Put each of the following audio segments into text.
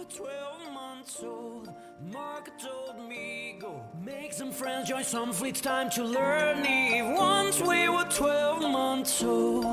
were 12 months old, Mark told me, go make some friends, join some fleets, time to learn. Once we were 12 months old.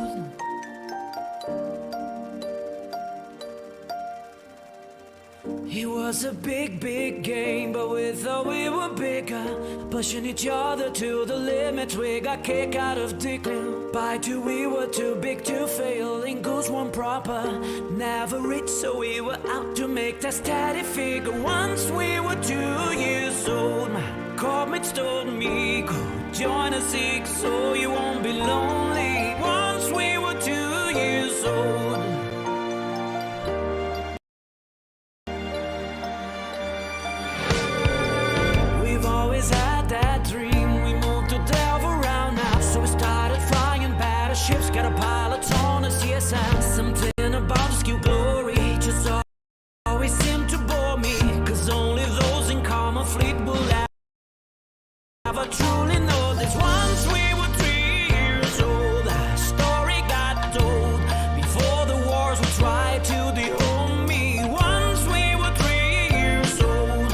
It was a big, big game, but we thought we were bigger, pushing each other to the limits. We got kicked out of Dickling. By two, we were too big to fail. In goals one proper, never reached, so we were out to make that steady figure. Once we were 2 years old, my corpsmates told me, go join a Sikh so you won't be lonely. Once we were 2 years old. Ships got a pilot on us, yes, and something about the skill glory just always seemed to bore me, cause only those in common fleet will ever truly know this. Once we were 3 years old, our story got told. Before the wars we tried to de-home me. Once we were 3 years old.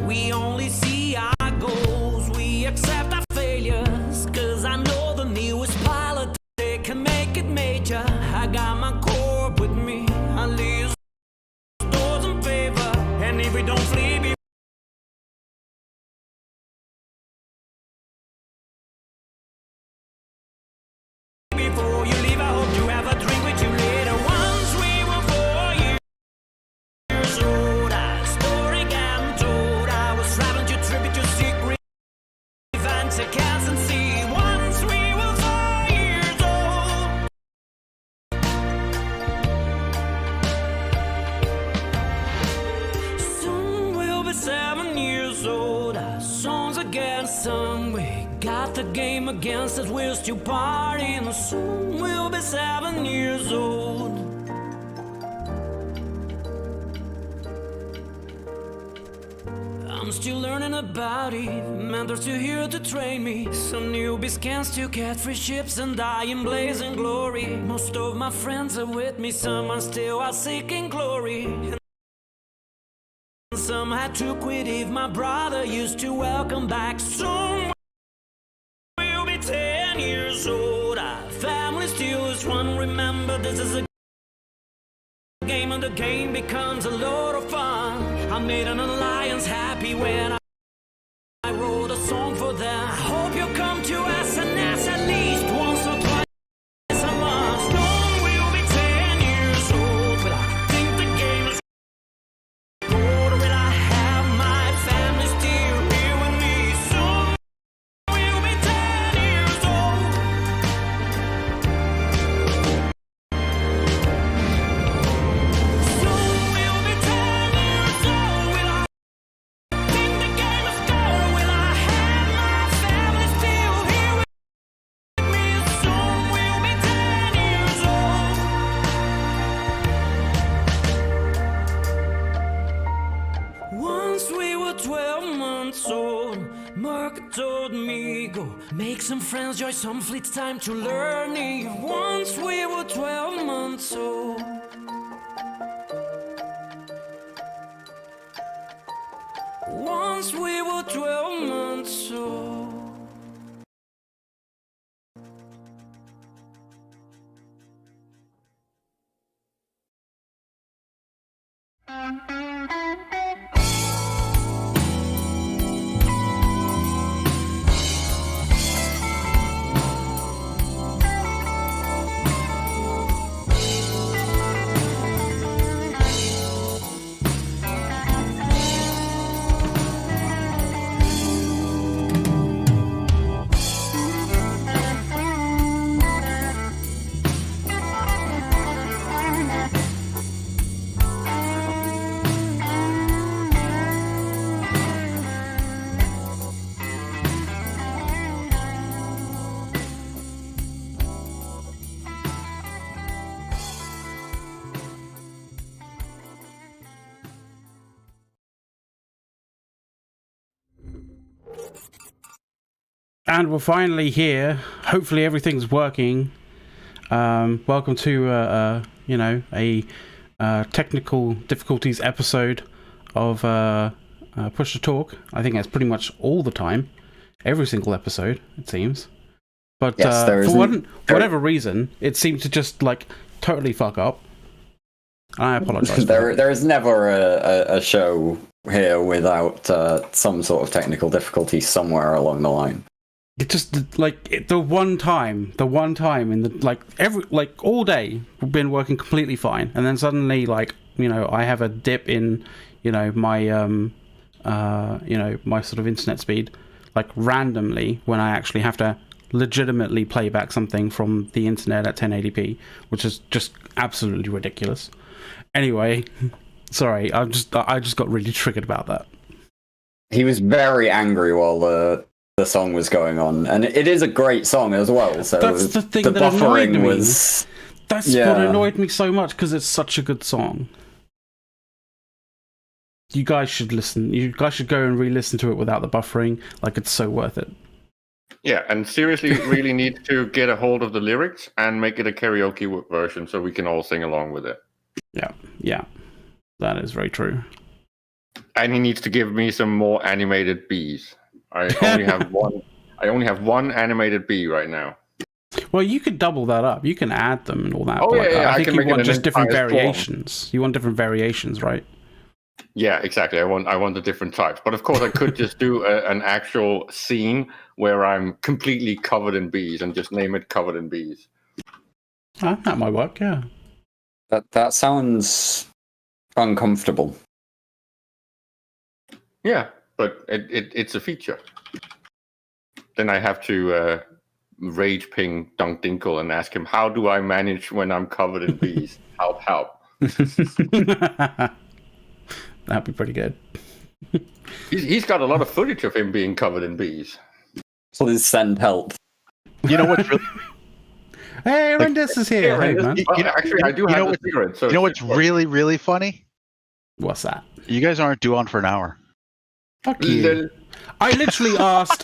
We only see our goals, we accept our failures, cause I know the newest pilot, they can make it major. I got my corp with me, I leave doors in favor, and if we don't flee before you leave, I hope you have a drink with you later. Once we were 4 years old, our story got told. I was traveling to tribute to secret events I can't see. Once we were 4 years old. Soon we'll be 7 years old. Our songs again sung. We got the game against us, we're still partying. Soon we'll be 7 years old. I'm still learning about it, mentors still here to train me. Some newbies can still catch free ships and die in blazing glory. Most of my friends are with me, some are still out seeking glory. And some had to quit if my brother used to welcome back. Soon we'll be 10 years old, our family still is one. Remember, this is a game and the game becomes a lot of fun. I made an alliance happy when I wrote a song for them. I hope you'll come to SNS at least once or twice a month. Soon we'll be 10 years old, but I think the game is over. Will I have my family still here with me? Soon we'll be 10 years old. Soon we'll be 10 years old. Will I think the game is over? Will I have my family still here with me? Soon we'll be 10 years old. Once we were 12 months old, Mark told me, go make some friends, join some fleets, time to learn. Once we were 12 months old. Once we were 12 months old. And we're finally here. Hopefully everything's working. Welcome to a technical difficulties episode of Push to Talk. I think that's pretty much all the time, every single episode, it seems. But Yes, for whatever reason, it seemed to just like totally fuck up. I apologize. There is never a show here without some sort of technical difficulty somewhere along the line. It just like the one time in the all day we've been working completely fine, and then suddenly I have a dip in my my sort of internet speed, like randomly when I actually have to legitimately play back something from the internet at 1080p, which is just absolutely ridiculous. Anyway, sorry, I just got really triggered about that. He was very angry while the song was going on, and it is a great song as well. So that's the thing that annoyed me. That's what annoyed me so much, because it's such a good song. You guys should listen. You guys should go and re-listen to it without the buffering. Like, it's so worth it. Yeah, and seriously, really need to get a hold of the lyrics and make it a karaoke version so we can all sing along with it. Yeah, that is very true. And he needs to give me some more animated bees. I only have one animated bee right now. Well, you could double that up. You can add them and all that. Oh, yeah, I think you want just different entire variations. swarm. You want different variations, right? Yeah, exactly. I want the different types. But of course, I could just do an actual scene where I'm completely covered in bees and just name it Covered in Bees. That might work, yeah. That sounds uncomfortable. Yeah, but it's a feature. Then I have to rage ping Dunk Dinkle and ask him, how do I manage when I'm covered in bees? Help. That'd be pretty good. He's got a lot of footage of him being covered in bees. Please send help. You know what's really... Hey, Rendis is here. Hey, man. Actually, I do have a secret. So you know what's really, really funny? What's that? You guys aren't due on for an hour. Fuck you. I literally asked.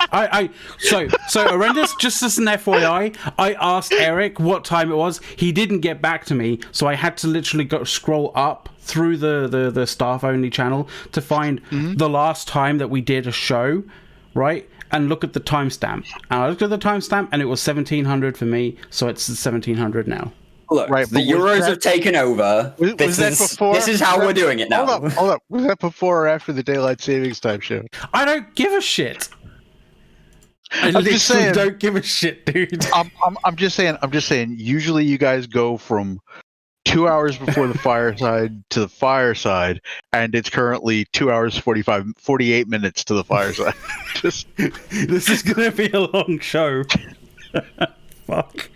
So Horrendous. Just as an FYI, I asked Eric what time it was. He didn't get back to me, so I had to literally scroll up through the staff only channel to find the last time that we did a show, right? And look at the timestamp. And I looked at the timestamp, and it was 1700 for me, so it's 1700 now. Look, right, the Euros have taken over. This is how we're doing it now. Hold up. Was that before or after the Daylight Savings Time show? I don't give a shit. I literally don't give a shit, dude. I'm just saying. Usually, you guys go from 2 hours before the fireside to the fireside, and it's currently 2 hours 48 minutes to the fireside. This is gonna be a long show. Fuck.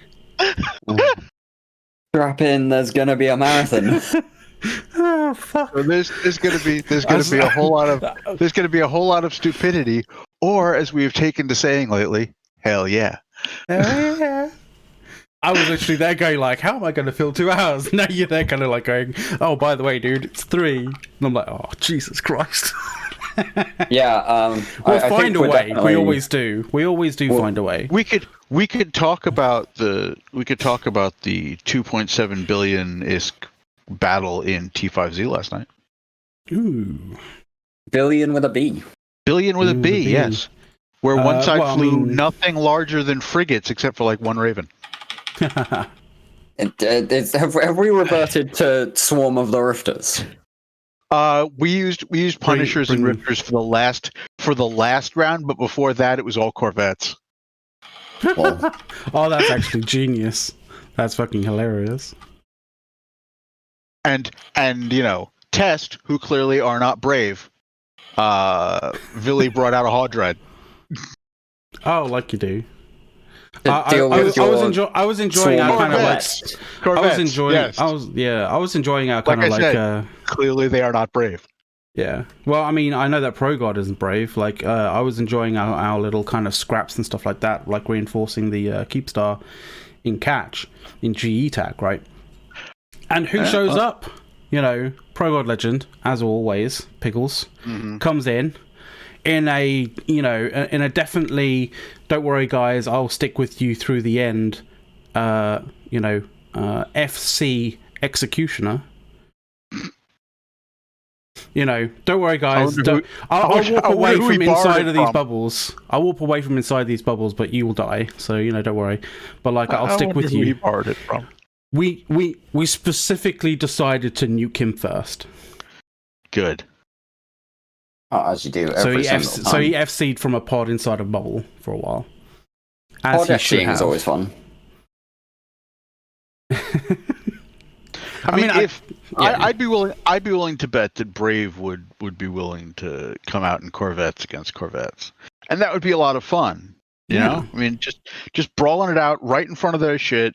Strap in. There's gonna be a marathon. Oh fuck! So there's gonna be a whole lot of stupidity, or as we have taken to saying lately, hell yeah. Hell yeah. I was literally there going like, how am I going to fill 2 hours? Now you're there kind of like going, oh, by the way, dude, it's 3. And I'm like, oh, Jesus Christ. Yeah, we'll find a way. Definitely... We always do. We always do find a way. We could talk about the 2.7 billion-isk battle in T5Z last night. Ooh. Billion with a B. Billion with a B, yes. Where one side flew nothing larger than frigates except for like one Raven. Have we reverted to Swarm of the Rifters? We used Punishers and Rifters for the last round, but before that it was all Corvettes. Well. Oh, that's actually genius. That's fucking hilarious. And Test, who clearly are not brave, Villy brought out a Hawdred. Oh, like you do. I was enjoying our kind of like. Corvettes, I was enjoying our kind of like. Clearly, they are not brave. Yeah. Well, I mean, I know that ProGod isn't brave. Like, I was enjoying our little kind of scraps and stuff like that, like reinforcing the Keepstar in Catch in GE TAC, right? And who shows up? ProGod Legend, as always. Pickles comes in a definitely don't worry guys, I'll stick with you through the end FC Executioner. Don't worry, guys. I'll walk away from inside of these bubbles. I'll walk away from inside these bubbles, but you will die. So don't worry. But I'll stick with you. Who he borrowed it from? We specifically decided to nuke him first. Good. Oh, as you do So every he single time. so he FC'd from a pod inside a bubble for a while. As Pod he should FCing is have. always fun. I mean, yeah. I'd be willing to bet that Brave would be willing to come out in Corvettes against Corvettes, and that would be a lot of fun. You know, I mean, just brawling it out right in front of their shit,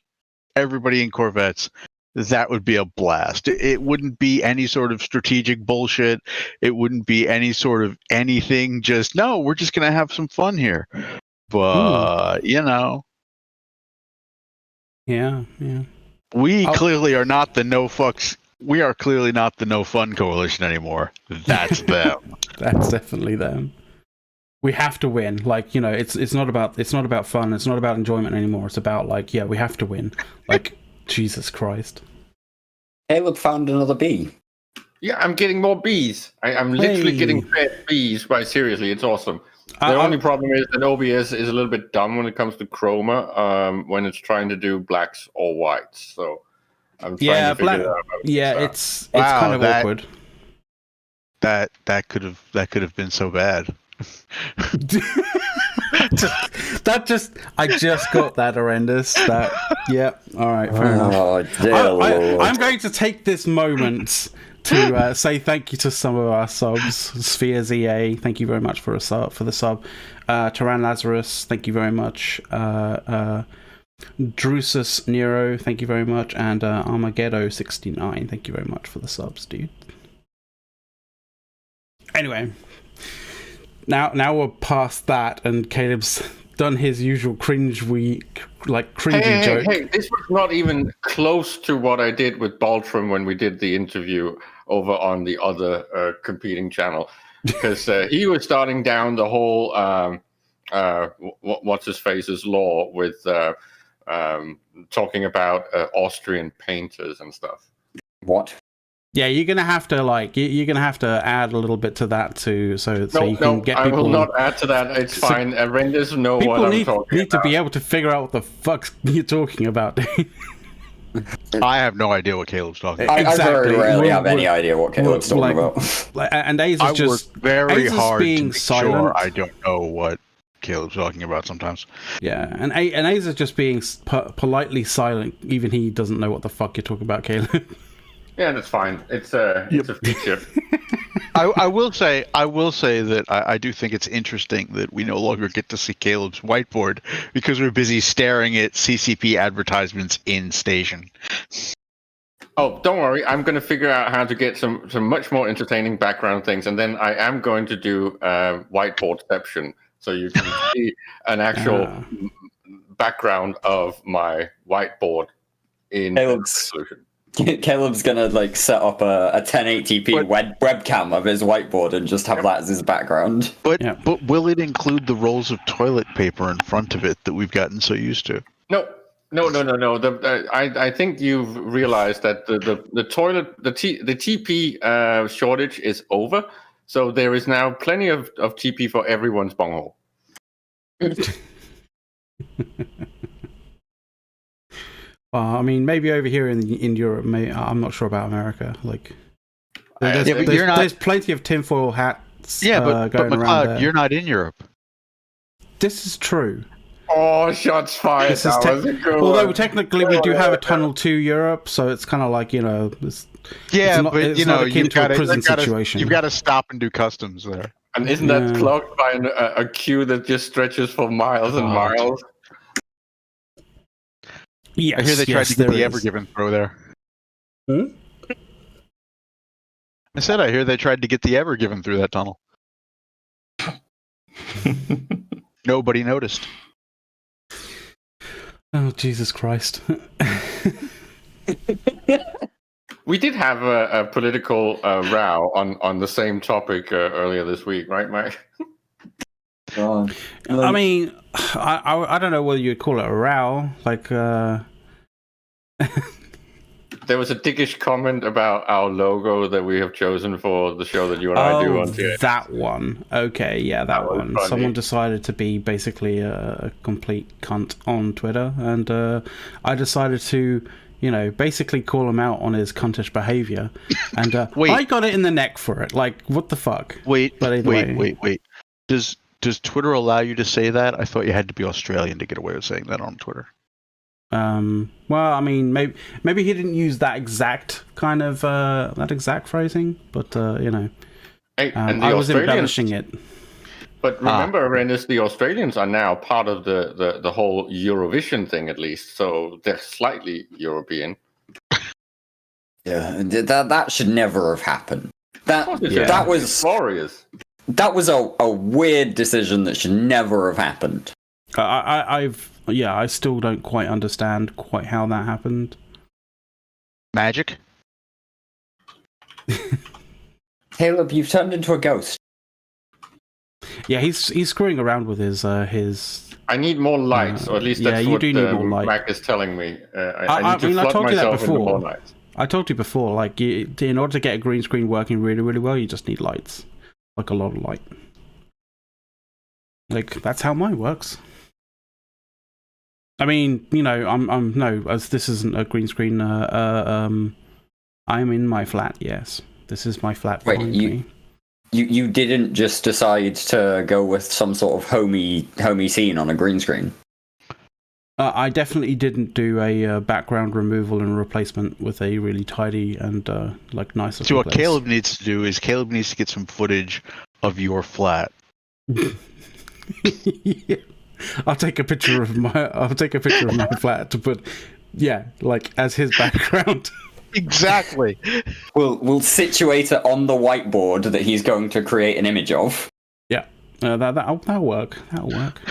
everybody in Corvettes. That would be a blast. It wouldn't be any sort of strategic bullshit. It wouldn't be any sort of anything. Just no, we're just gonna have some fun here. But Yeah. we clearly are not the no fucks. We are clearly not the no fun coalition anymore. That's them. That's definitely them. We have to win. It's not about fun. It's not about enjoyment anymore. It's about we have to win. Jesus Christ. Caleb found another bee. Yeah, I'm getting more bees. I'm literally getting fed bees. But seriously, it's awesome. The only problem is that OBS is a little bit dumb when it comes to chroma when it's trying to do blacks or whites. So I'm trying to figure it out. It's kind of awkward. That could have been so bad. I just got that horrendous. All right, fair enough. Oh, dear Lord. I'm going to take this moment to say thank you to some of our subs. Sphere ZA, thank you very much for the sub. Taran Lazarus, thank you very much. Drusus Nero, thank you very much. And Armageddon69, thank you very much for the subs, dude. Anyway, now we're past that, and Caleb's done his usual cringy joke. Hey, this was not even close to what I did with Baltram when we did the interview over on the other competing channel, because he was starting down the whole what's his face's law with talking about Austrian painters and stuff. What? Yeah, you're gonna have to you're gonna have to add a little bit to that too, so you can get people. I will not add to that. It's fine. Renders know what I'm talking about. Need to be able to figure out what the fuck you're talking about. I have no idea what Caleb's talking about. I very rarely have any idea what Caleb's talking about. And Ace is just work very hard being to make silent. sure I don't know what Caleb's talking about sometimes. Yeah, and Ace is just being politely silent. Even he doesn't know what the fuck you're talking about, Caleb. Yeah, that's fine. It's a feature. I will say that I do think it's interesting that we no longer get to see Caleb's whiteboard because we're busy staring at CCP advertisements in station. Oh, don't worry. I'm going to figure out how to get some much more entertaining background things, and then I am going to do whiteboardception, so you can see an actual background of my whiteboard in resolution. Caleb's gonna set up a 1080p webcam of his whiteboard and just have that as his background. But will it include the rolls of toilet paper in front of it that we've gotten so used to? No. I think you've realized that the toilet the TP shortage is over, so there is now plenty of TP for everyone's bunghole. I mean, maybe over here in Europe, I'm not sure about America. There's plenty of tinfoil hats. Yeah, but going McLeod, around there. you're not in Europe. This is true. Oh, shots fired! Although technically we do have a tunnel to Europe, so it's kind of like it's not akin to a prison situation. You've got to stop and do customs there. And isn't that clogged by a queue that just stretches for miles and miles? Yes, I hear they tried to get the Ever Given through there. I said I hear they tried to get the Ever Given through that tunnel. Nobody noticed. Oh, Jesus Christ. We did have a political row on the same topic earlier this week, right, Mike? I mean, I don't know whether you'd call it a row. There was a dickish comment about our logo that we have chosen for the show that you and I do on TX. That one. Okay, yeah, that was one. funny. Someone decided to be basically a complete cunt on Twitter, and I decided to, basically call him out on his cuntish behavior, and Wait. I got it in the neck for it. Like, what the fuck? Wait, But either way. wait. Does Twitter allow you to say that? I thought you had to be Australian to get away with saying that on Twitter. Well, I mean, maybe he didn't use that exact kind of that exact phrasing, but Hey, and the I was Australians- embellishing it. But remember, Arendis, the Australians are now part of the whole Eurovision thing, at least. So they're slightly European. Yeah, and that should never have happened. That was glorious. That was a weird decision that should never have happened. I still don't quite understand quite how that happened. Magic? Caleb, you've turned into a ghost. Yeah, he's screwing around with his. I need more lights, or at least that's you what do need more light. Mac is telling me. I need to I flood told you that myself into more before. lights. I told you before, like, in order to get a green screen working really, really well, you just need lights, like a lot of light. Like, that's how mine works. I mean, as this isn't a green screen. I'm in my flat. Yes, this is my flat. Wait, behind me. You didn't just decide to go with some sort of homey scene on a green screen? I definitely didn't do a background removal and replacement with a really tidy and nice. So what Caleb needs to do is Caleb needs to get some footage of your flat. Yeah. I'll take a picture of my flat to put, as his background. Exactly. We'll situate it on the whiteboard that he's going to create an image of. Yeah, that'll work. That'll work.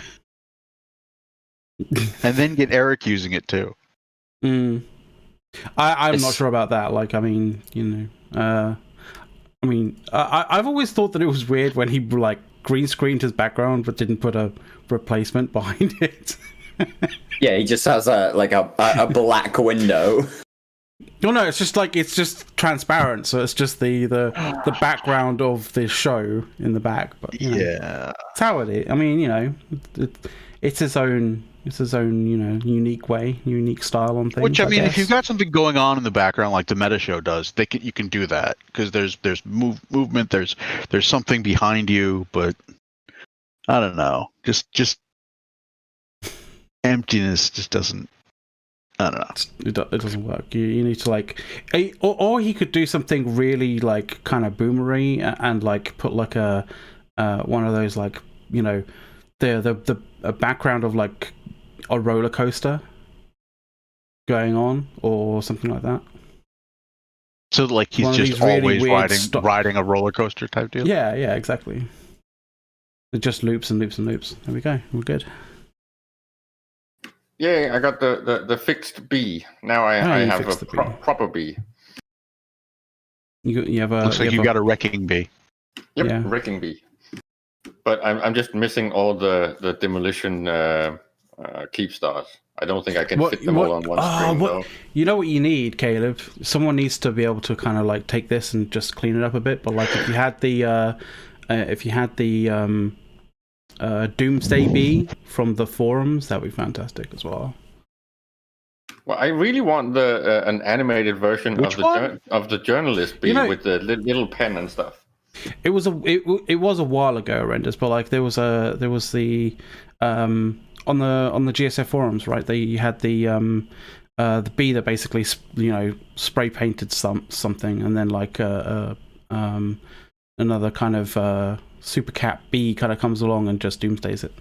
And then get Eric using it too. I'm not sure about that. Like, I mean, I've always thought that it was weird when he green screened his background but didn't put a replacement behind it. Yeah, he just has a black window. No, it's just transparent, so it's just the background of the show in the back. But yeah, that's how it is. I mean, it's his own unique way, unique style on things. Which I mean, guess. if you've got something going on in the background like the Meta Show does, you can do that because there's movement, there's something behind you, but I don't know, just emptiness just doesn't. I don't know. It doesn't work. You need to or he could do something really kind of boomery and put a one of those the background of a roller coaster going on or something like that. So he's just always riding a roller coaster type deal. Yeah, exactly. It just loops and loops and loops. There we go. We're good. Yeah, I got the fixed B. Now I have a proper B. You have a. Looks like you got a wrecking B. Yep, Yeah. wrecking B. But I'm just missing all the demolition keep stars. I don't think I can fit them all on one screen though. You know what you need, Caleb? Someone needs to be able to kind of take this and just clean it up a bit. But if you had the Doomsday Bee from the forums, that'd be fantastic as well. Well, I really want an animated version of the journalist bee with the little pen and stuff. It was a while ago, Arendis, but there was the on the GSF forums, right? They had the bee that basically spray painted something, and then another kind of super cat bee kind of comes along and just doomsdays it.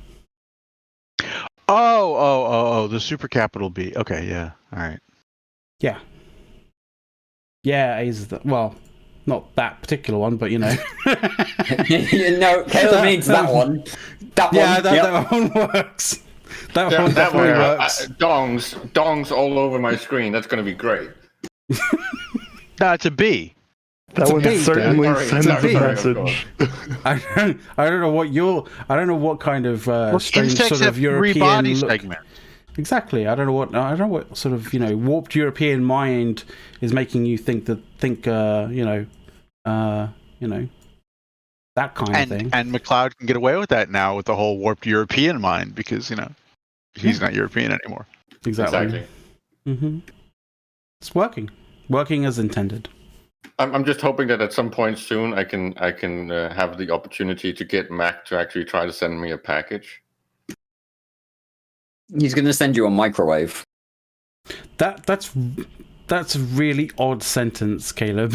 Oh, the super capital B. Okay, yeah, all right. Yeah, well, not that particular one, but No, Caleb needs that one. That one works. That one definitely works. Dongs all over my screen. That's going to be great. No, it's a B. That would certainly send a message. I don't know what kind of strange sort of European body look. segment. exactly. I don't know what sort of warped European mind is making you think that that kind of thing. And McLeod can get away with that now with the whole warped European mind because he's not European anymore. Exactly. Mm-hmm. It's working as intended. I'm just hoping that at some point soon I can have the opportunity to get Mac to actually try to send me a package. He's going to send you a microwave. That's a really odd sentence, Caleb.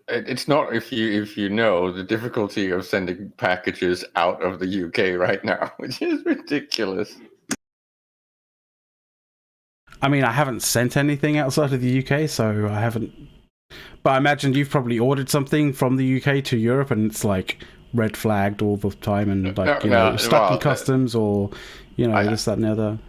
It's not if you know the difficulty of sending packages out of the UK right now, which is ridiculous. I mean, I haven't sent anything outside of the UK, so I haven't. But I imagine you've probably ordered something from the UK to Europe, and it's like red flagged all the time, and stuck in customs, or this, that, and the other.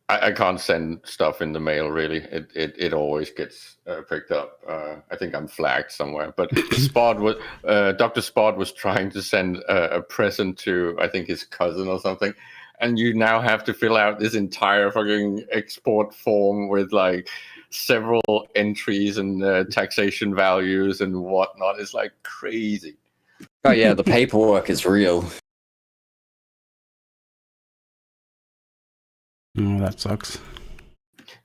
I can't send stuff in the mail. Really, it always gets picked up. I think I'm flagged somewhere. But Dr. Spot was trying to send a present to, I think, his cousin or something. And you now have to fill out this entire fucking export form with like several entries and taxation values and whatnot. It's like crazy. Oh yeah, the paperwork is real. Oh, that sucks.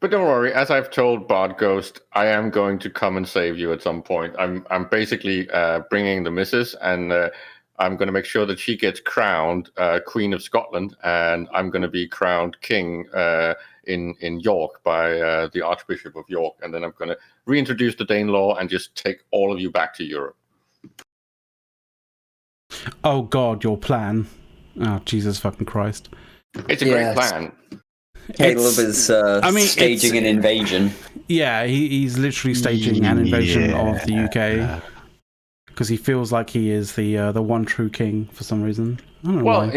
But don't worry, as I've told Bard Ghost, I am going to come and save you at some point. I'm basically bringing the missus, and I'm going to make sure that she gets crowned Queen of Scotland, and I'm going to be crowned King in York by the Archbishop of York, and then I'm going to reintroduce the Danelaw and just take all of you back to Europe. Oh God, your plan! Oh Jesus fucking Christ! It's a great plan. Caleb is staging an invasion. Yeah, he's literally staging an invasion of the UK. Because he feels like he is the one true king for some reason. I don't know why.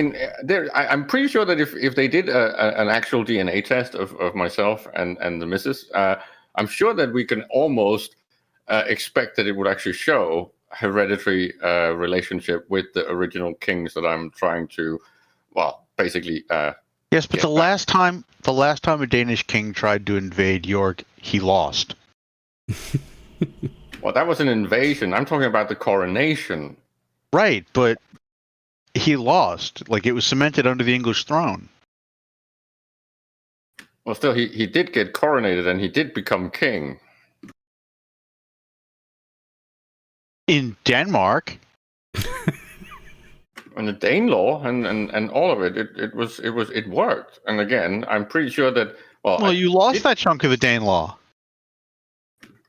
I'm pretty sure that if they did an actual DNA test of myself and the missus, I'm sure that we can almost expect that it would actually show hereditary relationship with the original kings that I'm trying to, basically. Yes, but the last time a Danish king tried to invade York, he lost. Well, that was an invasion. I'm talking about the coronation. Right, but he lost. Like, it was cemented under the English throne. Well, still, he did get coronated, and he did become king. In Denmark. And the Danelaw and all of it worked. And again, I'm pretty sure that... Well, you lost that chunk of the Danelaw.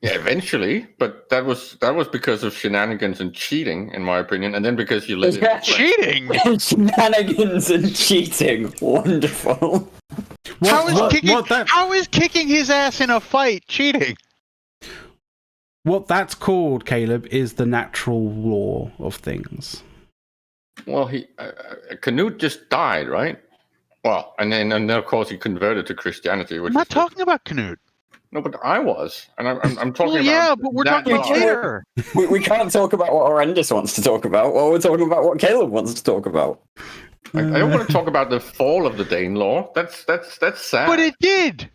Yeah, eventually, but that was because of shenanigans and cheating, in my opinion, and then because you let it... Cheating? Shenanigans and cheating. Wonderful. How is kicking his ass in a fight cheating? What that's called, Caleb, is the natural law of things. Well, Canute just died, right? Well, and then of course he converted to Christianity. Which I'm not talking about Canute. No, but I was, and I'm talking about. Yeah, but we're talking about later. We can't talk about what Horrendous wants to talk about. Well, we're talking about what Caleb wants to talk about. I don't want to talk about the fall of the Danelaw. That's sad. But it did.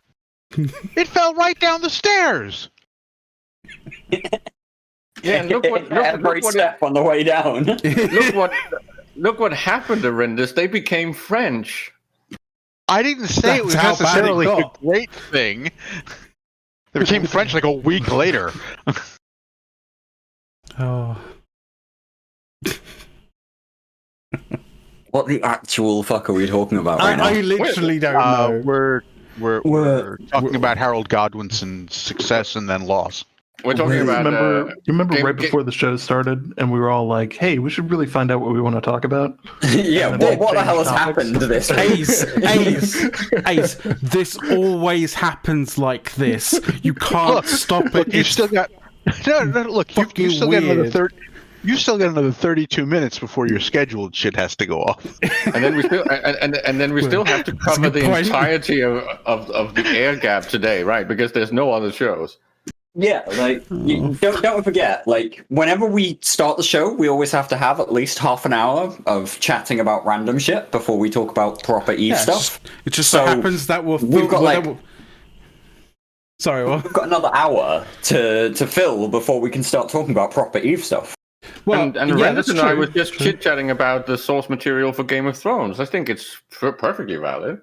It fell right down the stairs. Yeah, and look what step on the way down. look what happened to Horrendous. They became French. I didn't say it was necessarily a great thing. They became French like a week later. Oh. What the actual fuck are we talking about right now? I literally don't know. We're talking about Harold Godwinson's success and then loss. We're talking about. You remember right before the show started, and we were all like, "Hey, we should really find out what we want to talk about." Yeah, what the hell has happened to this? Ace, this always happens like this. You can't stop it. Look, you still got no. Look, you still got another 30. You still got another 32 minutes before your scheduled shit has to go off. And then we still have to cover the entirety of the air gap today, right? Because there's no other shows. Yeah, like don't forget, like whenever we start the show, we always have to have at least half an hour of chatting about random shit before we talk about proper Eve stuff. It just so happens that we've got Sorry, what? We've got another hour to fill before we can start talking about proper Eve stuff. Well, and Rendis and I was just chit-chatting about the source material for Game of Thrones. I think it's perfectly valid.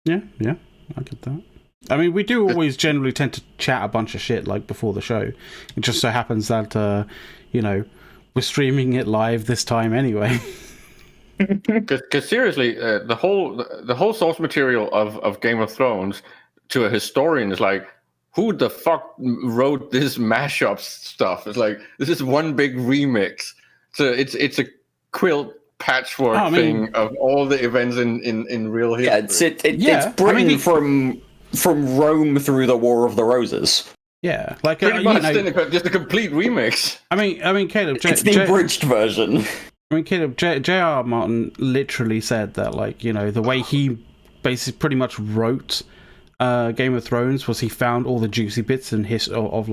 Yeah, I get that. I mean, we do always generally tend to chat a bunch of shit like before the show. It just so happens that we're streaming it live this time anyway. Because seriously, the whole source material of Game of Thrones to a historian is like, who the fuck wrote this mashup stuff? It's like, this is one big remix. So it's a quilt patchwork thing of all the events in real history. It's Britain from Rome through the War of the Roses. Yeah, like pretty much just a complete remix. I mean, Caleb, it's the abridged version. I mean, Caleb, J.R. Martin literally said that, like, the way he basically pretty much wrote Game of Thrones was he found all the juicy bits in of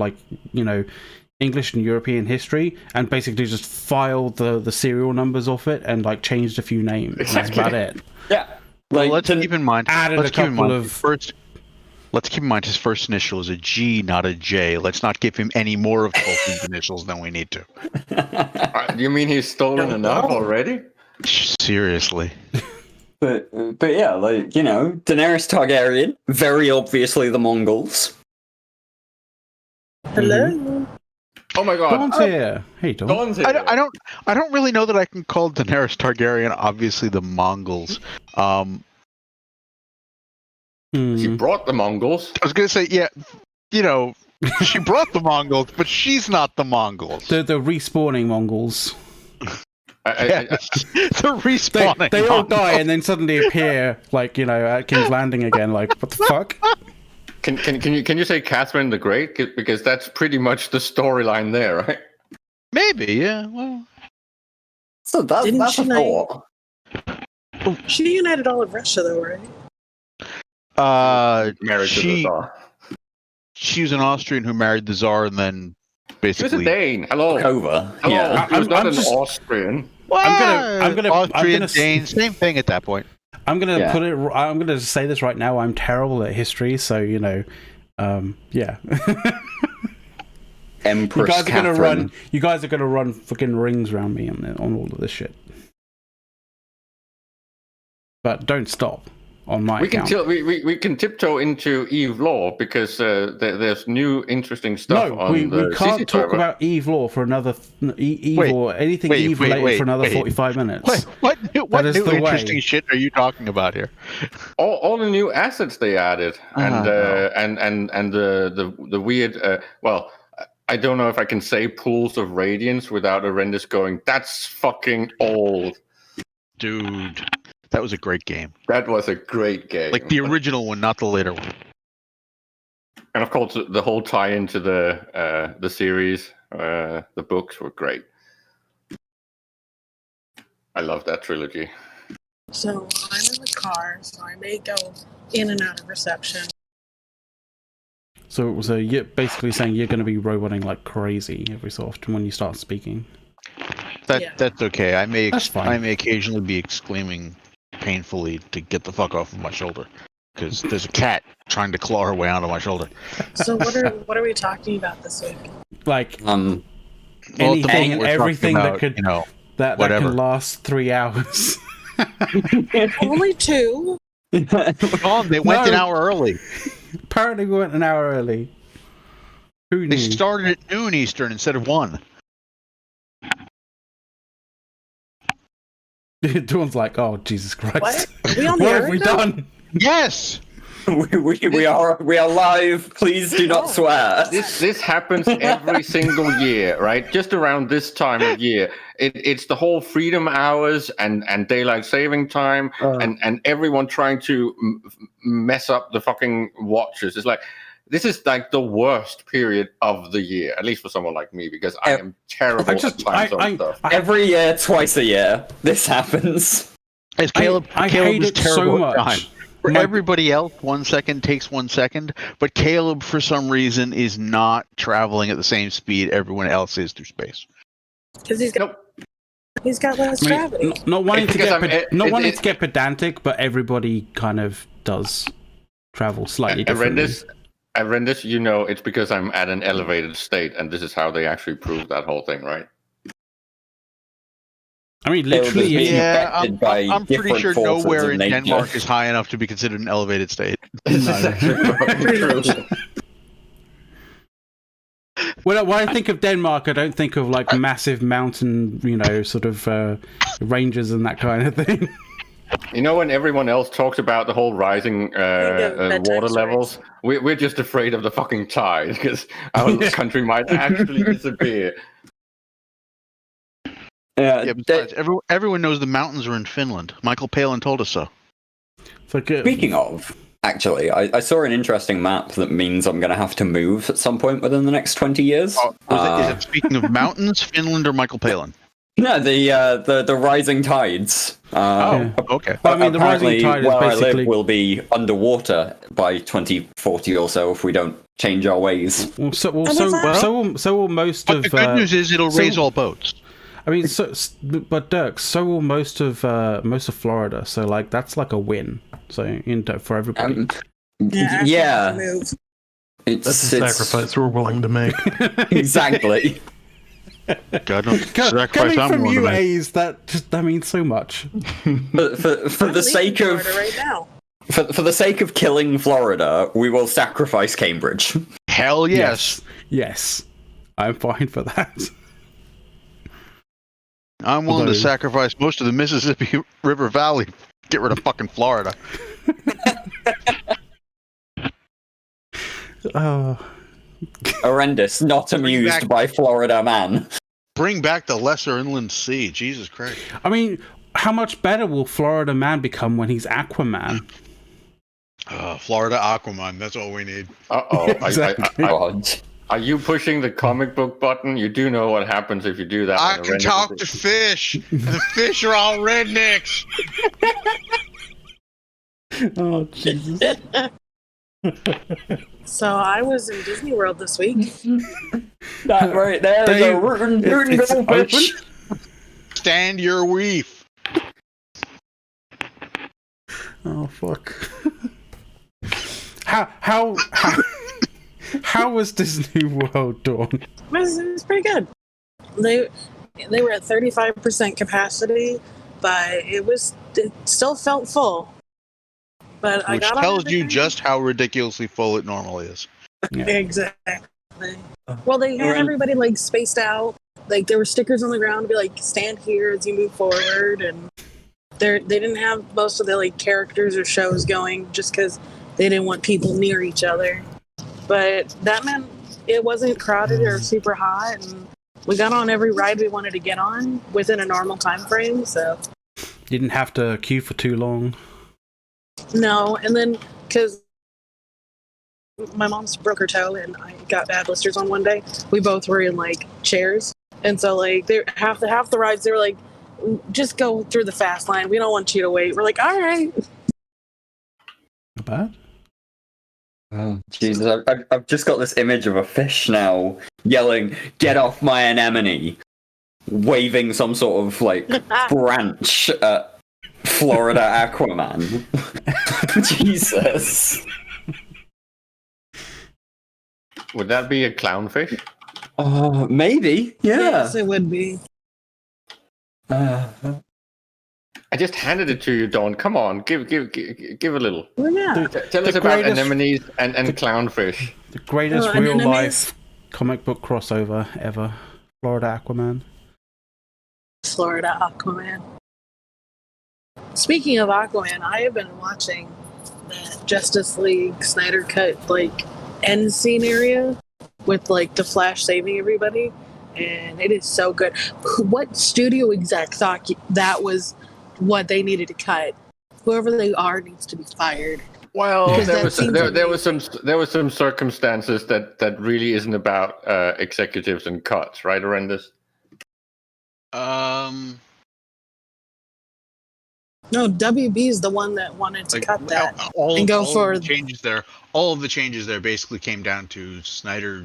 English and European history, and basically just filed the serial numbers off it and like changed a few names. Exactly. That's about it. Yeah. Well, let's keep in mind. Let's keep in mind his first initial is a G, not a J. Let's not give him any more of Tolkien's initials than we need to. You mean he's stolen enough already? Seriously. But yeah, like, Daenerys Targaryen, very obviously the Mongols. Hello. Oh my God. Dawn's here. Hey, Dawn. Dawn's here. I don't really know that I can call Daenerys Targaryen obviously the Mongols. She brought the Mongols. I was going to say, yeah, she brought the Mongols, but she's not the Mongols. The respawning Mongols. The respawning. They all die and then suddenly appear, like, at King's Landing again. Like, what the fuck? Can you say Catherine the Great? Because that's pretty much the storyline there, right? Maybe, yeah. Well, so that's a thought. She united all of Russia, though, right? Married to the Tsar. She was an Austrian who married the Tsar and then basically. She was a Dane. Hello. Over. Hello. Yeah. She was not an Austrian. I'm gonna Austrian, Dane, same thing at that point. I'm gonna say this right now. I'm terrible at history, so yeah. Empress Catherine. You guys are gonna run fucking rings around me on all of this shit. But don't stop on my account. We can tiptoe into Eve Law because there's new interesting stuff on the we can't CC talk server. about Eve Law for another Eve or anything Eve related for another 45 minutes. What new interesting shit are you talking about here? All the new assets they added, and the weird. Well, I don't know if I can say pools of radiance without Arendis going, "That's fucking old, dude." That was a great game. That was a great game. Like the original one, not the later one. And of course, the whole tie into the series, the books were great. I love that trilogy. So I'm in the car, so I may go in and out of reception. So you're basically saying you're going to be roboting like crazy every so often when you start speaking. That's okay. I may occasionally be exclaiming painfully to get the fuck off of my shoulder because there's a cat trying to claw her way onto my shoulder. So what are we talking about this week? Like anything and everything that could that can last 3 hours. Only 2. Oh, they went an hour early. Apparently we went an hour early. Who knew? They started at noon Eastern instead of 1. Dawn's like, oh Jesus Christ! What have we done? Yes, we are live. Please do not swear. This happens every single year, right? Just around this time of year, it's the whole freedom hours and daylight saving time, and everyone trying to mess up the fucking watches. It's like. This is like the worst period of the year, at least for someone like me, because I am terrible at time zone stuff. Every year, twice a year, this happens. Caleb hate is it so much. For My- everybody else, 1 second takes 1 second, but Caleb, for some reason, is not traveling at the same speed everyone else is through space. Because he's got less I mean, gravity. not wanting to because get I'm- to get pedantic, but everybody kind of does travel slightly differently. Arendis, you know, it's because I'm at an elevated state, and this is how they actually prove that whole thing, right? I mean, Caleb is literally, being Yeah, affected by I'm pretty different sure forces nowhere of in nature. Denmark is high enough to be considered an elevated state. True. when I think of Denmark, I don't think of like massive mountain, sort of ranges and that kind of thing. You know, when everyone else talks about the whole rising bedtime water stories. levels, we're just afraid of the fucking tide because our country might actually disappear. Yeah, besides, everyone knows the mountains are in Finland. Michael Palin told us so. It's like Speaking of, actually, I saw an interesting map that means I'm going to have to move at some point within the next 20 years. Is it speaking of mountains, Finland, or Michael Palin? No, the rising tides. Okay. I mean, the rising Apparently, tide is where I basically. live will be underwater by 2040 or so if we don't change our ways. So will most But of. the good news is it'll raise all boats. I mean, but Dirk, so will most of Florida. So like that's like a win. So for everybody. Actually have to move. That's a sacrifice we're willing to make. Exactly. God knows. Sacrifice Coming I'm from willing to you, make. A's, that means so much. For the sake of Florida right now. for the sake of killing Florida, we will sacrifice Cambridge. Hell yes. Yes, I'm fine for that. I'm willing Although- to sacrifice most of the Mississippi River Valley. Get rid of fucking Florida. Oh, Horrendous. Not amused back- by Florida man. Bring back the lesser inland sea. Jesus Christ. I mean, how much better will Florida Man become when he's Aquaman? Florida Aquaman. That's all we need. Uh-oh. Exactly. God. Are you pushing the comic book button? You do know what happens if you do that. I when can Arendis talk is- to fish. And the fish are all rednecks. Oh Jesus! So I was in Disney World this week. That right there is a rootin' It's little fish. Stand your weef. Oh fuck! How was Disney World doing? It was pretty good. They were at 35% capacity, but it still felt full. But I Which got on tells you everything. just how ridiculously full it normally is. Exactly. Well, they had everybody like spaced out. Like there were stickers on the ground to be like, stand here as you move forward, and they didn't have most of the like characters or shows going just because they didn't want people near each other. But that meant it wasn't crowded or super hot, and we got on every ride we wanted to get on within a normal time frame. So Didn't have to queue for too long. no, and then because my mom's broke her toe and I got bad blisters on one day, we both were in like chairs, and so like they half the rides they were like, just go through the fast line. We don't want you to wait. We're like, all right. Not bad. Oh, Jesus, I've just got this image of a fish now yelling, "Get off my anemone!" waving some sort of like branch at Florida Aquaman. Jesus. Would that be a clownfish? Maybe. Yeah. Yes, it would be. I just handed it to you, Dawn. Come on, give a little. Well, yeah. Tell us The about greatest- anemones and clownfish. The greatest Oh, and real enemies? life comic book crossover ever. Florida Aquaman. Florida Aquaman. Speaking of Aquaman, I have been watching that Justice League Snyder Cut like end scene area with like the Flash saving everybody, and it is so good. What studio exec thought that was what they needed to cut? Whoever they are needs to be fired. Well, Because there that was seems there was some circumstances that really isn't about executives and cuts, right, Arendis? No, WB is the one that wanted to cut that. all and go of for- the changes there. All of the changes there basically came down to Snyder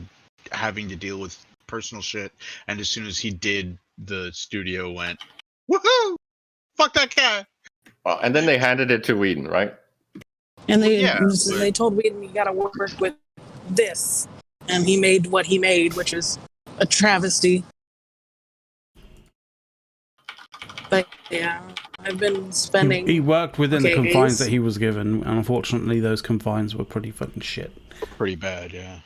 having to deal with personal shit, and as soon as he did, the studio went, "Woohoo! Fuck that guy!" Well, and then they handed it to Whedon, right? And they Yeah, they told Whedon, you got to work with this, and he made what he made, which is a travesty. But yeah, I've been spending. He worked within the confines days. that he was given, and unfortunately, those confines were pretty fucking shit. Pretty bad, yeah.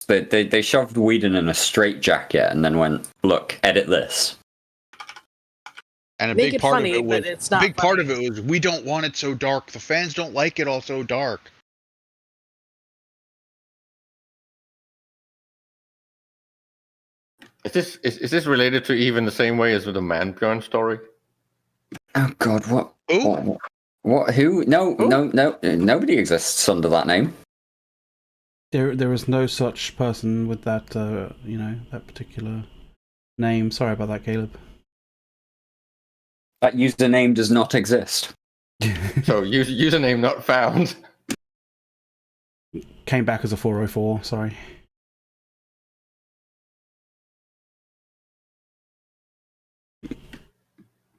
They shoved Whedon in a straitjacket and then went, look, edit this. And a Make big it part funny, of it was but it's not big part funny. of it was we don't want it so dark. The fans don't like it all so dark. Is this related to even the same way as with the Man-Bjorn story? Oh God, what? Ooh. What? Who? No, nobody exists under that name. There is no such person with that, that particular name. Sorry about that, Caleb. That username does not exist. So username not found. Came back as a 404. Sorry.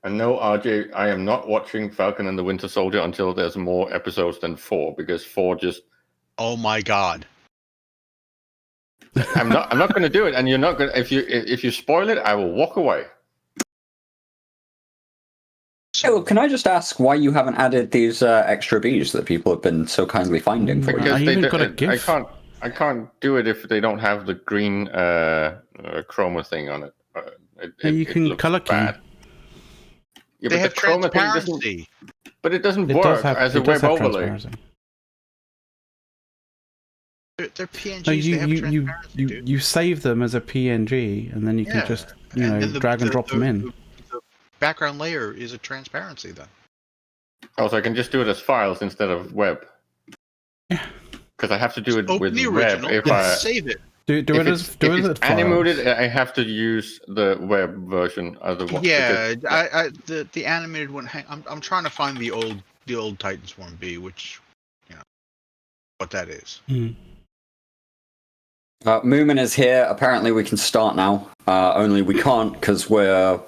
And no, RJ, I am not watching Falcon and the Winter Soldier until there's more episodes than 4, because 4 just. Oh my God! I'm not going to do it, and you're not going. If you spoil it, I will walk away. Oh, can I just ask why you haven't added these extra Bs that people have been so kindly finding for you? Because I they even do- got a GIF. I can't do it if they don't have the green chroma thing on it. Yeah, you can looks color key. bad. Yeah, They but have the chroma thing doesn't. transparency. But it doesn't It work does have, as a it does web have overlay. transparency. They're PNGs. No, they have transparency, dude. you save them as a PNG, and then you can Yeah. just And then drag and drop them in. The background layer is a transparency then. Oh, so I can just do it as files instead of web. Yeah. Because I have to do it Open with the web. original, If save it. Do if it it's, as do if it it's as files. animated, I have to use the web version. Yeah, the animated one. I'm trying to find the old Titan Swarm B, which what that is. Moomin is here. Apparently, we can start now. Only we can't because we're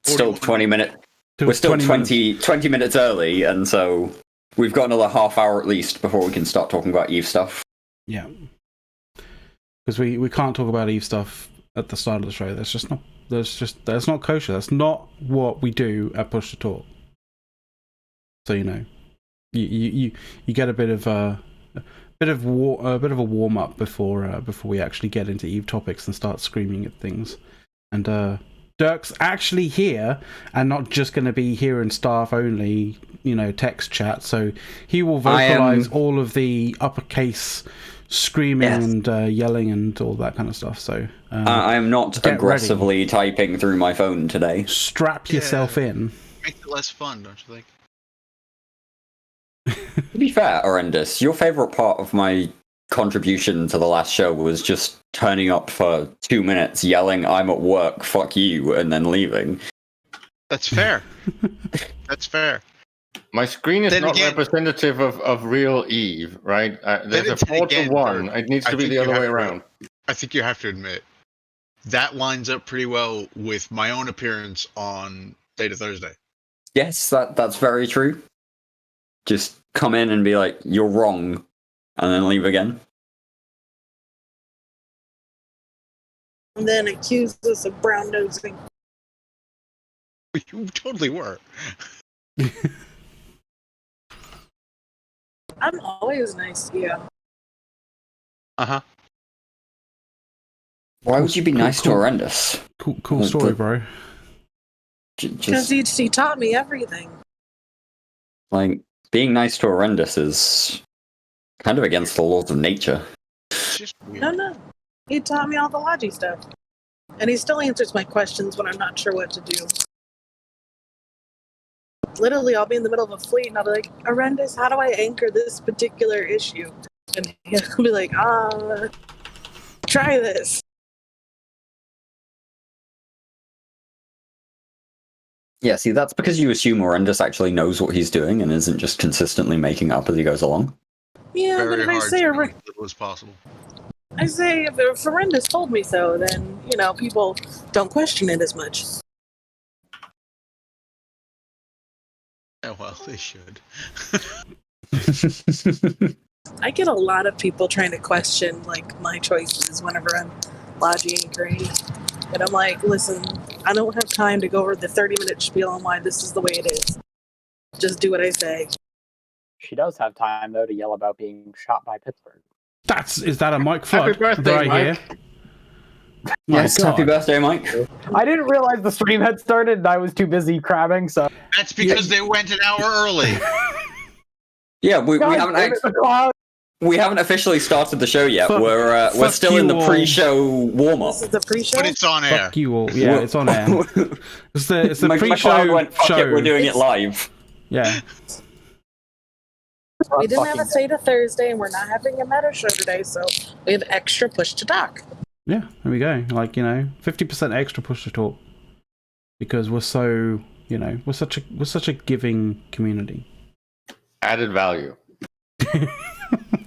still 20 minutes. We're still 20 minutes early, and so we've got another half hour at least before we can start talking about Eve stuff. Yeah, because we can't talk about Eve stuff at the start of the show. That's not kosher. That's not what we do at Push to Talk. So you get a bit of a warm up before we actually get into Eve topics and start screaming at things. And Dirk's actually here and not just going to be here in staff only, text chat. So he will vocalize all of the uppercase screaming and yelling and all that kind of stuff. So I am not aggressively typing through my phone today. Strap yourself in. Makes it less fun, don't you think? To be fair, Horrendous, your favourite part of my contribution to the last show was just turning up for 2 minutes, yelling, "I'm at work, fuck you," and then leaving. That's fair. That's fair. My screen is Then not again- representative of real Eve, right? There's a 4 to 1. It needs to be the other way around. I think you have to admit that lines up pretty well with my own appearance on Data Thursday. Yes, that's very true. Just come in and be like, "You're wrong," and then leave again. And then accuse us of brown nosing. You totally were. I'm always nice to you. Uh-huh. Why would you be nice to cool. Horrendous? Cool story, bro. Because Just he taught me everything. like being nice to Horrendous is kind of against the laws of nature. It's just weird. No. He taught me all the logi stuff. And he still answers my questions when I'm not sure what to do. Literally, I'll be in the middle of a fleet and I'll be like, "Horrendous, how do I anchor this particular issue?" And he'll be like, try this. Yeah, see, that's because you assume Orendis actually knows what he's doing and isn't just consistently making up as he goes along. Yeah, but Very if I hard say to know as little as possible. if Ferendis told me so, then people don't question it as much. Yeah, well, they should. I get a lot of people trying to question like my choices whenever I'm logi anchoring, and I'm like, listen, I don't have time to go over the 30-minute spiel on why this is the way it is. Just do what I say. She does have time though to yell about being shot by Pittsburgh. Is that a Mike Flood? Happy birthday, right Mike. here? Yes, My happy God. birthday, Mike. I didn't realize the stream had started and I was too busy crabbing, so... That's because they went an hour early. Yeah, we God haven't damn it, McLeod. we haven't officially started the show yet. Fuck- we're fuck still in you the all. pre-show warm-up. This is the pre-show. But it's on air. Fuck you all. Yeah, it's on air. It's the McLeod pre-show went, "Fuck show. it, we're doing it live." Yeah. We didn't have a Fucking- State of Thursday, and we're not having a meta show today, so we have extra push to talk. Yeah, there we go. 50% extra push to talk. Because we're so, we're such a giving community. Added value.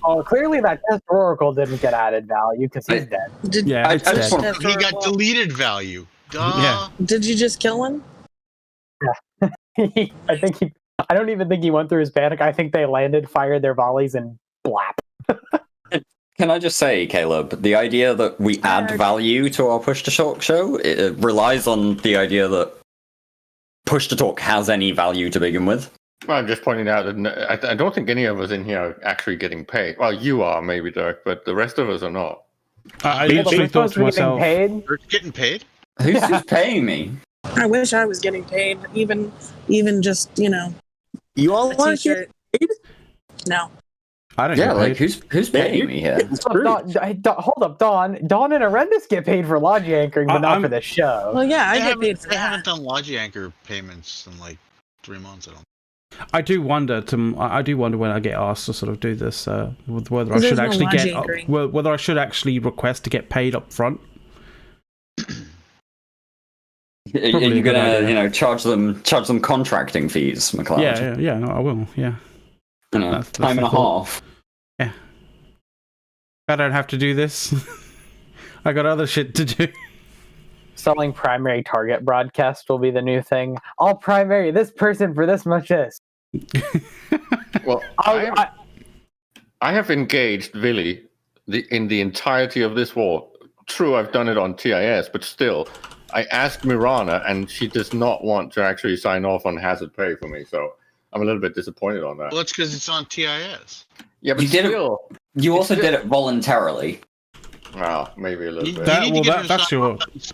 Oh, clearly that test Oracle didn't get added value because he's dead. Did, Yeah, I it's just dead. want- He got deleted value. Duh. Yeah. Did you just kill him? I don't even think he went through his panic. I think they landed, fired their volleys, and blap. Can I just say, Caleb, the idea that we add value to our Push to Talk show it relies on the idea that Push to Talk has any value to begin with. Well, I'm just pointing out that I don't think any of us in here are actually getting paid. Well, you are maybe, Dirk, but the rest of us are not. I We're literally thought supposed to to be getting myself, paid. You're getting paid? Who's paying me? I wish I was getting paid, even just You all a want to t-shirt. paid? No. I don't Yeah, get like paid. who's paying me here? Hold up, Dawn and Arendis get paid for logi anchoring, but not I'm- for the show. Well, yeah, I They get paid for haven't that. done Logi Anchor payments in like 3 months, I don't. I do wonder when I get asked to sort of do this, whether I There's should no actually logic get anchoring. whether I should actually request to get paid up front. Are Probably a you good gonna, idea. charge them contracting fees, McLeod? Yeah, no, I will. Yeah, that's Time and the a thought. half. I don't have to do this. I got other shit to do. Selling primary target broadcast will be the new thing. I'll primary this person for this much this. Well, I have engaged Villy in the entirety of this war. True, I've done it on TIS, but still, I asked Mirana, and she does not want to actually sign off on hazard pay for me. So I'm a little bit disappointed on that. Well, it's because it's on TIS. Yeah, but You did it- still, You also did it voluntarily. well, maybe a little bit. That- need well, to get that- him that's signed your- off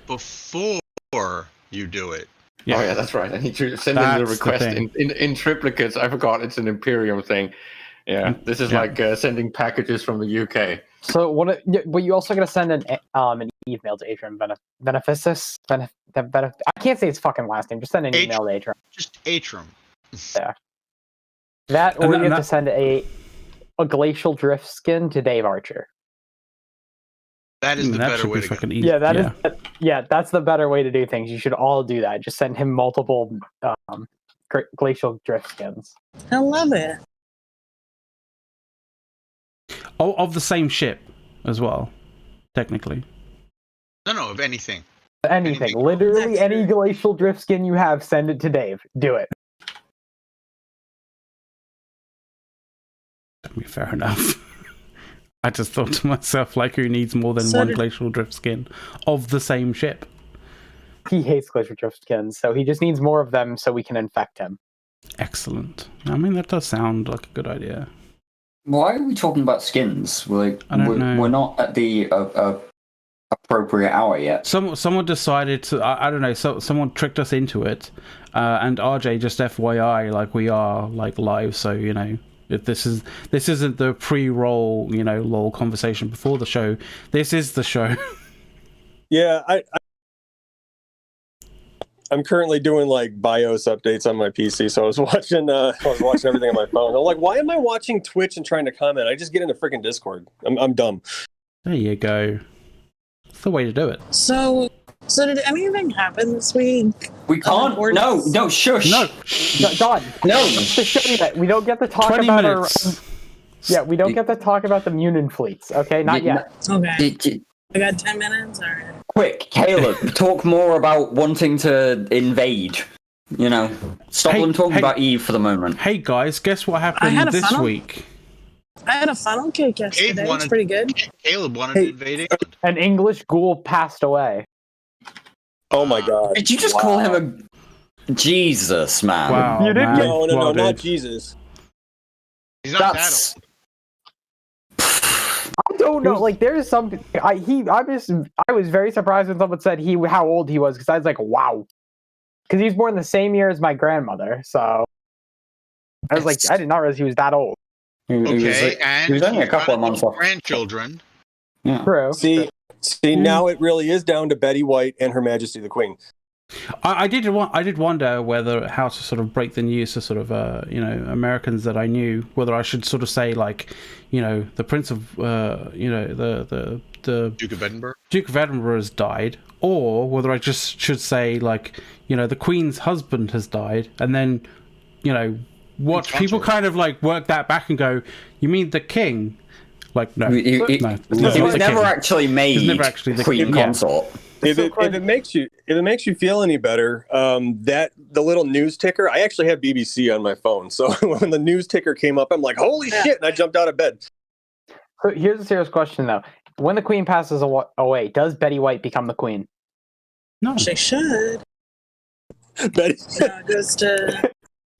before you do it. Oh yeah, that's right. I need to send in the That's the request thing. in triplicates. I forgot it's an Imperium thing. Yeah, this is Yeah. like sending packages from the UK. So but you also got to send an email to Adrian Beneficis. I can't say his fucking last name. Just send an email to Adrian. Just Atrum. That, or And you have that- to send a glacial drift skin to Dave Archer. That is the that better should way be to go. fucking easy. Yeah, that's the better way to do things. You should all do that. Just send him multiple glacial drift skins. I love it. Oh, of the same ship as well, technically. No, of anything. Anything, literally That's any true. glacial drift skin you have, send it to Dave. Do it. I mean, fair enough. I just thought to myself, like, who needs more than So one did- glacial drift skin of the same ship? He hates glacial drift skins, so he just needs more of them so we can infect him. Excellent. I mean, that does sound like a good idea. Why are we talking about skins? I don't know. We're not at the appropriate hour yet. Someone decided to. I don't know. So someone tricked us into it, and RJ just FYI, like we are like live. So if this isn't the pre-roll, lol conversation before the show. This is the show. Yeah, I'm currently doing like BIOS updates on my PC, so I was watching everything on my phone. I'm like, why am I watching Twitch and trying to comment? I just get into freaking Discord. I'm dumb. There you go. That's the way to do it. So So did anything happen this week? We can't. No, shush. No. Don. No. Just to show you that we don't get to talk 20 about minutes. Yeah, we don't get to talk about the Munin fleets. Okay, not yet. Okay. I got 10 minutes. All right. Quick, Caleb, talk more about wanting to invade. You know, stop them talking about Eve for the moment. Hey guys, guess what I had happened a this funnel. week? I had a funnel cake yesterday. It's pretty good. Caleb wanted to invade England. An English ghoul passed away. Oh my god. Did you just call him a Jesus, man? Wow. You didn't man. No, Well, not dude. Jesus. He's not That's. I don't know. Like, there's some. I was very surprised when someone said how old he was, because I was like, wow, because he was born the same year as my grandmother. So I was like, I did not realize he was that old. Okay, and he was only a he's couple got of months off. grandchildren. Yeah. True. See, now it really is down to Betty White and Her Majesty the Queen. I did wonder how to sort of break the news to sort of Americans that I knew, whether I should sort of say like, the Prince of the Duke of Edinburgh. Duke of Edinburgh has died, or whether I just should say like, the Queen's husband has died, and then watch people kind of like work that back and go, you mean the king? Like no, He was never actually made the Queen consort. If it makes you feel any better, that the little news ticker, I actually have BBC on my phone, so when the news ticker came up, I'm like, holy shit, and I jumped out of bed. So here's a serious question though: when the Queen passes away, does Betty White become the Queen? No, She should. Betty, No, it goes to.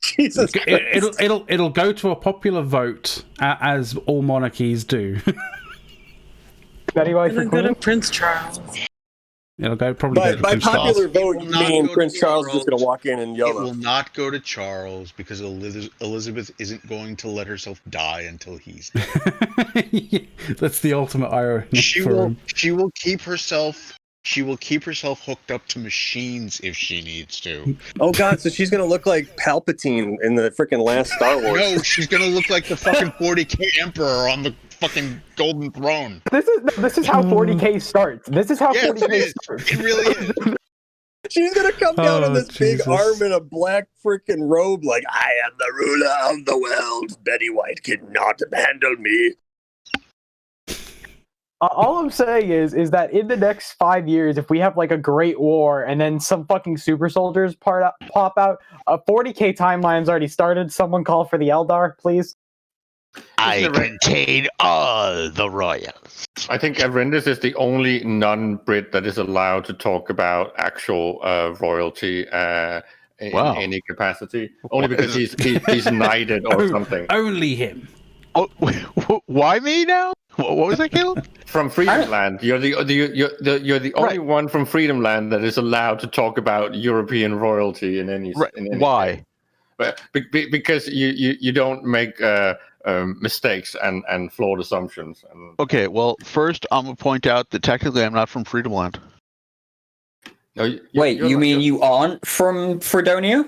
Jesus Christ. it'll go to a popular vote, as all monarchies do. Betty White for And then go Queen. to Prince Charles. It'll go probably go to By Prince Charles. popular vote, It you will not mean go Prince to Charles is just Charles. going to walk in and It yell will them. not go to Charles because Elizabeth isn't going to let herself die until he's. That's the ultimate irony. She for will. him. She will keep herself. She will keep herself hooked up to machines if she needs to. Oh god, so she's going to look like Palpatine in the freaking last Star Wars. No, she's gonna look like the fucking 40K Emperor on the fucking golden throne. This is how 40K starts. This is how Yes, 40K it is. starts. It really is. She's gonna come down in Oh, this Jesus. big arm in a black freaking robe, like I am the ruler of the world. Betty White cannot handle me. All I'm saying is that in the next 5 years, if we have like a great war and then some fucking super soldiers pop out, a 40K timeline's already started. Someone call for the Eldar, please. I contain all the royals. I think Arendis is the only non-Brit that is allowed to talk about actual royalty in any capacity. Only because he's knighted or something. Only him. Oh, why me now? What was that, Caleb? From Freedom Land, you're the only one from Freedom Land that is allowed to talk about European royalty in any. Right. In any Why? But because you don't make mistakes and flawed assumptions. And, Okay, well, first I'm gonna point out that technically I'm not from Freedom Land. no, Wait, you mean you aren't from Fredonia?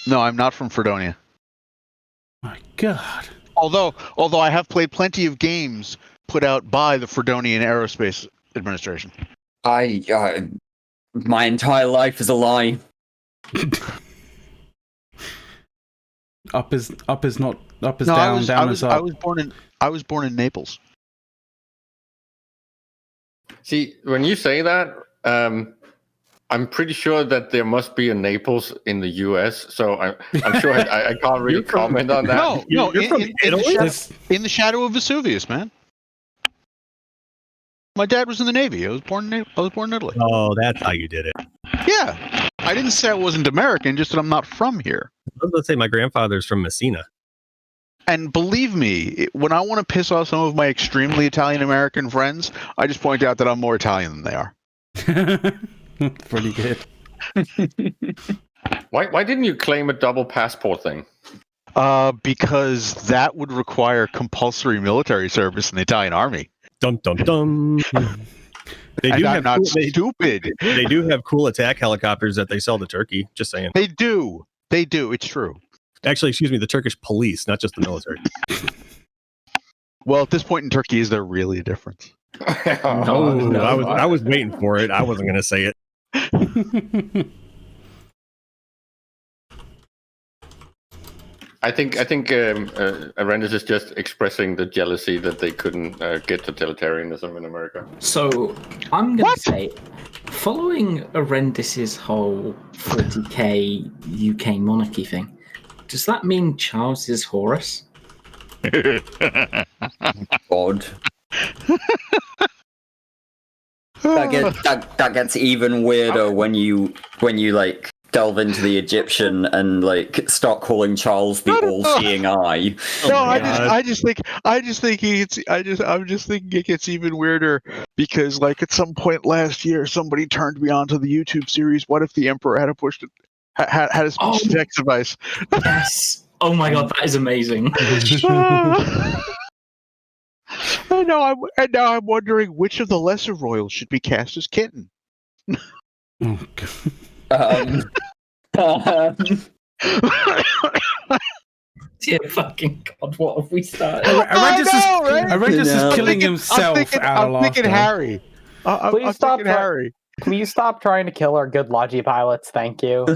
No, I'm not from Fredonia. My God. Although I have played plenty of games put out by the Fredonian Aerospace Administration. My entire life is a lie. Up is not up is No, down, down is up. I was born in Naples. See, when you say that, I'm pretty sure that there must be a Naples in the U.S. So I'm sure I can't really comment on that. No, You're from Italy? In the shadow of Vesuvius, man. My dad was in the Navy. I was born in Italy. Oh, that's how you did it. Yeah, I didn't say I wasn't American, just that I'm not from here. I was going to say my grandfather's from Messina. And believe me, when I want to piss off some of my extremely Italian American friends, I just point out that I'm more Italian than they are. Pretty good. Why didn't you claim a double passport thing? Because that would require compulsory military service in the Italian army. Dum dum dum. They do I'm have not cool, stupid. they do have cool attack helicopters that they sell to Turkey. Just saying. They do. It's true. Actually, excuse me, the Turkish police, not just the military. Well, at this point in Turkey, is there really a difference? No, I was waiting for it. I wasn't going to say it. I think Arendis is just expressing the jealousy that they couldn't get totalitarianism in America. So I'm going to say, following Arendis's whole 40k UK monarchy thing, does that mean Charles is Horus? Odd. That gets even weirder when you like delve into the Egyptian and like start calling Charles the all-seeing eye. No, I'm just thinking it gets even weirder because, like, at some point last year, somebody turned me on to the YouTube series. What if the Emperor had a speech to text device? Yes. Oh my god, that is amazing. And now I'm wondering which of the lesser royals should be cast as Kitten. Dear fucking god, what have we started? Arendis is killing himself out of laughter. I'm thinking Harry. Please stop trying to kill our good Logi pilots. Thank you.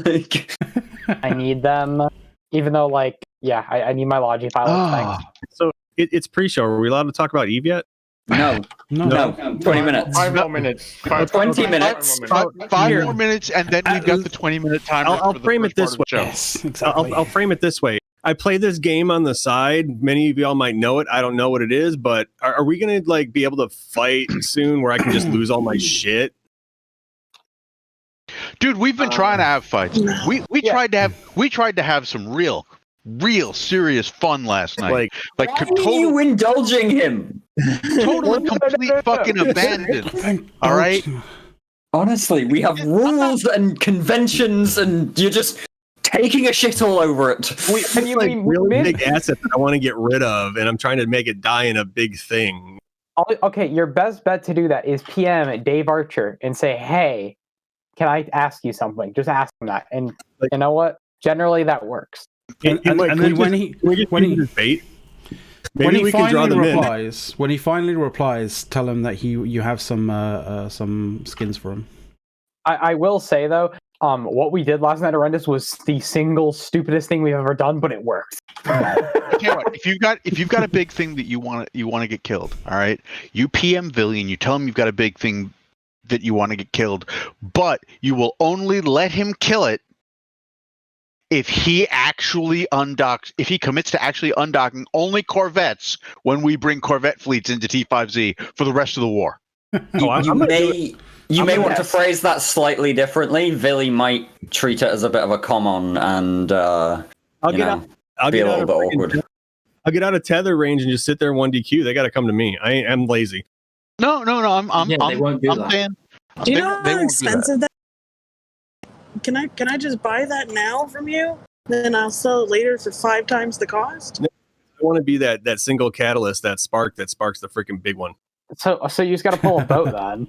I need them. Even though, like, yeah, I need my Logi pilots. Thanks. So it's pre-show. Are we allowed to talk about Eve yet? No. 20 minutes. 5 more minutes. 20 minutes. 5 more minutes, and then we've got the 20-minute timer. I'll frame it this way. Yes, exactly. I'll frame it this way. I play this game on the side. Many of y'all might know it. I don't know what it is, but are we gonna like be able to fight soon where I can just lose all my shit? Dude, we've been trying to have fights. We tried to have some real serious fun last night. Like why are you indulging him? Total and complete fucking abandon. All right. Honestly, we have rules and conventions, and you're just taking a shit all over it. It's like really big asset that I want to get rid of, and I'm trying to make it die in a big thing. Okay, your best bet to do that is PM Dave Archer and say, "Hey, can I ask you something?" Just ask him that, and you know what? Generally, that works. And then when he finally replies, tell him that you have some skins for him. I will say though, what we did last night at Arendis was the single stupidest thing we've ever done, but it worked. If you've got a big thing that you want to get killed, all right, you PM Villian, you tell him you've got a big thing that you want to get killed, but you will only let him kill it if he actually undocks, if he commits to actually undocking only corvettes when we bring corvette fleets into T5Z for the rest of the war. You may want to phrase that slightly differently. Villy might treat it as a bit of a common and I'll get out bit awkward. I'll get out of tether range and just sit there 1DQ. They got to come to me. I am lazy. No. They won't do that. Do you know how expensive that? Can I just buy that now from you? Then I'll sell it later for 5 times the cost. I want to be that single catalyst, that spark that sparks the freaking big one. So you just got to pull a boat then.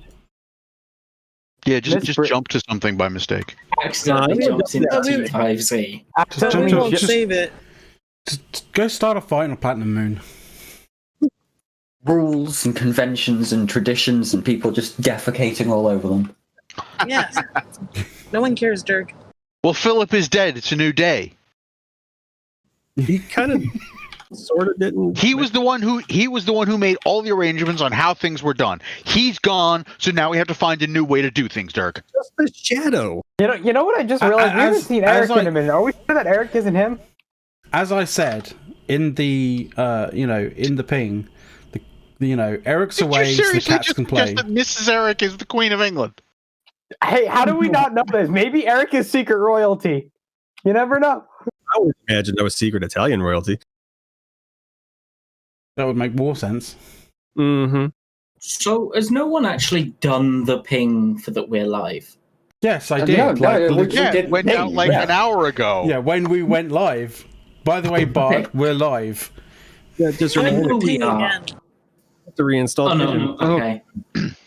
Yeah, just jump to something by mistake. Accidentally jumps into T5Z. Accidentally won't save it. Just go start a fight on Platinum Moon. Rules and conventions and traditions and people just defecating all over them. Yes. No one cares, Dirk. Well, Philip is dead. It's a new day. He kind of sort of didn't. He was the one who made all the arrangements on how things were done. He's gone, so now we have to find a new way to do things, Dirk. Just the shadow. You know what I just realized? We haven't seen Eric in a minute. Are we sure that Eric isn't him? As I said in the in the ping, Eric's away, so the cats can play. That Mrs. Eric is the Queen of England. Hey, how do we not know this? Maybe Eric is secret royalty. You never know. I would imagine that was secret Italian royalty. That would make more sense. Mm-hmm. So, has no one actually done the ping for that we're live? Yes, I did. Went out like an hour ago. Yeah, when we went live. By the way, Bart, we're live. Yeah, just remember we are. To reinstall. Oh no, okay.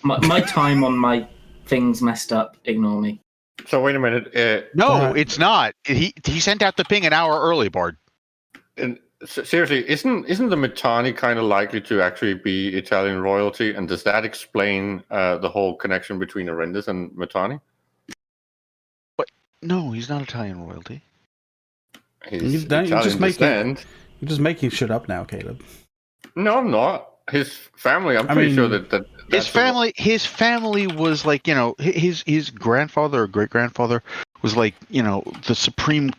my time on my thing's messed up. Ignore me. So wait a minute. No, it's not. He sent out the ping an hour early, Bard. And seriously, isn't the Mittani kind of likely to actually be Italian royalty? And does that explain the whole connection between Arendis and Mittani? No, he's not Italian royalty. He's You're Italian just making descent. you're just making shit up now, Caleb. No, I'm not. His family. I'm pretty sure that His family was like, you know, his grandfather or great grandfather was like, you know, the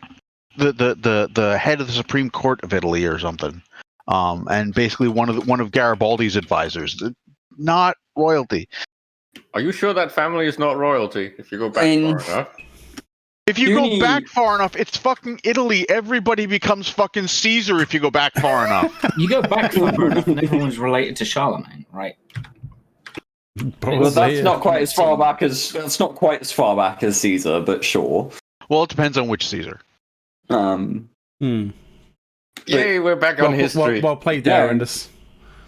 head of the Supreme Court of Italy or something, and basically one of Garibaldi's advisors. Not royalty. Are you sure that family is not royalty? If you go back far enough. If you go back far enough, it's fucking Italy. Everybody becomes fucking Caesar if you go back far enough. You go back far enough, and everyone's related to Charlemagne, right? Well, that's not quite as far back as Caesar, but sure. Well, it depends on which Caesar. Yay, we're back on history. Well played there, Arendis.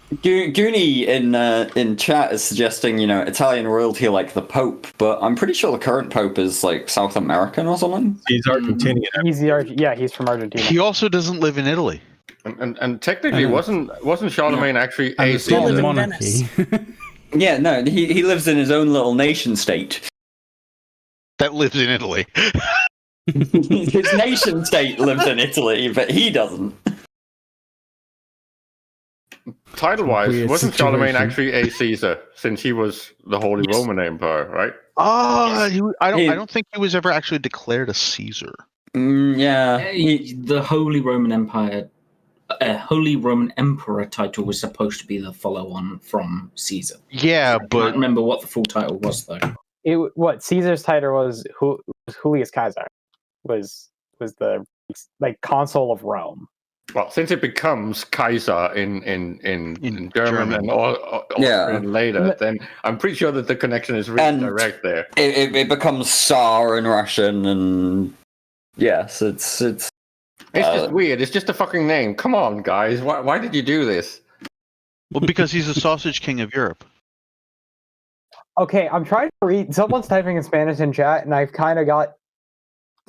Goonie in chat is suggesting, you know, Italian royalty like the Pope, but I'm pretty sure the current Pope is like South American or something. He's Argentinian. He's from Argentina. He also doesn't live in Italy. And technically, wasn't Charlemagne actually a Caesar? Monarchy. Yeah, no, he lives in his own little nation state. That lives in Italy. His nation state lives in Italy, but he doesn't. Title-wise, Weird wasn't situation. Charlemagne actually a Caesar since he was the Holy Roman Empire, right? I don't think he was ever actually declared a Caesar. Yeah, The Holy Roman Empire, Holy Roman Emperor title was supposed to be the follow-on from Caesar. Yeah, I but can't remember what the full title was though. What Caesar's title was? Julius Caesar was the like consul of Rome. Well, since it becomes Kaiser in German and Austrian later, then I'm pretty sure that the connection is really direct there. It becomes Tsar in Russian, and yes, it's just weird. It's just a fucking name. Come on, guys. Why did you do this? Well, because he's the sausage king of Europe. Okay, I'm trying to read. Someone's typing in Spanish in chat, and I've kind of got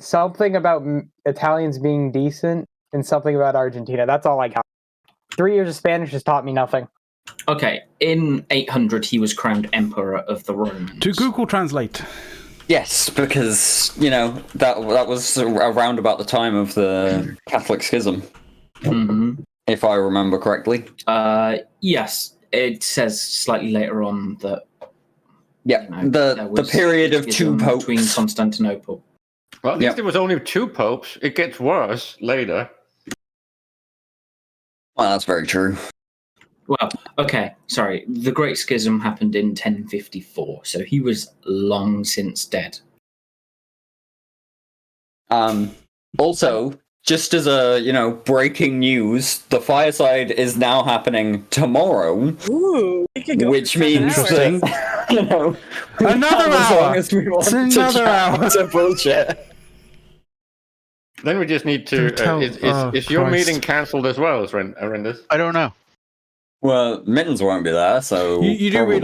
something about Italians being decent and something about Argentina. That's all I got. 3 years of Spanish has taught me nothing. Okay, in 800 he was crowned Emperor of the Romans. To Google Translate. Yes, because, you know, that was around about the time of the Catholic Schism, if I remember correctly. Yes, it says slightly later on that. Yeah, the period of two popes between Constantinople. Well, at least it was only 2 popes. It gets worse later. Well, that's very true. Well, okay, sorry. The Great Schism happened in 1054, so he was long since dead. Also, just as a, you know, breaking news, the Fireside is now happening tomorrow. Ooh, we could go which for means 10 hours. that, you know, Another as long hour. as we want It's another hour. to bullshit. Then we just need to. Is your meeting cancelled as well, Arendis? I don't know. Well, Mittens won't be there, so You do probably.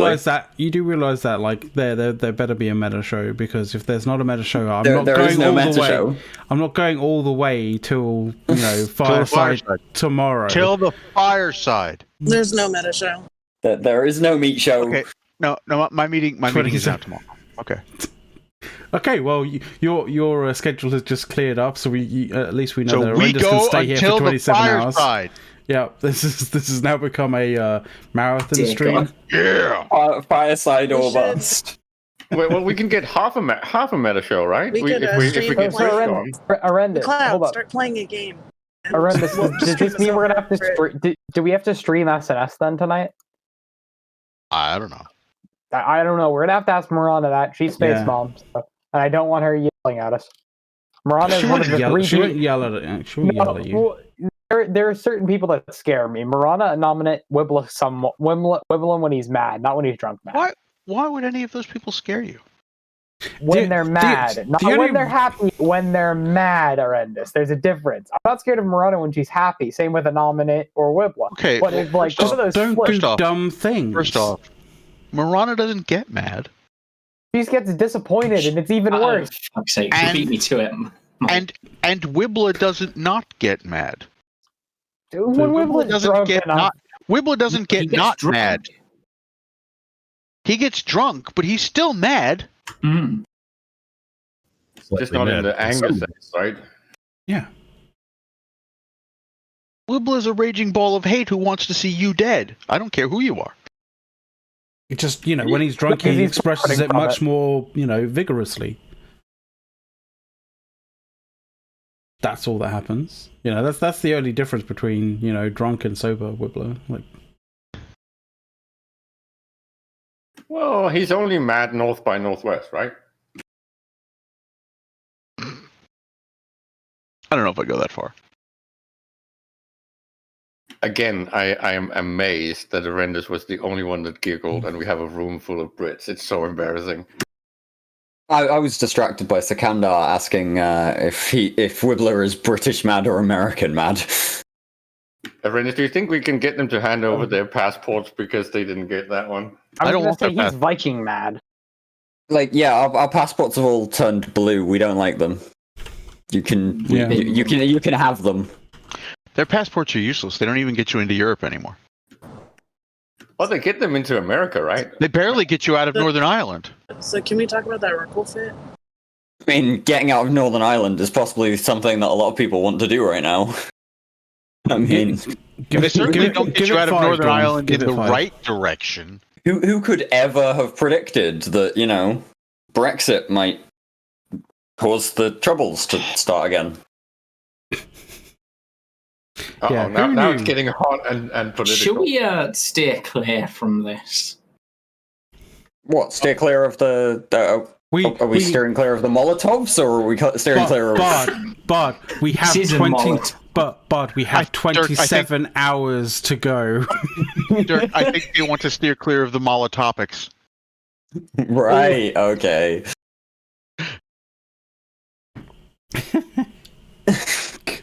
realize that like there better be a meta show, because if there's not a meta show, I'm There not is going no all meta the way. show. I'm not going all the way till Fireside tomorrow. Till the Fireside. There's no meta show. There is no meat show. Okay. No, my meeting is out tomorrow. Okay. Okay, well, your schedule has just cleared up, so at least we know So that we Arendis go can stay here until for the 27 hours. Fireside. Yeah, this has now become a marathon stream. Yeah. Fireside or bust. Well, we can get half a meta show, right? We could, if we stream get play. Switch on. Arendis, Cloud, hold up. start playing a game. Arendis, does this mean we're gonna have to? Do we have to stream SNS then tonight? I don't know. I don't know. We're gonna have to ask Miranda that. She's Space Mom, so, and I don't want her yelling at us. Miranda is one of the three. She won't yell at it. She won't yell at you. Well, there are certain people that scare me. Miranda, Anominate, Wibbler when he's mad, not when he's drunk mad. Why would any of those people scare you? When they're mad, not when they're happy. When they're mad, Arendis. There's a difference. I'm not scared of Miranda when she's happy. Same with Anominate or Wibbler. Okay, but if like some of those don't flips, do dumb things. First off, Miranda doesn't get mad. she just gets disappointed, and it's even worse. For fuck's sake, she beat me to it. And Wibbler doesn't not get mad. When Wibbler doesn't get not drunk. mad. He gets drunk, but he's still mad. just not in the anger sense, right? Yeah. Wibbler's a raging ball of hate who wants to see you dead. I don't care who you are. It just, when he's drunk, he expresses it much more, vigorously. That's all that happens. That's the only difference between, drunk and sober Wibbler. Like, well, he's only mad north by northwest, right? I don't know if I go that far. Again, I am amazed that Arendis was the only one that giggled, and we have a room full of Brits. It's so embarrassing. I was distracted by Sikandar asking if Wibbler is British mad or American mad. Arendis, do you think we can get them to hand over their passports because they didn't get that one? I don't want to say he's Viking mad. Like, yeah, our passports have all turned blue. We don't like them. You can you can have them. Their passports are useless. They don't even get you into Europe anymore. Well, they get them into America, right? They barely get you out of Northern Ireland. So can we talk about that Ruckle fit? I mean, getting out of Northern Ireland is possibly something that a lot of people want to do right now. I mean, they certainly don't get you out of Northern Ireland in the right direction. Who could ever have predicted that, Brexit might cause the Troubles to start again? Yeah, now it's getting hot and political. Should we steer clear from this? What, steer clear of the... are we steering clear of the Molotovs, or are we steering clear of... But we have 27 hours to go. Dirk, I think you want to steer clear of the Molotopics. Right, okay.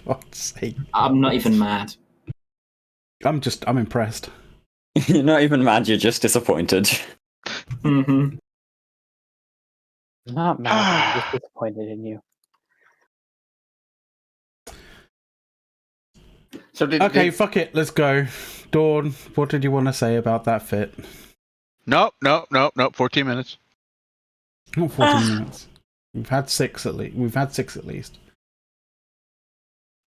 God's sake. I'm not even mad. I'm impressed. You're not even mad, you're just disappointed. Mm-hmm. Not mad, I'm just disappointed in you. Okay, fuck it, let's go. Dawn, what did you want to say about that fit? Nope, 14 minutes. Not 14 minutes. We've had 6 at least.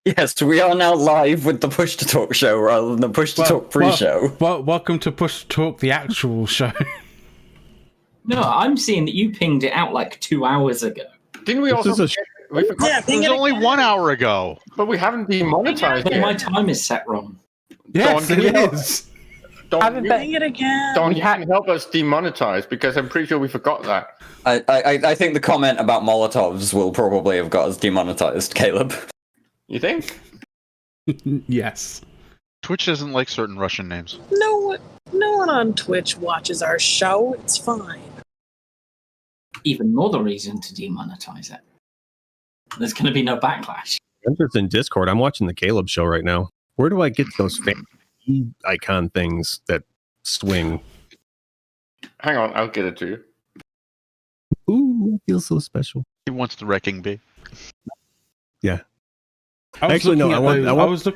Yes, we are now live with the Push to Talk show rather than the Push to Talk pre-show. Welcome to Push to Talk, the actual show. No, I'm seeing that you pinged it out like 2 hours ago. Didn't we also... it was only 1 hour ago. But we haven't demonetized But yet. my time is set wrong. Yes, it is. Ping it again. Don't you can help us demonetize, because I'm pretty sure we forgot that. I think the comment about Molotovs will probably have got us demonetized, Caleb. You think? Yes. Twitch doesn't like certain Russian names. No one on Twitch watches our show. It's fine. Even more the reason to demonetize it. There's going to be no backlash. I'm just in Discord. I'm watching the Caleb show right now. Where do I get those fancy icon things that swing? Hang on, I'll get it to you. Ooh, feels so special. He wants the wrecking bee. Yeah. Actually, no. I was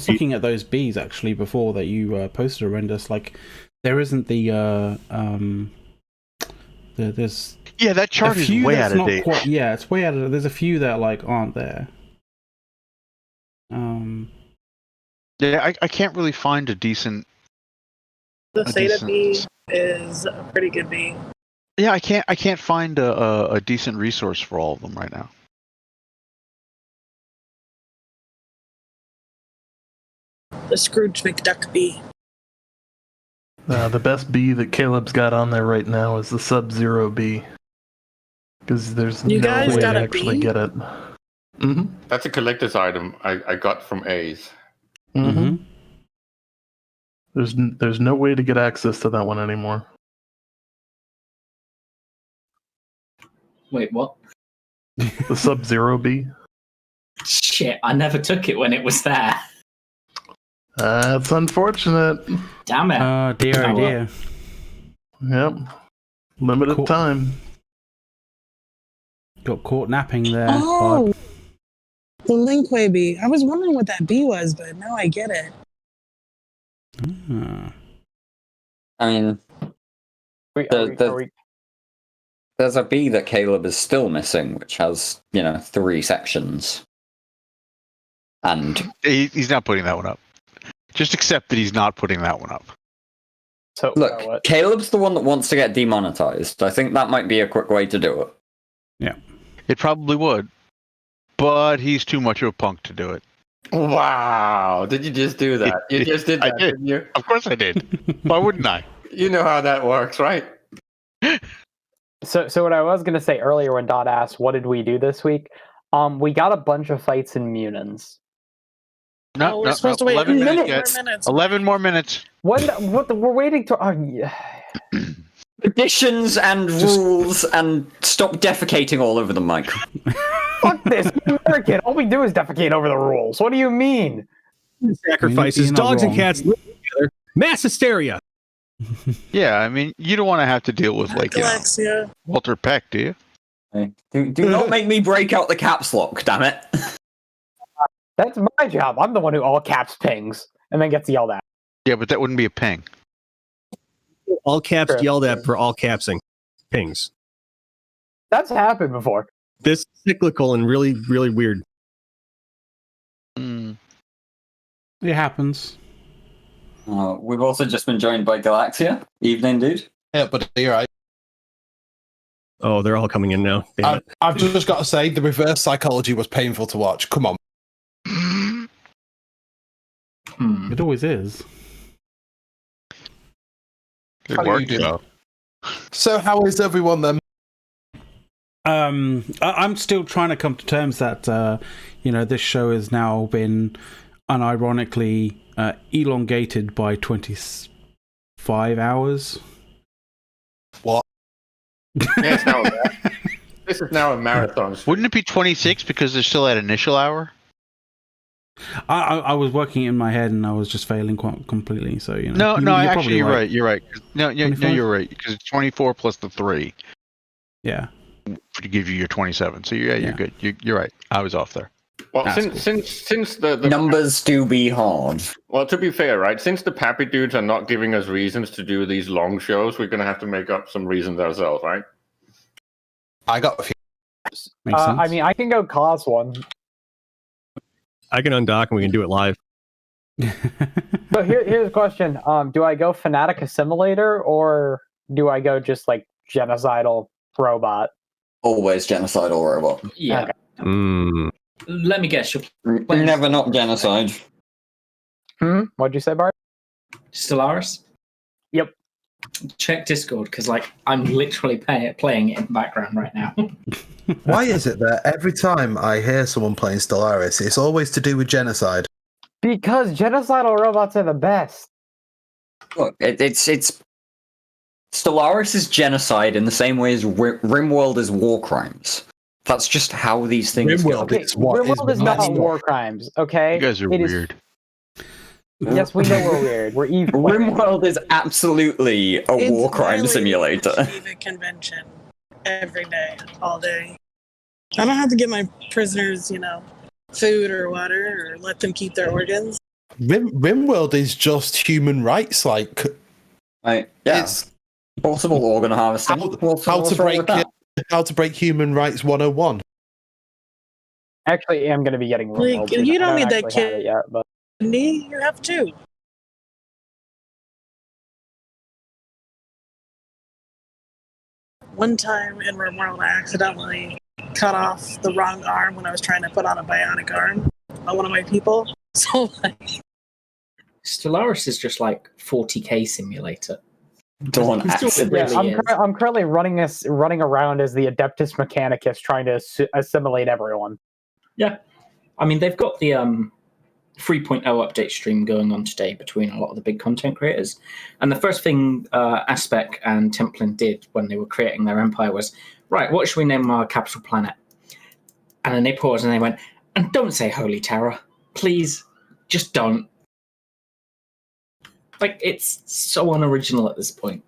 looking at those bees actually before that you posted, Horrendous. Like, there isn't there's that chart is way out of date. It's way out of. There's a few that aren't there. Yeah, I can't really find a decent. The Theta bee is a pretty good bee. Yeah, I can't find a decent resource for all of them right now. The Scrooge McDuck bee. The best bee that Caleb's got on there right now is the Sub-Zero bee. Because there's no way to actually get it. Mm-hmm. That's a collector's item I got from A's. Mm-hmm. There's no way to get access to that one anymore. Wait, what? The Sub-Zero bee? Shit, I never took it when it was there. It's unfortunate. Damn it. Oh dear. Yep. Limited time. Got caught napping there. Oh! The Linkway bee. I was wondering what that bee was, but now I get it. I mean... There's a B that Caleb is still missing, which has 3 sections. And he's not putting that one up. Just accept that he's not putting that one up. So look, Caleb's the one that wants to get demonetized. I think that might be a quick way to do it. Yeah. It probably would. But he's too much of a punk to do it. Wow. Did you just do that? You just did that, didn't you? Of course I did. Why wouldn't I? You know how that works, right? So what I was going to say earlier when Dot asked, what did we do this week? We got a bunch of fights in Munins. No, we're supposed to wait 11 minutes. minutes. More minutes. 11 more minutes. What we're waiting to... Additions and rules and stop defecating all over the mic. Fuck this, American. All we do is defecate over the rules. What do you mean? Sacrifices, dogs and cats live together. Mass hysteria. Yeah, I mean, you don't want to have to deal with Galaxia. Walter Peck, do you? Do not make me break out the caps lock, damn it. That's my job. I'm the one who all caps pings and then gets yelled at. Yeah, but that wouldn't be a ping. All caps Sure. yelled at for all capsing. Pings. That's happened before. This is cyclical and really, really weird. It happens. We've also just been joined by Galaxia. Evening, dude. Yeah, but you're right. Oh, they're all coming in now. Damn it. I've just got to say, the reverse psychology was painful to watch. Come on. It always is. It How do you worked, do? though. So how is everyone then? I'm still trying to come to terms that this show has now been unironically elongated by 25 hours. What? Yes, this is now a marathon. Wouldn't it be 26 because they're still at initial hour? I was working in my head and I was just failing completely. So No, actually, you're right. You're right. No, you're right because it's 24 plus the 3. Yeah. To give you your 27. So you're good. You're right. I was off there. Well, That's since the numbers do be hard. Well, to be fair, right? Since the Pappy dudes are not giving us reasons to do these long shows, we're going to have to make up some reasons ourselves, right? I got a few. Makes sense. I mean, I can go cause one. I can undock and we can do it live. So here's a question. Do I go Fanatic Assimilator or do I go just like genocidal robot? Always genocidal robot. Yeah. Mm. Let me guess. Never not genocide. What'd you say, Bart? Stellaris? Yep. Check Discord because I'm literally playing it in the background right now. Why is it that every time I hear someone playing Stellaris, it's always to do with genocide? Because genocidal robots are the best. Look, it's Stellaris is genocide in the same way as RimWorld is war crimes. That's just how these things go. Okay, RimWorld is not war crimes, okay? You guys are weird. Yes, we know we're weird. We're evil. RimWorld is absolutely a war crime violating simulator. the Geneva Convention every day, all day. I don't have to give my prisoners, food or water or let them keep their organs. RimWorld is just human rights, Yeah. It's possible organ harvesting. How to break human rights 101. Actually, I'm going to be getting RimWorld. You don't need that actually have it kid. yet, but You have two. One time in RimWorld, I accidentally cut off the wrong arm when I was trying to put on a bionic arm on one of my people. So, Stellaris is just like 40k simulator. Dawn I'm currently running around as the Adeptus Mechanicus trying to assimilate everyone. Yeah. I mean, they've got the 3.0 update stream going on today between a lot of the big content creators. And the first thing Aspec and Templin did when they were creating their empire was, right, what should we name our capital planet? And then they paused and they went, and don't say Holy Terror. Please, just don't. It's so unoriginal at this point.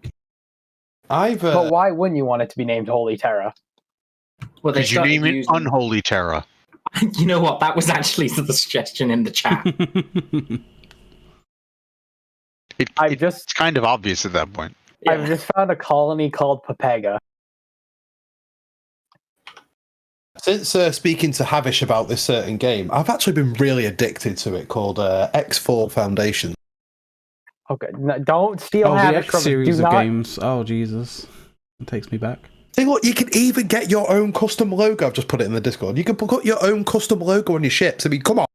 But why wouldn't you want it to be named Holy Terra? Well, they Because you name it Unholy Terra. You know what? That was actually the suggestion in the chat. It's kind of obvious at that point. I've just found a colony called Papega. Since speaking to Havish about this certain game, I've actually been really addicted to it, called X4 Foundation. Okay, no, don't steal the Havish X from us. series Do of not. games. Oh Jesus, it takes me back. See, look, you can even get your own custom logo. I've just put it in the Discord. You can put your own custom logo on your ships. I mean, come on.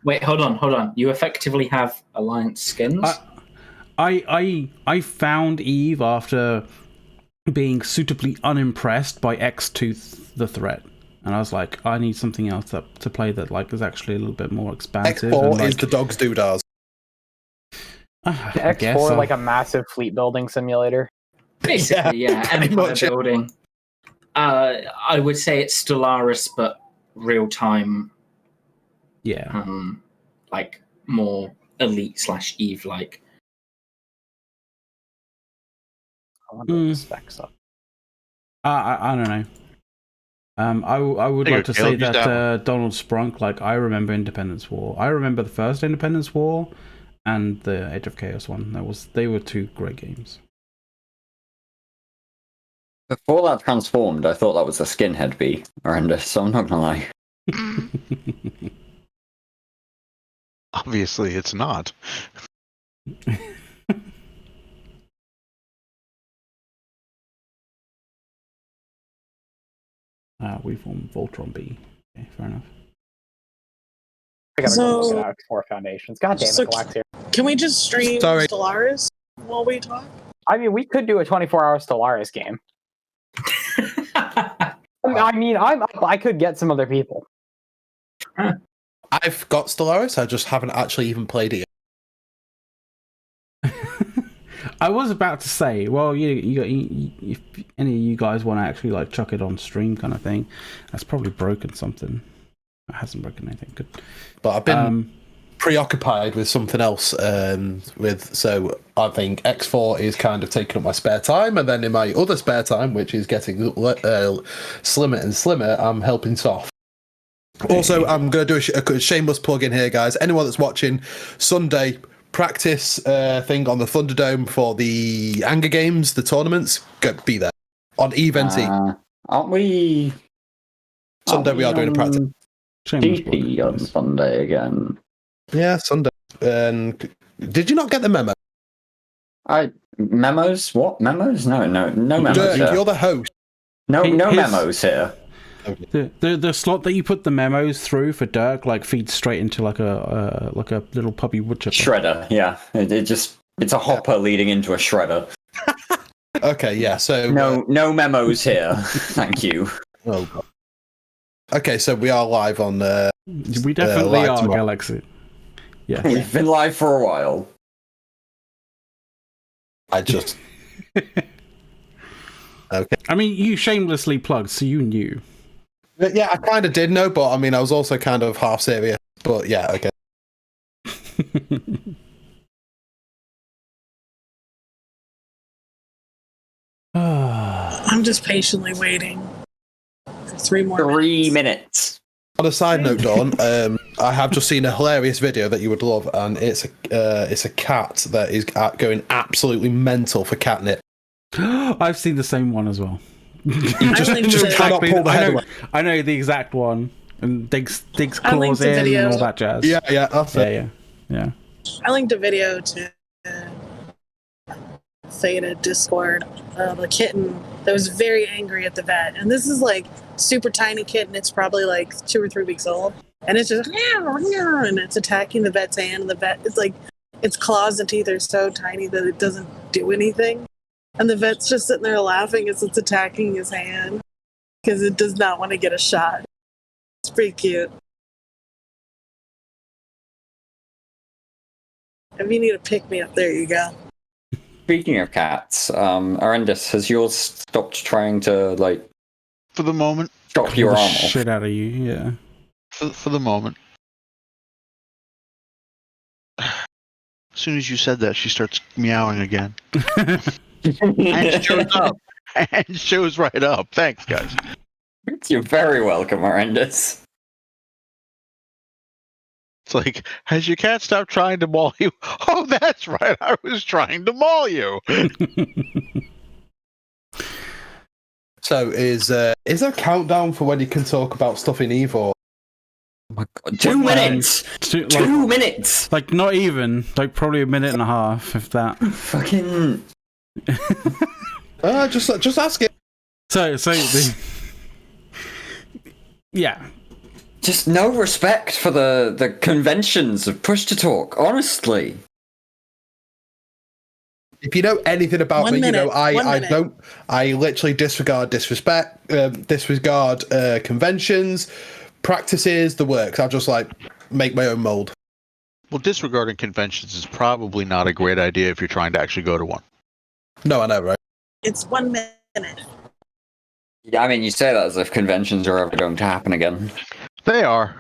Wait, hold on. You effectively have Alliance skins? I found Eve after being suitably unimpressed by X-Tooth the Threat. And I was like, I need something else to play that like is actually a little bit more expansive. X4 and, like, is the dog's doodahs. X4 like a massive fleet building simulator. Basically, yeah. Empire building. I would say it's Stellaris, but real time. Yeah. Like more elite / Eve like. I wonder what the specs up. I don't know. I would like to say that Donald Sprunk, like, I remember Independence War. I remember the first Independence War and the Age of Chaos one. They were two great games. Before that transformed, I thought that was a skinhead bee, horrendous, so I'm not gonna lie. Obviously, it's not. We formed Voltron B. Okay, fair enough. I gotta So- go look at X4 Foundations. God damn it, So- Galaxia. Can we just stream Sorry. Stellaris while we talk? I mean, we could do a 24-hour Stellaris game. I mean, I could get some other people. I've got Stellaris, I just haven't actually even played it yet. I was about to say, well, if any of you guys want to actually like chuck it on stream, kind of thing, that's probably broken something. It hasn't broken anything. Good, but I've been preoccupied with something else. So I think X4 is kind of taking up my spare time, and then in my other spare time, which is getting slimmer and slimmer, I'm helping Soft. Also, I'm going to do a shameless plug in here, guys. Anyone that's watching, Sunday practice thing on the Thunderdome for the Anger Games, the tournaments, be there on EVNT. Aren't we? Sunday we are doing a practice. GP on Sunday again. Yeah, Sunday. Did you not get the memo? Memos? What memos? No memos. Dirk, here. you're the host. No memos here. The slot that you put the memos through for Dirk like feeds straight into like a little puppy woodchipper. Shredder, yeah. It's a hopper leading into a shredder. Okay, yeah. So no memos here. Thank you. Oh God. Okay, so we are live on. We definitely live are, tomorrow. Galaxy. Yeah, we've been live for a while. I just. Okay. I mean, you shamelessly plugged, so you knew. Yeah, I kind of did know, but I mean, I was also kind of half serious. But yeah, okay. I'm just patiently waiting for 3 more 3 minutes. On a side note, Dawn, I have just seen a hilarious video that you would love, and it's a cat that is going absolutely mental for catnip. I've seen the same one as well. You just cannot pull the head away. I know the exact one, and digs I linked claws the in video. and all that jazz. Yeah, that's it. Yeah. I linked a video to Theta Discord of a kitten that was very angry at the vet. And this is like super tiny kitten. It's probably like 2 or 3 weeks old. And it's just, and it's attacking the vet's hand. And the vet, it's like, its claws and teeth are so tiny that it doesn't do anything. And the vet's just sitting there laughing as it's attacking his hand because it does not want to get a shot. It's pretty cute. If you need a pick me up, there you go. Speaking of cats, Arendis, has yours stopped trying to like? For the moment, chop your the arm off? shit out of you. Yeah. For the moment. As soon as you said that, she starts meowing again. And shows up. And shows right up. Thanks, guys. You're very welcome, Arendis. It's like, has your cat stopped trying to maul you? Oh, that's right. I was trying to maul you. So is there a countdown for when you can talk about stuff in EVE? Or... Oh my God. 2 minutes. 2 minutes. Like not even. Like probably a minute and a half, if that. Fucking. Just ask it. Yeah. Just no respect for the conventions of push to talk. Honestly. If you know anything about me, you know I literally disregard conventions, practices, the works. I'll just like make my own mold. Well, disregarding conventions is probably not a great idea if you're trying to actually go to one. No, I know, right? It's 1 minute. Yeah, I mean, you say that as if conventions are ever going to happen again. They are.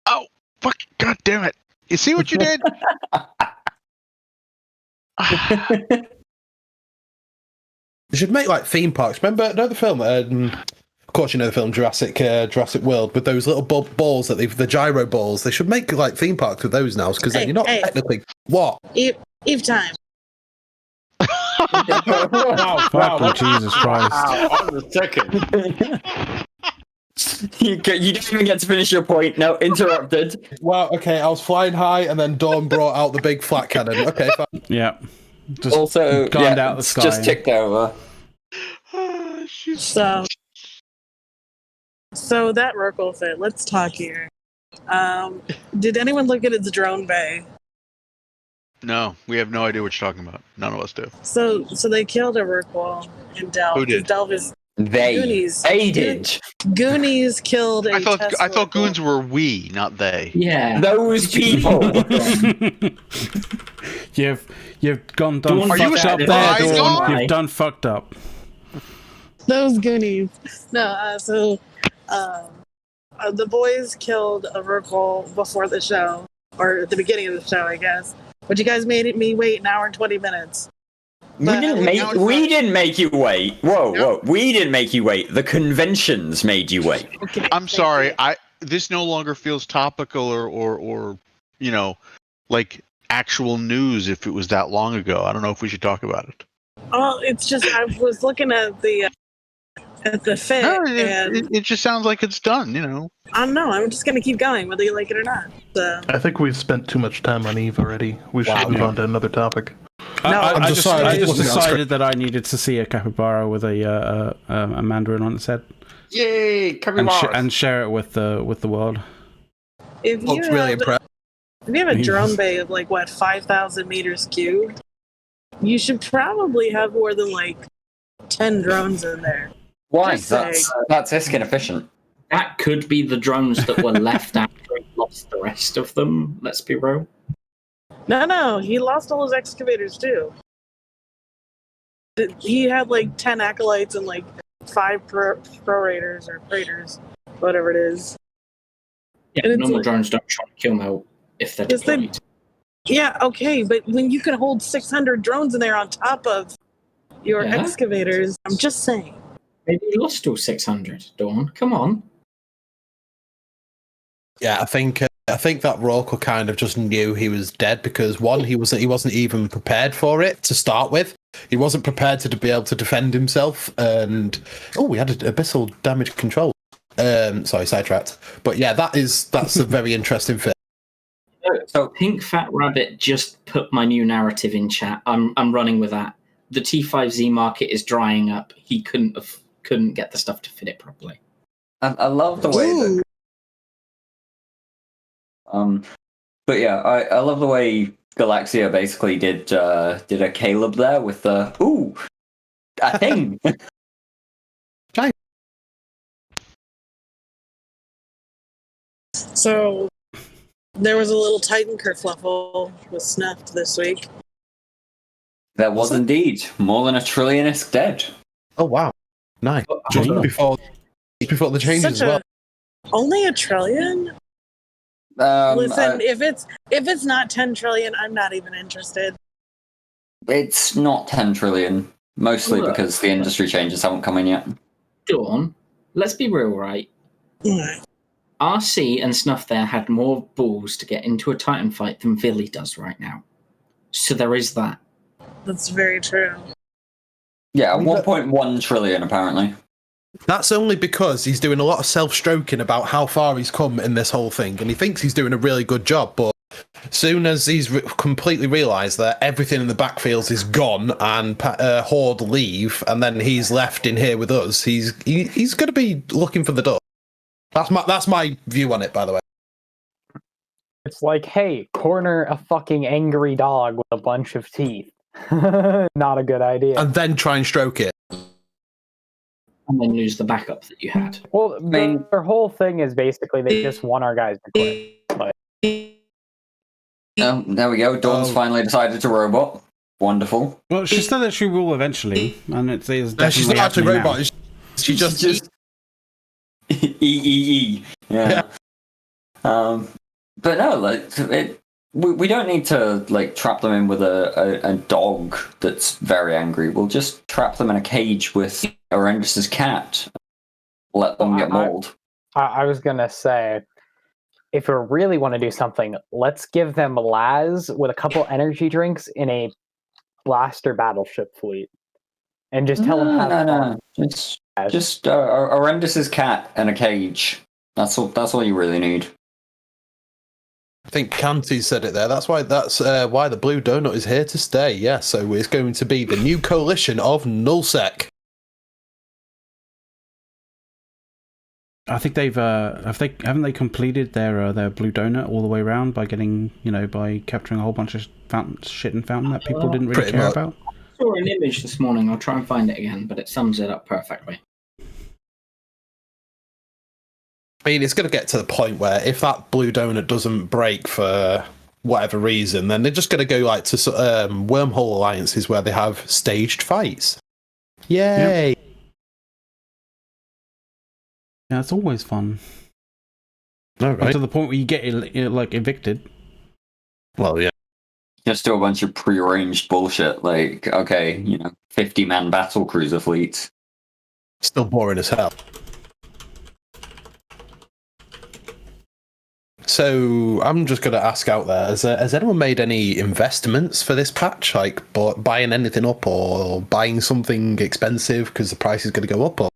Oh, fuck! God damn it! You see what you did? They should make like theme parks. Know the film? Of course, you know the film Jurassic World with those little balls that the gyro balls. They should make like theme parks with those now because you're not technically what? Eve time. Wow, Jesus Christ! On the second. You didn't even get to finish your point. No, interrupted. Well, okay, I was flying high, and then Dawn brought out the big flat cannon. Okay, fine. Yeah. Just also, gone out the sky. Just ticked over. So that Rorqual fit. Let's talk here. Did anyone look at its drone bay? No, we have no idea what you're talking about. None of us do. So they killed a Rorqual in Delve. Who did? Delve is Goonies. They did. Goonies killed a I thought Rorqual. goons were we, not they. Yeah. Those people. You've done fucked up there, Dawn. You've done fucked up. Those Goonies. No, the boys killed a Rorqual before the show, or at the beginning of the show, I guess. But you guys made me wait an hour and 20 minutes. We didn't make you wait. Whoa. We didn't make you wait. The conventions made you wait. Okay, I'm sorry. This no longer feels topical or you know, like actual news if it was that long ago. I don't know if we should talk about it. Oh, it's just I was looking at the fit, and it just sounds like it's done, you know. I don't know. I'm just gonna keep going, whether you like it or not. So. I think we've spent too much time on Eve already. We should move on to another topic. I just decided that I needed to see a capybara with a mandarin on its head. Yay, capybara! And share it with the world. If you have a drone bay of 5,000 meters cubed, you should probably have more than 10 drones in there. Why? That's ISK inefficient. That could be the drones that were left after he lost the rest of them. Let's be real. No, he lost all his excavators too. He had 10 acolytes and 5 prorators or praters, whatever it is. Yeah, normal drones don't try to kill them out if they're deployed. Yeah, okay, but when you can hold 600 drones in there on top of your excavators, I'm just saying. Maybe you lost all 600, Dawn. Come on. Yeah, I think that Rorqual kind of just knew he was dead because one, he wasn't even prepared for it to start with. He wasn't prepared to be able to defend himself, and we had abyssal damage control. Sorry, sidetracked. But yeah, that's a very interesting fit. So Pink Fat Rabbit just put my new narrative in chat. I'm running with that. The T5Z market is drying up. He couldn't get the stuff to fit it properly. I love the way that. But yeah, I love the way Galaxia basically did a Caleb there with the a thing. So there was a little Titan kerfluffle with Snuffed this week. There was indeed more than 1 trillion ISK dead. Oh wow, nice! Just before the changes as well. Only 1 trillion. Listen, if it's not 10 trillion, I'm not even interested. It's not 10 trillion, mostly because the industry changes haven't come in yet. Dawn, let's be real, right? RC and Snuff there had more balls to get into a Titan fight than Villy does right now. So there is that. That's very true. Yeah, 1.1 trillion apparently. That's only because he's doing a lot of self-stroking about how far he's come in this whole thing, and he thinks he's doing a really good job, but as soon as he's completely realised that everything in the backfields is gone and Horde leave, and then he's left in here with us, he's going to be looking for the door. That's my view on it, by the way. It's like, hey, corner a fucking angry dog with a bunch of teeth. Not a good idea. And then try and stroke it. And then lose the backup that you had. Well, their whole thing is basically they just want our guys to quit. But... Oh, there we go. Dawn's finally decided to robot. Wonderful. Well, she said that she will eventually, and it's definitely she's not actually happening robot. now. She just Yeah. But no, like we don't need to like trap them in with a dog that's very angry. We'll just trap them in a cage with Horrendous's cat. Let them get mauled. I was gonna say, if we really want to do something, let's give them Laz with a couple energy drinks in a blaster battleship fleet, and just tell them how no. Just Horrendous's cat in a cage. That's all you really need. I think Canty said it there. That's why the Blue Donut is here to stay. Yeah, so it's going to be the new coalition of Nullsec. I think they've haven't they completed their Blue Donut all the way around by getting by capturing a whole bunch of shit and fountain that people didn't really care about. I saw an image this morning. I'll try and find it again, but it sums it up perfectly. I mean, it's going to get to the point where if that Blue Donut doesn't break for whatever reason, then they're just going to go like to wormhole alliances where they have staged fights. Yay! Yep. Yeah, it's always fun. All right. To the point where you get like evicted. Well, yeah. Just do a bunch of prearranged bullshit, like 50-man battle cruiser fleets. Still boring as hell. So I'm just going to ask out there: has anyone made any investments for this patch, like buying anything up or buying something expensive because the price is going to go up? Or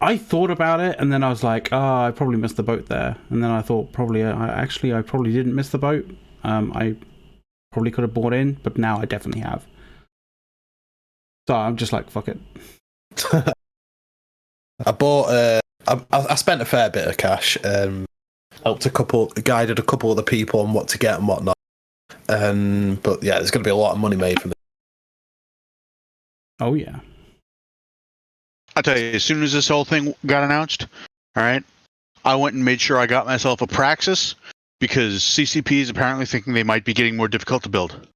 I thought about it, and then I was like, I probably missed the boat there. And then I thought I probably didn't miss the boat. I probably could have bought in, but now I definitely have. So I'm just like, fuck it. I bought. I spent a fair bit of cash. Guided a couple of the people on what to get and whatnot. But yeah, there's going to be a lot of money made from this. Oh yeah. I'll tell you, as soon as this whole thing got announced, all right, I went and made sure I got myself a Praxis because CCP is apparently thinking they might be getting more difficult to build.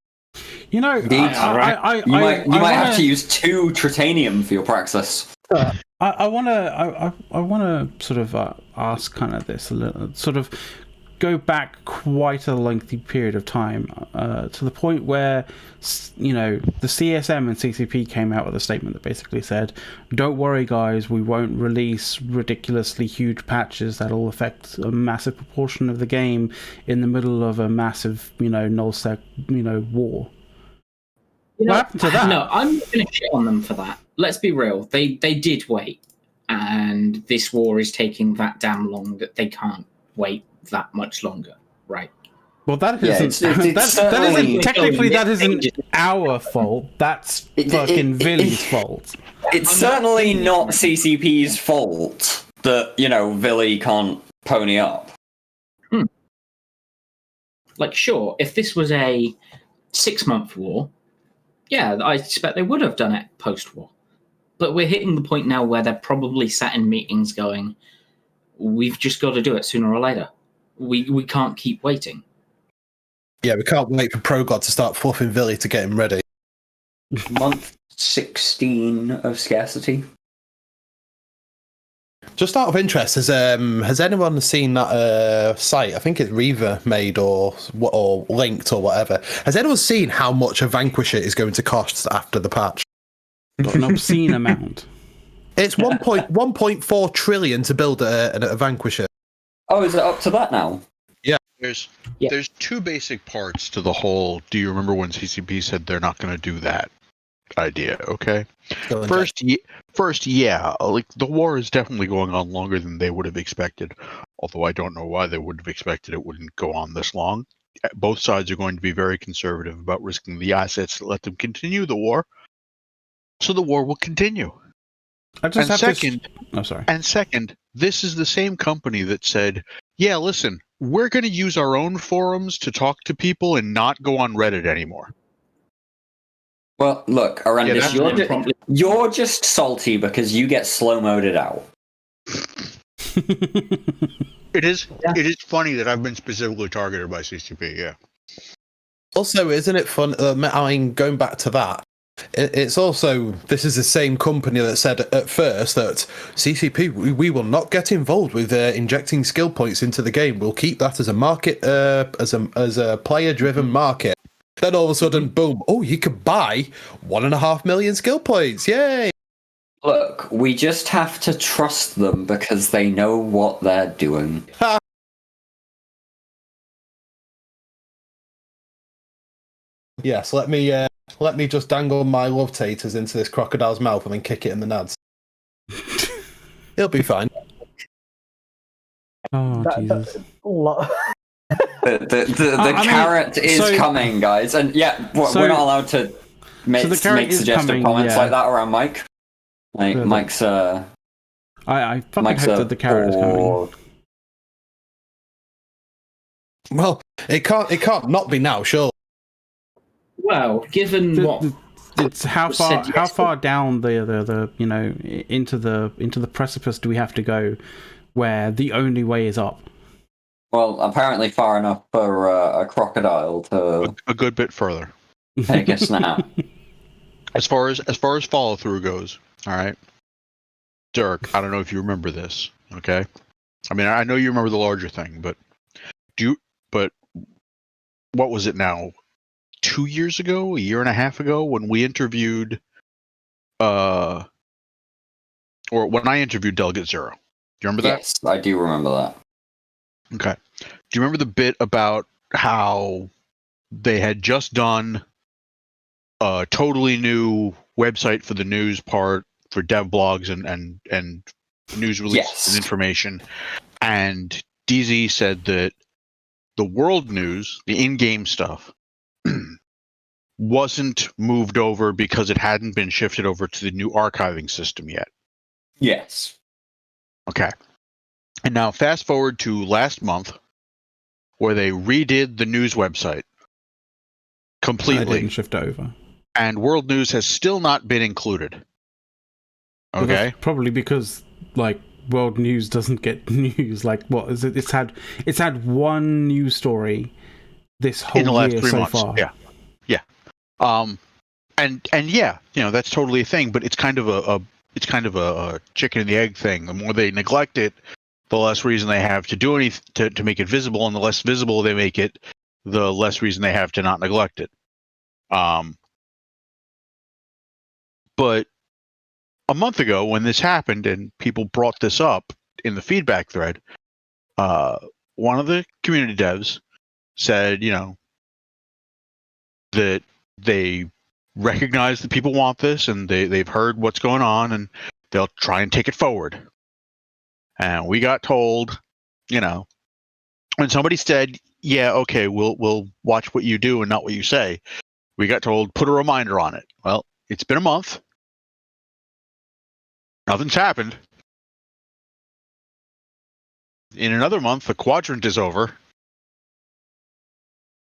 You might have to use 2 Tritanium for your Praxis. I want to sort of ask kind of this a little, sort of go back quite a lengthy period of time to the point where the CSM and CCP came out with a statement that basically said, "Don't worry, guys, we won't release ridiculously huge patches that'll affect a massive proportion of the game in the middle of a massive nullsec war." What happened to that? No, I'm not going to shit on them for that. Let's be real. They did wait, and this war is taking that damn long that they can't wait that much longer, right? Well, that isn't. That isn't technically. That isn't our fault. That's fucking Villy's fault. It's certainly not CCP's fault that Villy can't pony up. Like, sure, if this was a 6-month war, yeah, I expect they would have done it post-war. But we're hitting the point now where they're probably sat in meetings going, we've just got to do it sooner or later. We can't keep waiting. Yeah, we can't wait for ProGod to start fluffing Villy to get him ready. Month 16 of scarcity. Just out of interest, has anyone seen that site? I think it's Reaver made or linked or whatever. Has anyone seen how much a Vanquisher is going to cost after the patch? Not an obscene amount. It's 1.4 trillion to build a Vanquisher. Oh, is it up to that now? Yeah. There's 2 basic parts to the whole. Do you remember when CCP said they're not going to do that? idea. Okay. First, yeah, like the war is definitely going on longer than they would have expected. Although I don't know why they would have expected it wouldn't go on this long. Both sides are going to be very conservative about risking the assets to let them continue the war. So the war will continue. And second, this is the same company that said, yeah, listen, we're going to use our own forums to talk to people and not go on Reddit anymore. Well, look, Arendis, you're just salty because you get slow-moded out. It is funny that I've been specifically targeted by CCP, yeah. Also, isn't it fun? I mean, going back to that, it's also, this is the same company that said at first that CCP, we will not get involved with injecting skill points into the game. We'll keep that as a market, as a player-driven market. Then all of a sudden, boom! Oh, you could buy 1.5 million skill points! Yay! Look, we just have to trust them because they know what they're doing. Yes, let me just dangle my love taters into this crocodile's mouth and then kick it in the nads. It'll be fine. Oh, Jesus. The carrot is coming, guys. And yeah, we're not allowed to make suggestive comments like that around Mike. Like, Mike's I fucking hope that the carrot is coming. Well, it can't not be now, sure. Well, given what it's how far down the you know into the precipice do we have to go where the only way is up? Well, apparently far enough for a crocodile to a good bit further. Take a snap. As far as follow through goes, all right, Dirk. I don't know if you remember this. Okay, I mean I know you remember the larger thing, but what was it now? 2 years ago, a year and a half ago, when we interviewed, or when I interviewed Delegate Zero. Do you remember that? Yes, I do remember that. Okay. Do you remember the bit about how they had just done a totally new website for the news part for dev blogs and news releases and information, and DZ said that the world news, the in-game stuff, wasn't moved over because it hadn't been shifted over to the new archiving system yet. Yes. Okay. And now fast forward to last month, where they redid the news website completely. I didn't shift over. And World News has still not been included. Okay. Probably because like World News doesn't get news. Like what is it? It's had one news story this whole in the last year 3 so months. far. Yeah. And yeah, you know, that's totally a thing, but it's kind of a chicken and the egg thing. The more they neglect it, the less reason they have to do anything to make it visible, and the less visible they make it, the less reason they have to not neglect it. But a month ago, when this happened and people brought this up in the feedback thread, one of the community devs said, you know, that they recognize that people want this and they've heard what's going on and they'll try and take it forward. And we got told, you know, when somebody said, yeah, okay, we'll watch what you do and not what you say, we got told, put a reminder on it. Well, it's been a month. Nothing's happened. In another month, the quadrant is over.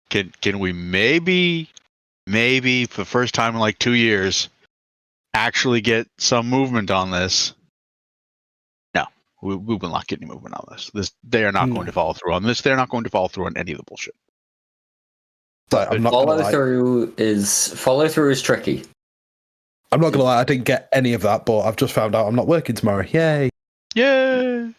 Can we maybe for the first time in like 2 years actually get some movement on this? No, we will not get any movement on this. They are not going to follow through on this. They're not going to follow through on any of the bullshit. Follow through is tricky. I'm not gonna lie, I didn't get any of that, but I've just found out I'm not working tomorrow. Yay! Yay!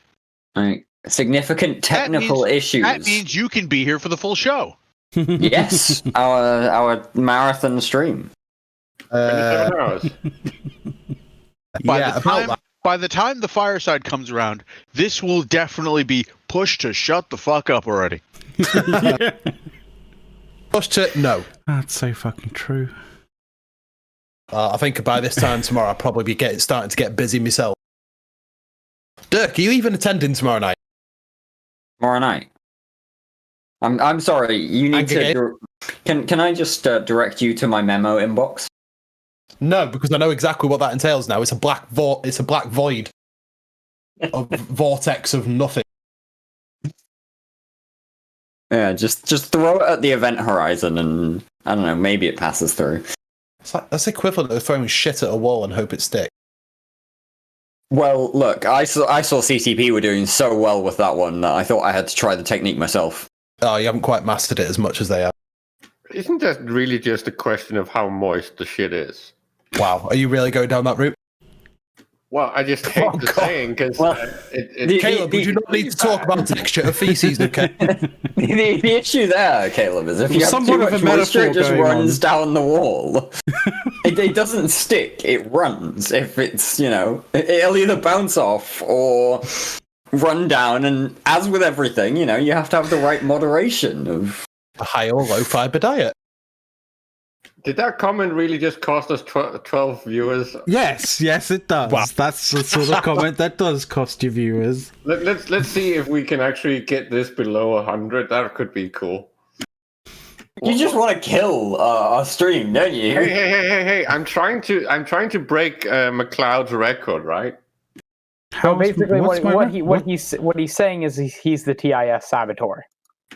Right. Significant technical issues. That means you can be here for the full show. Yes, our marathon stream. By the time the fireside comes around, this will definitely be pushed to shut the fuck up already. Push to no. That's so fucking true. I think by this time tomorrow I'll probably be starting to get busy myself. Dirk, are you even attending tomorrow night? Tomorrow night? I'm sorry. You need to. Can I just direct you to my memo inbox? No, because I know exactly what that entails now. It's a black void, a vortex of nothing. Yeah, just throw it at the event horizon, and I don't know. Maybe it passes through. It's like that's equivalent of throwing shit at a wall and hope it sticks. Well, look, I saw CCP were doing so well with that one that I thought I had to try the technique myself. Oh, you haven't quite mastered it as much as they have. Isn't that really just a question of how moist the shit is? Wow, are you really going down that route? Well, I just hate the saying because Caleb, would you not need to talk about texture of feces, okay? the issue there, Caleb, is if you have too somewhat of much a moisture, it just metaphor going runs on. down the wall. it doesn't stick; it runs. If it's it'll either bounce off or run down. And as with everything, you have to have the right moderation of a high or low fiber diet. Did that comment really just cost us 12 viewers? Yes, it does. Wow. That's the sort of comment that does cost you viewers. Let's see if we can actually get this below 100. That could be cool. You just want to kill our stream, don't you? Hey! I'm trying to break McLeod's record, right? So basically, what he's saying is he's the TIS saboteur.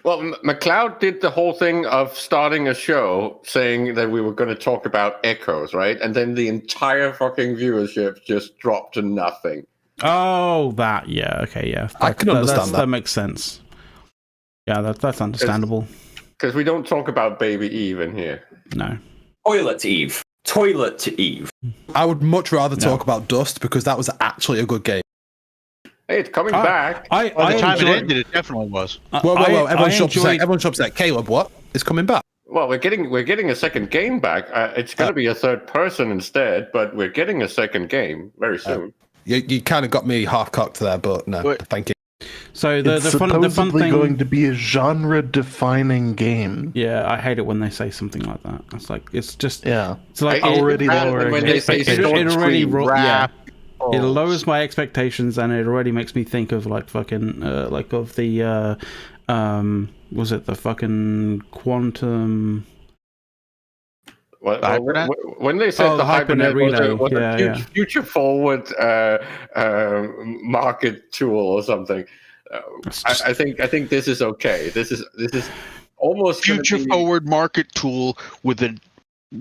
Well, McLeod did the whole thing of starting a show saying that we were going to talk about echoes, right? And then the entire fucking viewership just dropped to nothing. Oh, that, yeah, okay, yeah. I can understand that. That makes sense. Yeah, that's understandable. Because we don't talk about Baby Eve in here. No. Toilet Eve. I would much rather talk about Dust because that was actually a good game. Hey, it's coming back. By the time it ended, it definitely was. Whoa! Everyone shops that. Caleb, what? It's coming back. Well, we're getting a second game back. It's going to be a third person instead, but we're getting a second game very soon. You kind of got me half cocked there, but no, thank you. So it's fun thing going to be a genre-defining game. Yeah, I hate it when they say something like that. It's like it's just It's like already lowering when they say it already rap. It lowers my expectations, and it already makes me think of like fucking like of the was it the fucking quantum? When they said the Hypernet relay was a future forward market tool or something, I think this is okay. This is almost future forward market tool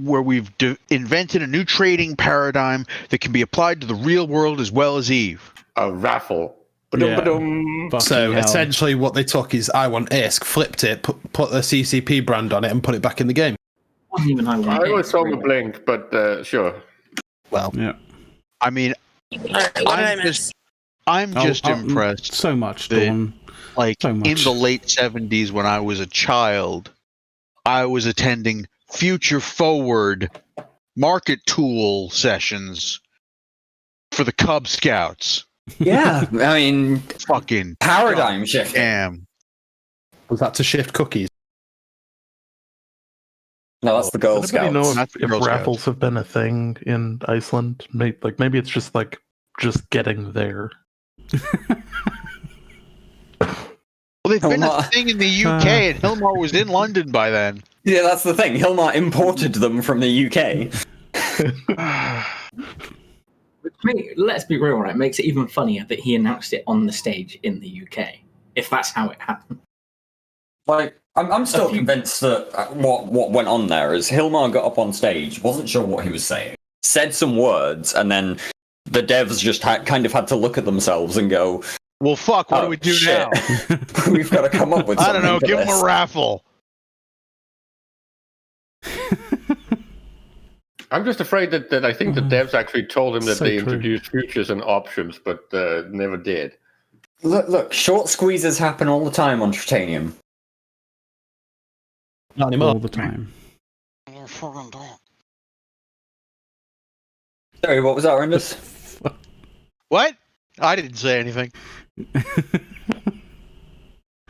where we've invented a new trading paradigm that can be applied to the real world as well as Eve. A raffle. So essentially what they took is I Want ISK, flipped it, put the CCP brand on it and put it back in the game. I always saw the blink, but sure. Well, yeah. I mean, I'm just impressed. So much, that, Dawn. Like, so much. In the late 70s when I was a child, I was attending future forward market tool sessions for the Cub Scouts. Yeah, I mean, fucking paradigm shift. Damn. Was that to shift cookies? No, that's the Girl Scouts. Anybody know That's the if Girl raffles Scouts. have been a thing in Iceland? Maybe it's just getting there. Well, they've been a thing in the UK, and Hilmar was in London by then. Yeah, that's the thing. Hilmar imported them from the UK. Let's be real, right? It makes it even funnier that he announced it on the stage in the UK, if that's how it happened. Like, I'm still convinced that what went on there is Hilmar got up on stage, wasn't sure what he was saying, said some words, and then the devs just kind of had to look at themselves and go, well, fuck, what do we do now? We've got to come up with something. I don't know, for give this. them a raffle. I'm just afraid that I think the devs actually told him that they introduced futures and options, but never did. Look, short squeezes happen all the time on Tritanium. Not anymore. All the time. Sorry, what was that, Rindus? What? I didn't say anything.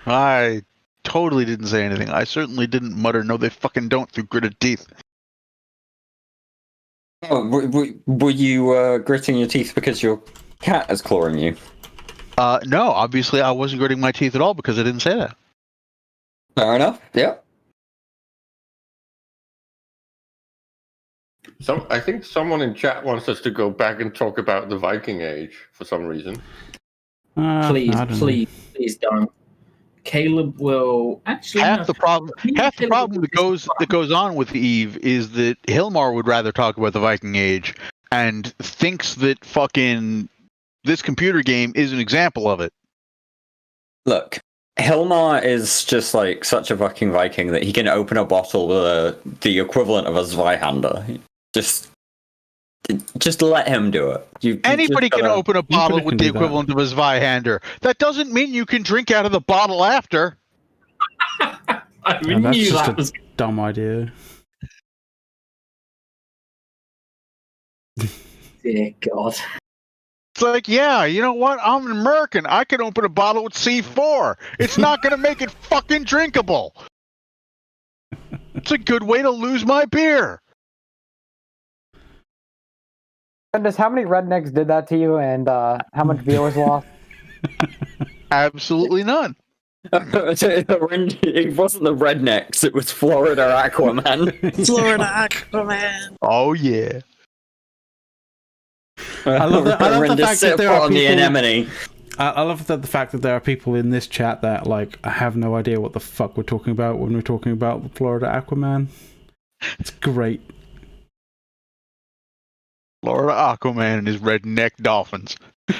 I totally didn't say anything. I certainly didn't mutter, no, they fucking don't, through gritted teeth. Well, Oh, were you gritting your teeth because your cat is clawing you? No, obviously I wasn't gritting my teeth at all because I didn't say that. Fair enough. Yeah. I think someone in chat wants us to go back and talk about the Viking Age for some reason. Please don't. Caleb will actually half the problem that goes on with Eve is that Hilmar would rather talk about the Viking Age and thinks that fucking this computer game is an example of it. Look, Hilmar is just like such a fucking Viking that he can open a bottle with the equivalent of a Zweihander. Just let him do it. Anybody can open a bottle with the equivalent of a Zweihander. That doesn't mean you can drink out of the bottle after. That's just a dumb idea. Dear God. It's like, yeah, you know what? I'm an American. I can open a bottle with C4. It's not going to make it fucking drinkable. It's a good way to lose my beer. Just how many rednecks did that to you, and how much beer was lost? Absolutely none. It wasn't the rednecks, it was Florida Aquaman. Florida Aquaman. Oh, yeah. I love the fact that there are on the people, anemone. I love the fact that there are people in this chat that like have no idea what the fuck we're talking about when we're talking about Florida Aquaman. It's great. Florida Aquaman and his redneck dolphins. Are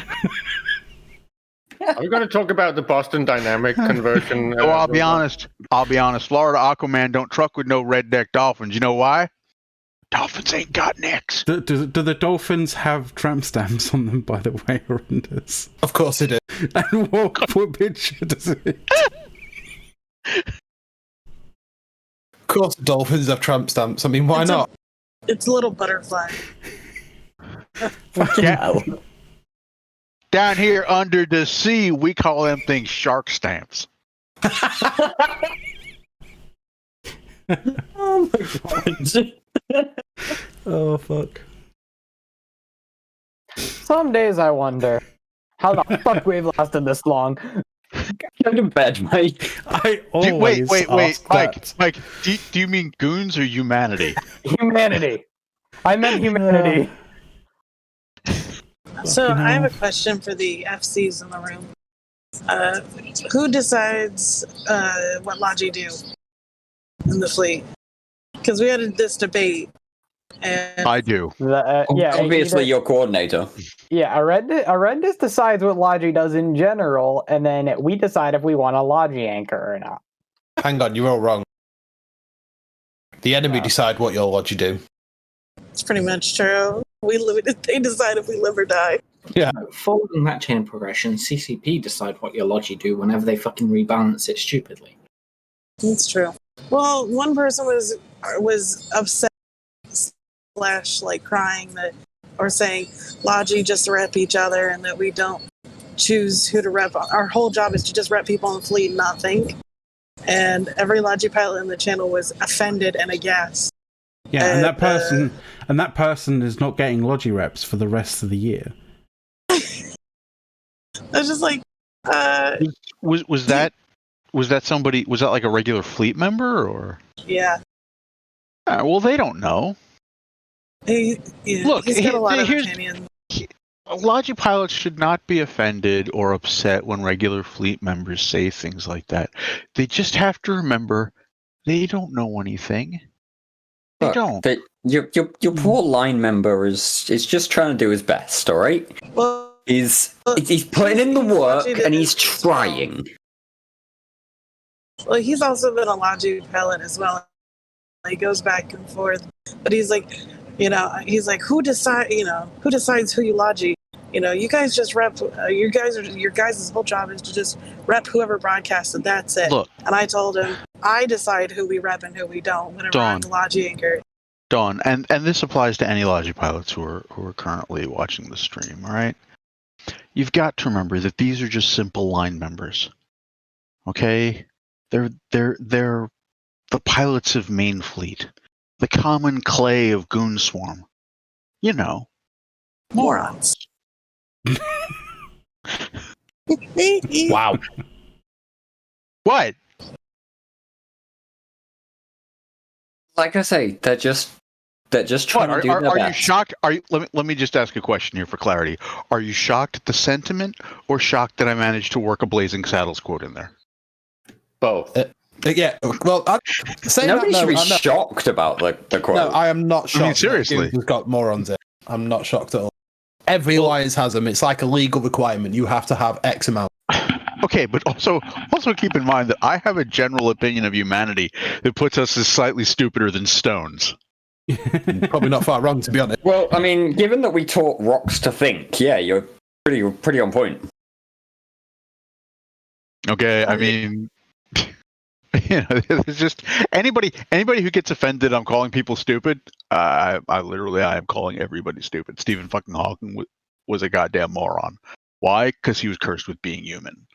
we going to talk about the Boston Dynamic conversion? Oh, I'll be honest. Florida Aquaman don't truck with no redneck dolphins. You know why? Dolphins ain't got necks. Do the dolphins have tramp stamps on them, by the way, Horrendous? Of course they do. And what picture does it? Of course dolphins have tramp stamps. I mean, why not? It's a little butterfly. Yeah. Down here under the sea, we call them things shark stamps. Oh my god. Oh, fuck. Some days I wonder how the fuck we've lasted this long. Go to bed, Mike. I always wait, ask that. Mike. Do you mean goons or humanity? Humanity. I meant humanity. So I have a question for the FCs in the room. Who decides what Logi do in the fleet? Because we had this debate. And I do. Yeah, obviously your coordinator. Yeah, Arendis decides what Logi does in general, and then we decide if we want a Logi anchor or not. Hang on, you're all wrong. The enemy decide what your Logi do. It's pretty much true. They decide if we live or die. Yeah. Following that chain of progression, CCP decide what your Logi do whenever they fucking rebalance it stupidly. It's true. Well, one person was upset / like crying that, or saying Logi just rep each other and that we don't choose who to rep. Our whole job is to just rep people in the fleet and not think. And every Logi pilot in the channel was offended and aghast. Yeah, and that person is not getting Logi reps for the rest of the year. I was just like, was that somebody? Was that like a regular fleet member or? Yeah. Well, they don't know. Look, he's got a lot of opinions. Logi pilots should not be offended or upset when regular fleet members say things like that. They just have to remember they don't know anything. They don't. Your poor line member is just trying to do his best, all right? Well, he's putting in the work and he's trying. Well, he's also been a Logi pilot as well. He goes back and forth, but he's like, who decides who you Logi? You guys just rep. Your guys' whole job is to just rep whoever broadcasted. That's it. Look, and I told him I decide who we rep and who we don't whenever I'm the Logi anchor. Dawn, and this applies to any Logi pilots who are currently watching the stream. All right, you've got to remember that these are just simple line members. Okay, they're the pilots of Main Fleet, the common clay of Goon Swarm. you know, Morons. Wow. What? Like I say, they're just trying to do their Are you best. shocked? Let me just ask a question here for clarity. Are you shocked at the sentiment, or shocked that I managed to work a Blazing Saddles quote in there? Both. Yeah. Well, Nobody should be shocked about the quote. No, I am not shocked. Seriously, we've got morons in. I'm not shocked at all. Every alliance has them. It's like a legal requirement. You have to have X amount. Okay, but also keep in mind that I have a general opinion of humanity that puts us as slightly stupider than stones. Probably not far wrong, to be honest. Well, I mean, given that we taught rocks to think, yeah, you're pretty on point. Okay, I mean, you know, it's just anybody who gets offended I'm calling people stupid. I am calling everybody stupid. Stephen fucking Hawking was a goddamn moron. Why? Because he was cursed with being human.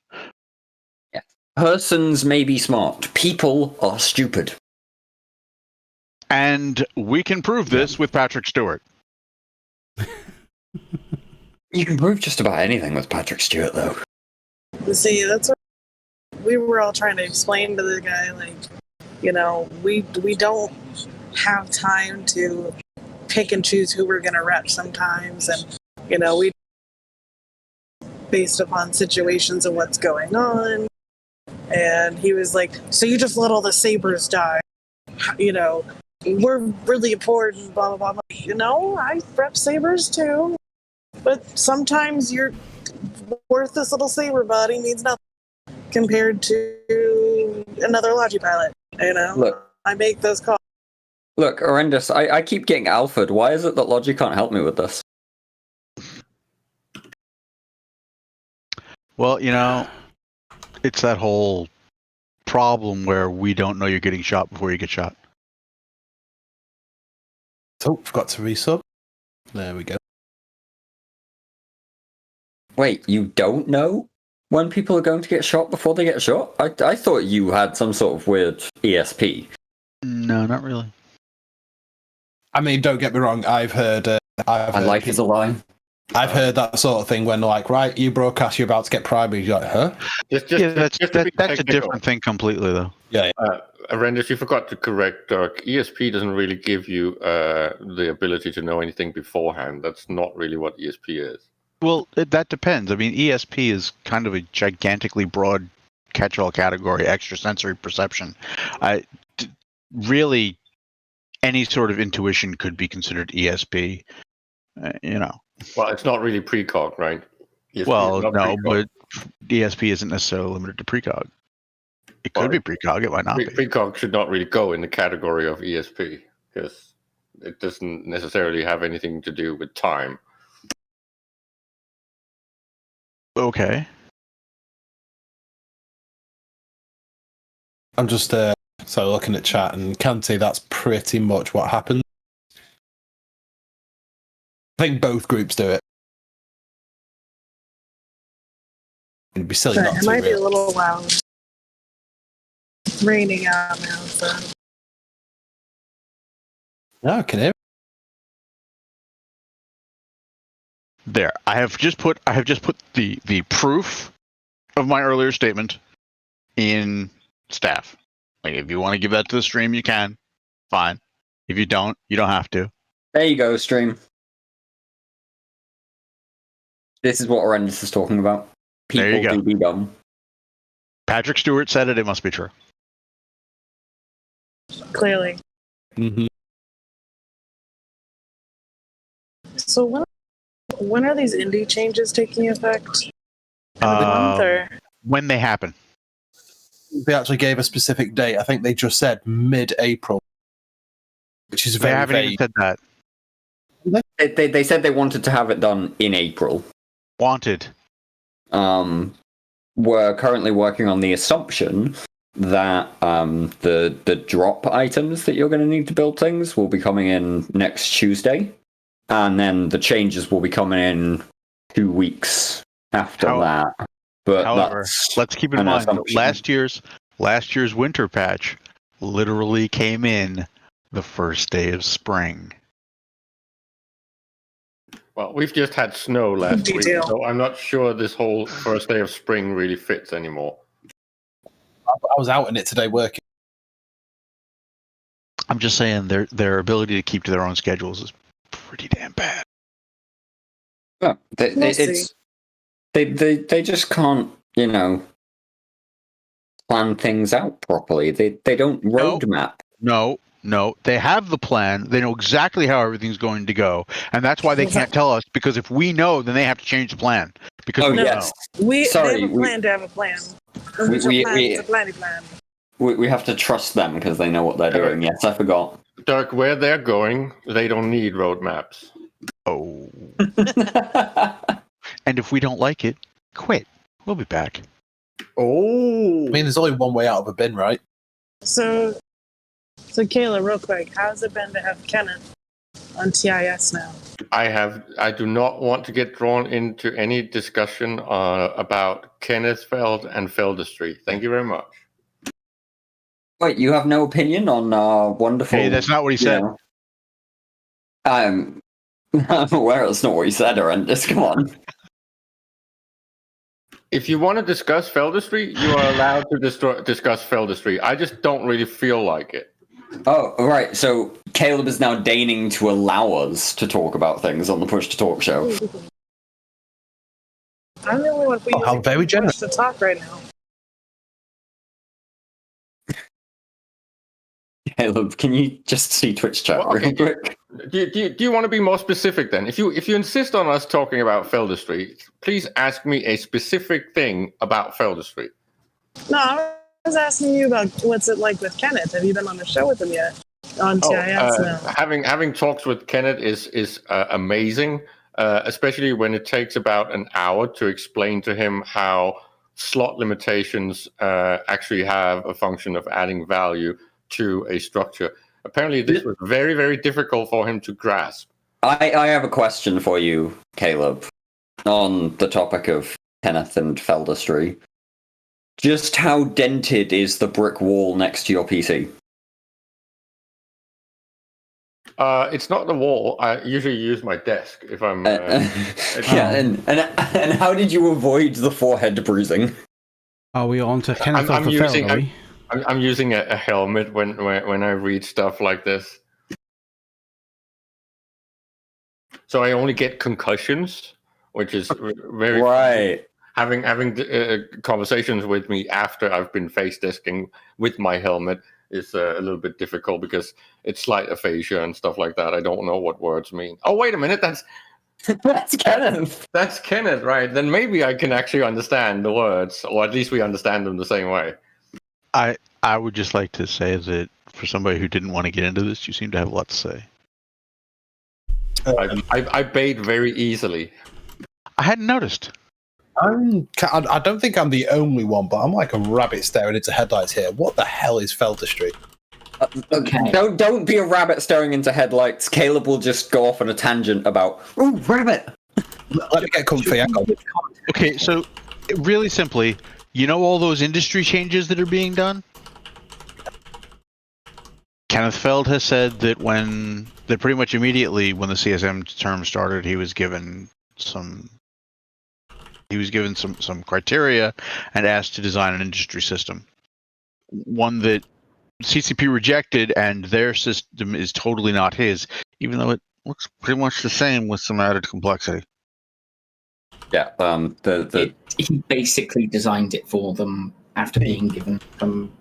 Yeah. Persons may be smart. People are stupid. And we can prove this with Patrick Stewart. You can prove just about anything with Patrick Stewart, though. See, that's what we were all trying to explain to the guy. Like, you know, we don't have time to pick and choose who we're going to rep sometimes, and you know, we based upon situations of what's going on. And he was like, "So you just let all the sabers die? You know, we're really important." Blah blah blah. I'm like, you know, I rep sabers too, but sometimes your worthless little saber body means nothing compared to another Logi pilot. You know, Look, I make those calls. Look, horrendous. I keep getting alphaed. Why is it that Logi can't help me with this? Well, you know, it's that whole problem where we don't know you're getting shot before you get shot. Oh, forgot to resub. There we go. Wait, you don't know when people are going to get shot before they get shot? I thought you had some sort of weird ESP. No, not really. I mean, don't get me wrong. I've heard. My life is a lie. I've heard that sort of thing when they're like, right, you broadcast, you're about to get primary. You're like, huh? That's a different thing completely, though. Yeah. Arendis, you forgot to correct Dirk. ESP doesn't really give you the ability to know anything beforehand. That's not really what ESP is. Well, that depends. I mean, ESP is kind of a gigantically broad catch-all category, extrasensory perception. Really, any sort of intuition could be considered ESP, you know. Well, it's not really precog, right? ESP Well, no, precog. but ESP isn't necessarily limited to precog. It could be precog, it might not be. Precog should not really go in the category of ESP because it doesn't necessarily have anything to do with time. Okay. I'm just so looking at chat and can see that's pretty much what happened. I think both groups do it. It'd be silly Sorry, not it to. might be a really. little loud. It's raining out now, so. No, I can hear. There. I have just put the proof of my earlier statement in staff. Like, if you want to give that to the stream, you can. Fine. If you don't, you don't have to. There you go, stream. This is what Horrendous is talking about. People There you go. do be dumb. Patrick Stewart said it. It must be true. Clearly. Mm-hmm. So when are these indie changes taking effect? Month or? When they happen. They actually gave a specific date. I think they just said mid-April, which is They very haven't even vague. said that. They said they wanted to have it done in April. Wanted. We're currently working on the assumption that the drop items that you're going to need to build things will be coming in next Tuesday, and then the changes will be coming in 2 weeks after that. But However, let's keep in an mind that assumption. last year's winter patch literally came in the first day of spring. Well, we've just had snow last week, Detail. so I'm not sure this whole first day of spring really fits anymore. I was out in it today working. I'm just saying their ability to keep to their own schedules is pretty damn bad. Yeah, they just can't, plan things out properly. They don't roadmap. No, they have the plan. They know exactly how everything's going to go, and that's why they can't tell us. Because if we know, then they have to change the plan. Because we know. They have a plan to have a plan. It's a plan. We have to trust them because they know what they're doing. Yes, I forgot. Dirk, where they're going, they don't need roadmaps. Oh. And if we don't like it, quit. We'll be back. Oh. I mean, there's only one way out of a bin, right? So Kayla, real quick, how's it been to have Kenneth on TIS now? I do not want to get drawn into any discussion about Kenneth Feld and Feldestry. Thank you very much. Wait, you have no opinion on wonderful? Hey, that's not what he said. I'm aware that's not what he said, Horrendous. Come on. If you want to discuss Feldestry, you are allowed to discuss Feldestry. I just don't really feel like it. Oh, right. So Caleb is now deigning to allow us to talk about things on the Push to Talk show. I'm the only one how very generous to talk right now. Caleb, can you just see Twitch chat real quick? Do you want to be more specific then? If you insist on us talking about Feldestry, please ask me a specific thing about Feldestry. No, I was asking you about what's it like with Kenneth. Have you been on the show with him yet? On TIS now. Having talks with Kenneth is amazing, especially when it takes about an hour to explain to him how slot limitations actually have a function of adding value to a structure. Apparently, this was very, very difficult for him to grasp. I have a question for you, Caleb, on the topic of Kenneth and Feldestry. Just how dented is the brick wall next to your PC? It's not the wall. I usually use my desk if I'm. And how did you avoid the forehead bruising? Are we on to Kenneth of the Feld, are we? I'm using a helmet when I read stuff like this. So I only get concussions, which is very right. Having conversations with me after I've been face disking with my helmet is a little bit difficult because it's slight aphasia and stuff like that. I don't know what words mean. Oh, wait a minute, that's Kenneth. That's Kenneth, right? Then maybe I can actually understand the words, or at least we understand them the same way. I would just like to say that for somebody who didn't want to get into this, you seem to have a lot to say. I bait very easily. I hadn't noticed. I don't think I'm the only one, but I'm like a rabbit staring into headlights here. What the hell is Feldestry? Okay. Don't be a rabbit staring into headlights. Caleb will just go off on a tangent about, ooh, rabbit. Let me get comfy. Okay, so really simply, you know all those industry changes that are being done? Kenneth Feld has said that pretty much immediately when the CSM term started, he was given some criteria and asked to design an industry system. One that CCP rejected, and their system is totally not his, even though it looks pretty much the same with some added complexity. Yeah, he basically designed it for them after being given some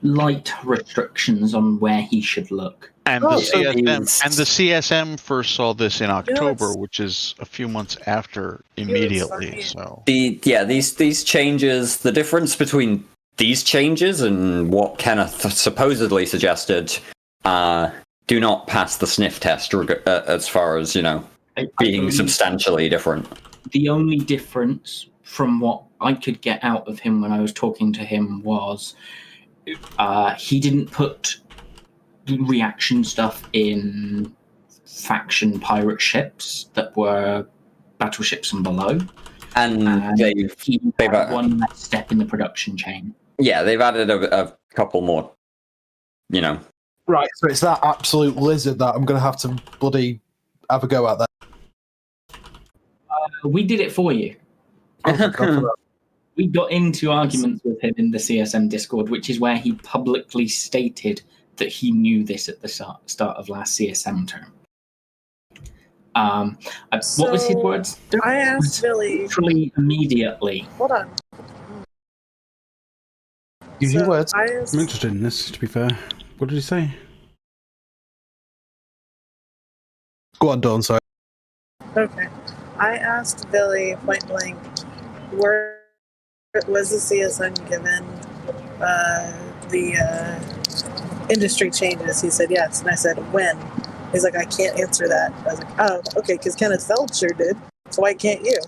light restrictions on where he should look. And the CSM first saw this in October, which is a few months after immediately. So these changes, the difference between these changes and what Kenneth supposedly suggested, do not pass the sniff test as far as being substantially different. The only difference from what I could get out of him when I was talking to him was he didn't put reaction stuff in faction pirate ships that were battleships and below. And they've had one less step in the production chain. Yeah, they've added a couple more, Right, so it's that absolute lizard that I'm going to have to bloody have a go at that. We did it for you. We got into arguments with him in the CSM Discord, which is where he publicly stated that he knew this at the start of last CSM term. What was his words? I asked Billy. Literally immediately. Hold on. Use your words. I'm interested in this, to be fair. What did he say? Go on, Dawn, sorry. Okay. I asked Billy point blank, was the CSM given the industry changes? He said yes. And I said, when? He's like, I can't answer that. I was like, oh, okay, because Kenneth Feld sure did. So why can't you?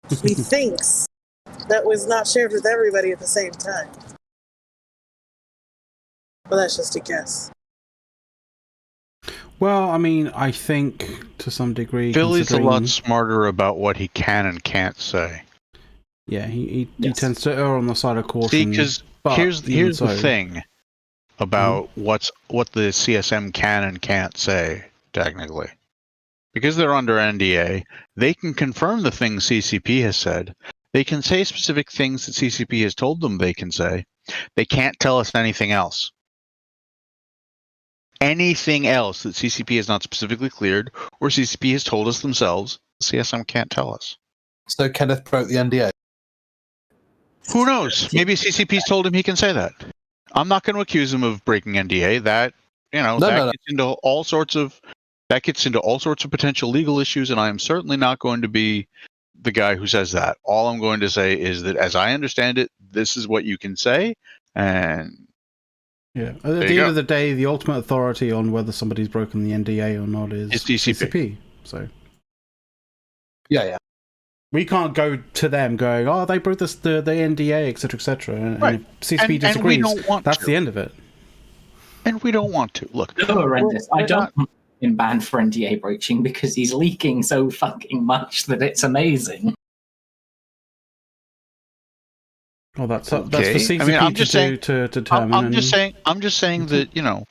He thinks that was not shared with everybody at the same time. But that's just a guess. Well, I mean, I think to some degree, Billy's a lot smarter about what he can and can't say. Yeah, he tends to err on the side of caution. See, because here's the thing about what the CSM can and can't say technically. Because they're under NDA, they can confirm the things CCP has said. They can say specific things that CCP has told them they can say. They can't tell us anything else. Anything else that CCP has not specifically cleared or CCP has told us themselves, CSM can't tell us. So Kenneth broke the NDA? Who knows? Maybe CCP's told him he can say that. I'm not going to accuse him of breaking NDA. That, gets into all sorts of potential legal issues, and I am certainly not going to be the guy who says that. All I'm going to say is that, as I understand it, this is what you can say, and yeah. At the end of the day, the ultimate authority on whether somebody's broken the NDA or not is CCP. So, yeah. We can't go to them going, oh, they broke the NDA, etc., etc. Right. And if CCP disagrees, that's the end of it. And we don't want to. Look, no, horrendous. I don't want him banned for NDA breaching because he's leaking so fucking much that it's amazing. Well, that's for CCP to determine. I'm just saying that,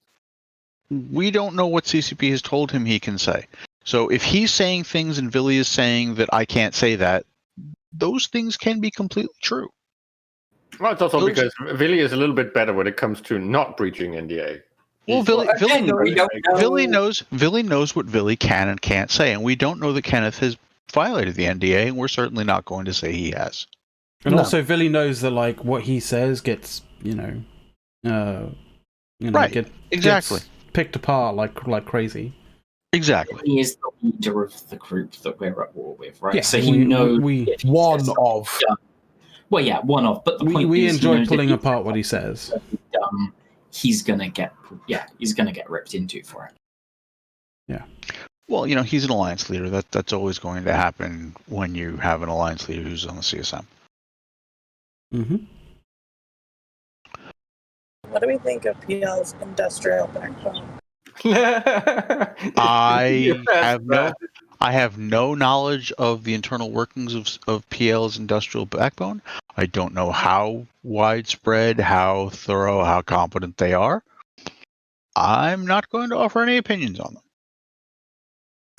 we don't know what CCP has told him he can say. So if he's saying things and Billy is saying that I can't say that, those things can be completely true. Well, it's also because Billy is a little bit better when it comes to not breaching NDA. Well, Billy knows what Billy can and can't say, and we don't know that Kenneth has violated the NDA, and we're certainly not going to say he has. And also, Billy knows that what he says gets, right, exactly, gets picked apart like crazy. Exactly. He is the leader of the group that we're at war with, right? Yeah, so he knows. One of. Well, yeah, one of. But the point we is, enjoy pulling apart what he says. He's gonna get ripped into for it. Yeah. Well, he's an alliance leader. That's always going to happen when you have an alliance leader who's on the CSM. Mm-hmm. What do we think of PL's industrial backbone? I have no knowledge of the internal workings of PL's industrial backbone. I don't know how widespread, how thorough, how competent they are. I'm not going to offer any opinions on them.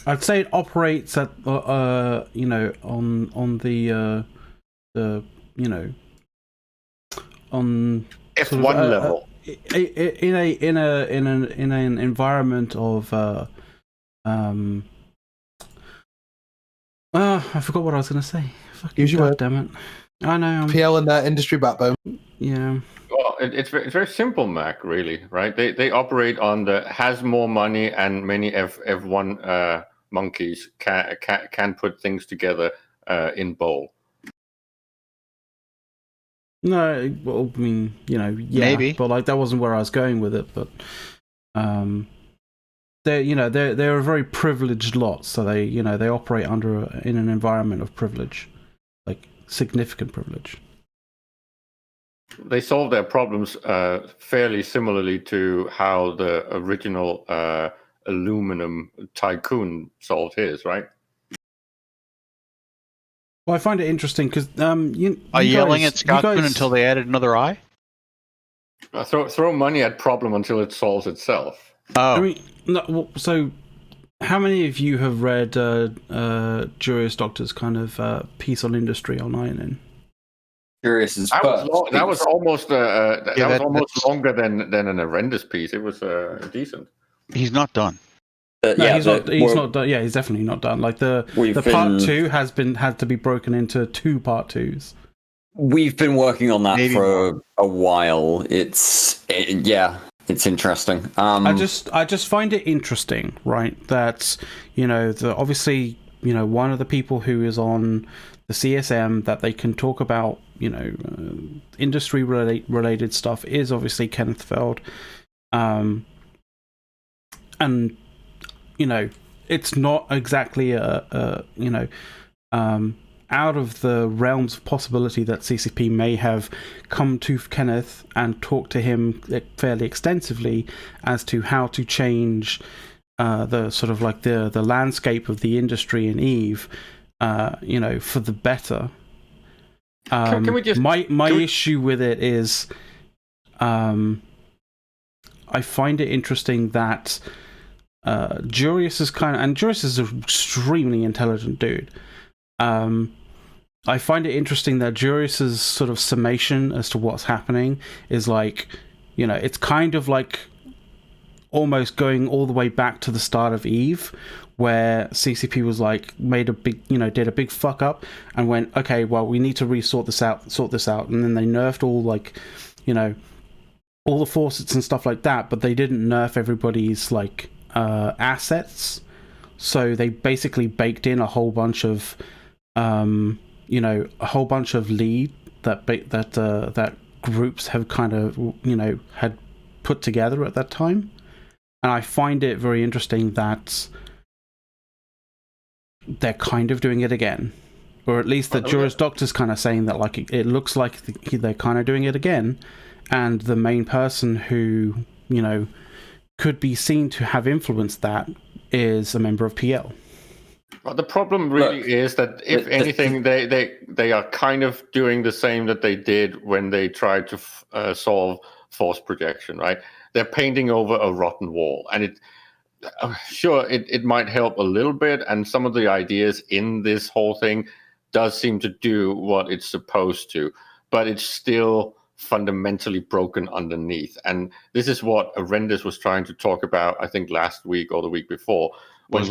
I'd say it operates at on F1 level. In an environment of I forgot what I was going to say. Use your word. Damn it! I know. PL and their industry backbone. Yeah. Well, it's very simple, Mac. Really, right? They operate on the has more money, and many F1 monkeys can put things together in bowl. No, well, I mean, maybe, but that wasn't where I was going with it. But they're a very privileged lot, so they operate in an environment of privilege, like significant privilege. They solve their problems fairly similarly to how the original aluminum tycoon solved his, right? Well, I find it interesting because are you yelling at Scotsman until they added another eye? Throw money at problem until it solves itself. Oh, I mean, no, so How many of you have read Julius Doctor's kind of piece on industry on Ironing? Curious as that was almost longer than an horrendous piece. It was decent. He's not done. He's not done. Yeah, he's definitely not done. Like the part 2 had to be broken into 2 part 2s. We've been working on that for a while. It's interesting. I just find it interesting, right? That obviously one of the people who is on the CSM that they can talk about industry related stuff is obviously Kenneth Feld, and it's not exactly out of the realms of possibility that CCP may have come to Kenneth and talked to him fairly extensively as to how to change the sort of like the landscape of the industry in EVE, for the better. Can we just my issue with it is, I find it interesting that Jurius is Jurius is an extremely intelligent dude. I find it interesting that Jurius's sort of summation as to what's happening is like, it's kind of like almost going all the way back to the start of EVE, where CCP was like made a big, did a big fuck up and went, okay, well, we need to sort this out, and then they nerfed all all the faucets and stuff like that, but they didn't nerf everybody's assets. So they basically baked in a whole bunch of lead that groups have kind of had put together at that time. And I find it very interesting that they're kind of doing it again, or at least that Juris Doctor's kind of saying that it looks like they're kind of doing it again, and the main person who could be seen to have influenced that is a member of PL. Well, the problem really is that if anything, they are kind of doing the same that they did when they tried to solve force projection, right? They're painting over a rotten wall, and it might help a little bit, and some of the ideas in this whole thing does seem to do what it's supposed to, but it's still fundamentally broken underneath. And this is what Arendis was trying to talk about, I think last week or the week before, when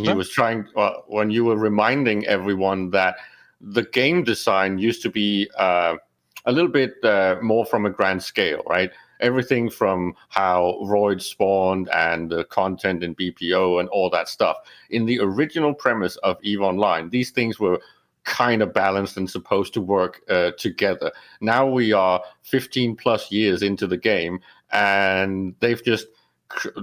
when you were reminding everyone that the game design used to be a little bit more from a grand scale, right? Everything from how Roid spawned and the content in BPO and all that stuff. In the original premise of EVE Online, these things were kind of balanced and supposed to work together. Now we are 15 plus years into the game, and they've just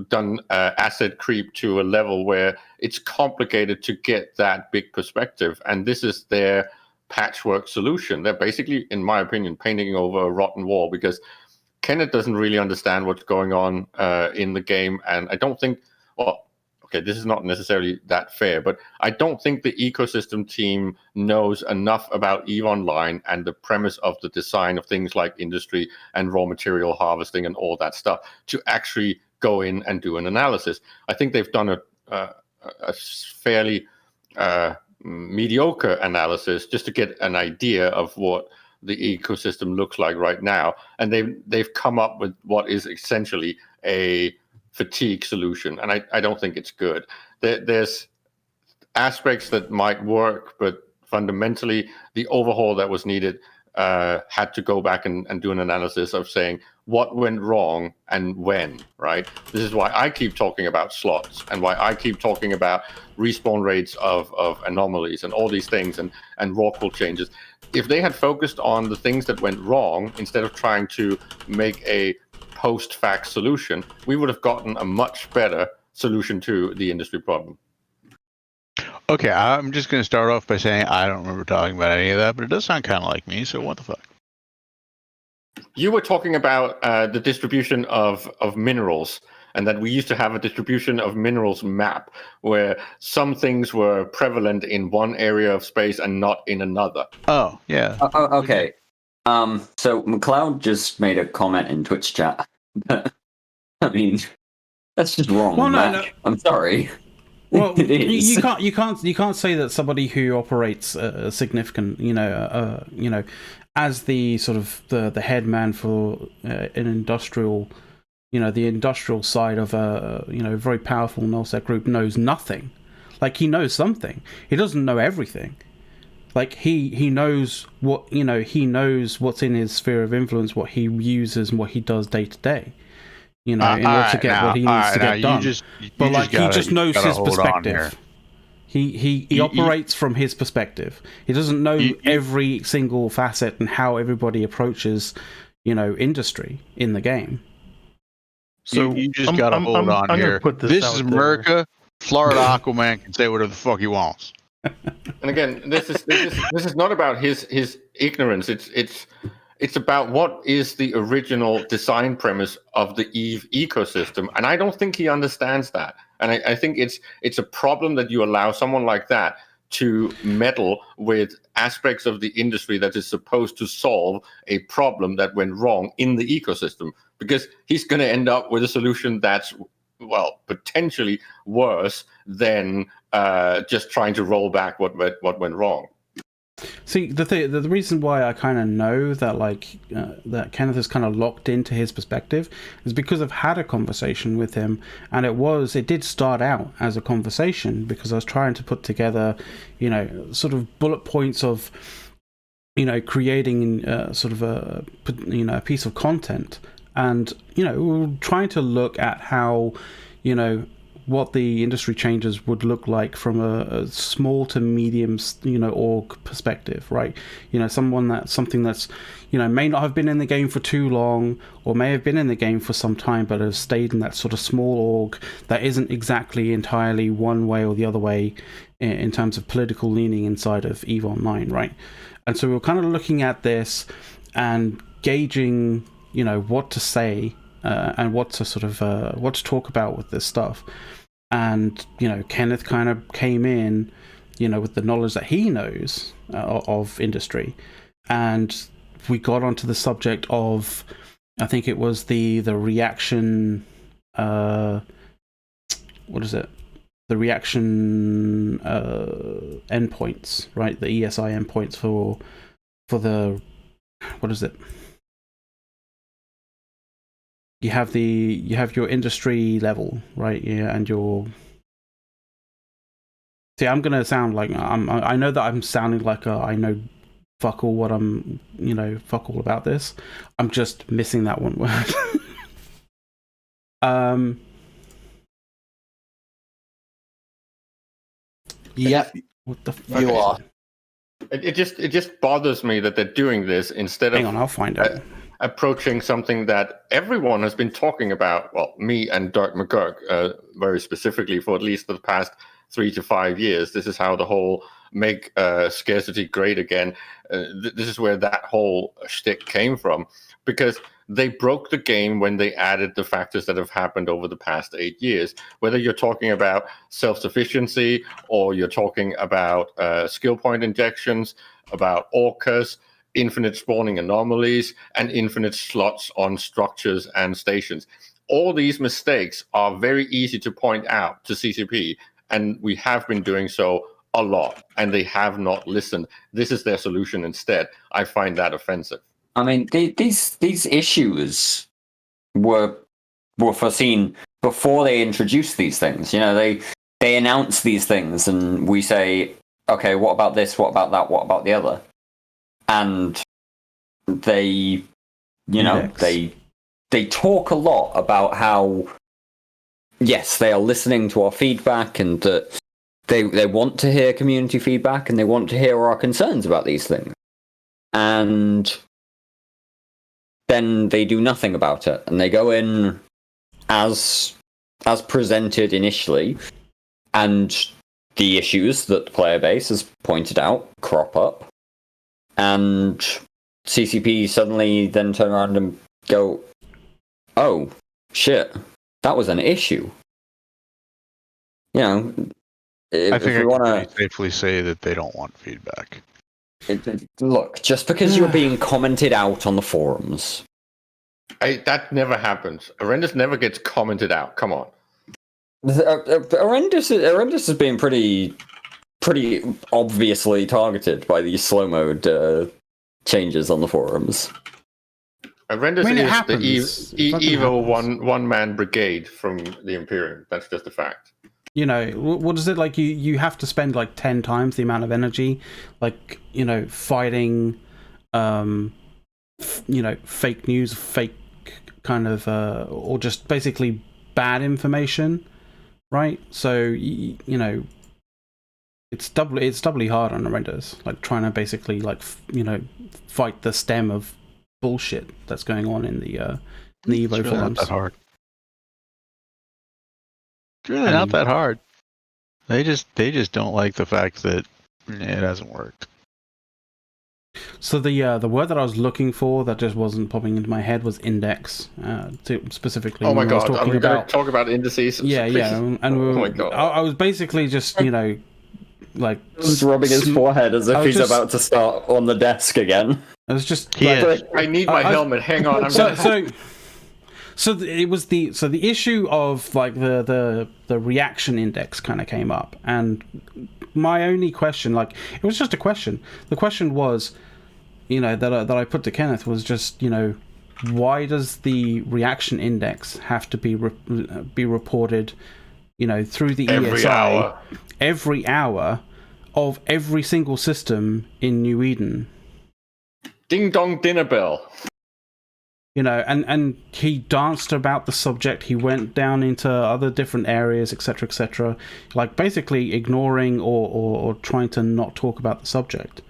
done asset creep to a level where it's complicated to get that big perspective. And this is their patchwork solution. They're basically, in my opinion, painting over a rotten wall, because Kenneth doesn't really understand what's going on in the game. And I don't think, this is not necessarily that fair, but I don't think the ecosystem team knows enough about EVE Online and the premise of the design of things like industry and raw material harvesting and all that stuff to actually go in and do an analysis. I think they've done a fairly mediocre analysis just to get an idea of what the ecosystem looks like right now, and they've come up with what is essentially a fatigue solution, and I don't think it's good. There's aspects that might work, but fundamentally the overhaul that was needed had to go back and do an analysis of saying what went wrong and when, right? This is why I keep talking about slots, and why I keep talking about respawn rates of anomalies and all these things, and raw pool changes. If they had focused on the things that went wrong instead of trying to make a post-fact solution, we would have gotten a much better solution to the industry problem. Okay, I'm just going to start off by saying I don't remember talking about any of that, but it does sound kind of like me, so what the fuck? You were talking about the distribution of minerals, and that we used to have a distribution of minerals map where some things were prevalent in one area of space and not in another. Oh, yeah. Okay. So McLeod just made a comment in Twitch chat. I mean, that's just wrong. Well, no. I'm sorry. Well, It is. you can't say that somebody who operates a significant, as the sort of the head man for an industrial, the industrial side of a very powerful nullsec group knows nothing. Like, he knows something. He doesn't know everything. Like, he knows what, he knows what's in his sphere of influence, what he uses and what he does day to day. In order to get what he needs to get done. He just knows his perspective. He operates from his perspective. He doesn't know every single facet and how everybody approaches, industry in the game. So you just got to hold on here. This is America. Florida Aquaman can say whatever the fuck he wants. And again, this is not about his ignorance. It's about what is the original design premise of the EVE ecosystem, and I don't think he understands that. And I think it's a problem that you allow someone like that to meddle with aspects of the industry that is supposed to solve a problem that went wrong in the ecosystem, because he's going to end up with a solution that's, well, potentially worse than just trying to roll back what went wrong. See, the reason why I kind of know that that Kenneth is kind of locked into his perspective is because I've had a conversation with him, and it did start out as a conversation because I was trying to put together, sort of bullet points of, creating sort of a piece of content, and we were trying to look at how, what the industry changes would look like from a small to medium, org perspective, right? Something that's, may not have been in the game for too long, or may have been in the game for some time, but has stayed in that sort of small org that isn't exactly entirely one way or the other way in terms of political leaning inside of EVE Online, right? And so we're kind of looking at this and gauging, what to say and what to sort of what to talk about with this stuff. And Kenneth kind of came in, with the knowledge that he knows of industry, and we got onto the subject of, I think it was the reaction. What is it? The reaction endpoints, right? The ESI endpoints for the, what is it? You have your industry level, right? Yeah, and your. See, I'm gonna sound like I know that I'm sounding like I know fuck all what I'm, fuck all about this. I'm just missing that one word. Yeah. What the fuck? You are. It just bothers me that they're doing this instead of. Hang on, I'll find out. Approaching something that everyone has been talking about, well, me and Dirk McGurk, very specifically for at least the past 3 to 5 years. This is how the whole make scarcity great again. This is where that whole shtick came from, because they broke the game when they added the factors that have happened over the past 8 years. Whether you're talking about self-sufficiency or you're talking about skill point injections, about orcas, infinite spawning anomalies, and infinite slots on structures and stations. All these mistakes are very easy to point out to CCP, and we have been doing so a lot, and they have not listened. This is their solution instead. I find that offensive. I mean, these issues were foreseen before they introduced these things. They announce these things, and we say, okay, what about this? What about that? What about the other? And they talk a lot about how, yes, they are listening to our feedback, and that they want to hear community feedback, and they want to hear our concerns about these things. And then they do nothing about it, and they go in as presented initially, and the issues that the player base has pointed out crop up. And CCP suddenly then turn around and go, oh, shit, that was an issue. I think we want to safely say that they don't want feedback. Look, just because you're being commented out on the forums. That never happens. Horrendous never gets commented out. Come on. Arendis has been pretty obviously targeted by these slow mode changes on the forums. Arendis is the evil one man brigade from the Imperium. That's just a fact. You know, what is it like? You have to spend like 10 times the amount of energy, like, you know, fighting, you know, fake news, fake kind of, or just basically bad information, right? So you know, it's doubly hard on Arendis, like trying to basically like you know, fight the stem of bullshit that's going on in the Evo forums. Not that hard. It's really not that hard. They just don't like the fact that it hasn't worked. So the word that I was looking for that just wasn't popping into my head was index, specifically. Oh my god! Are we going to talk about indices? Yeah, yeah, and oh my god! I was basically just, you know, like just rubbing his forehead as if he's about to start on the desk again. I was just I need my helmet. Hang on. So it was the issue of like the reaction index kind of came up, and my only question, like, it was just a question. The question was, you know, that I put to Kenneth was just, you know, why does the reaction index have to be reported, you know, through the ESI every hour of every single system in New Eden? Ding dong dinner bell. You know, and he danced about the subject. He went down into other different areas, etc., like basically ignoring or trying to not talk about the subject,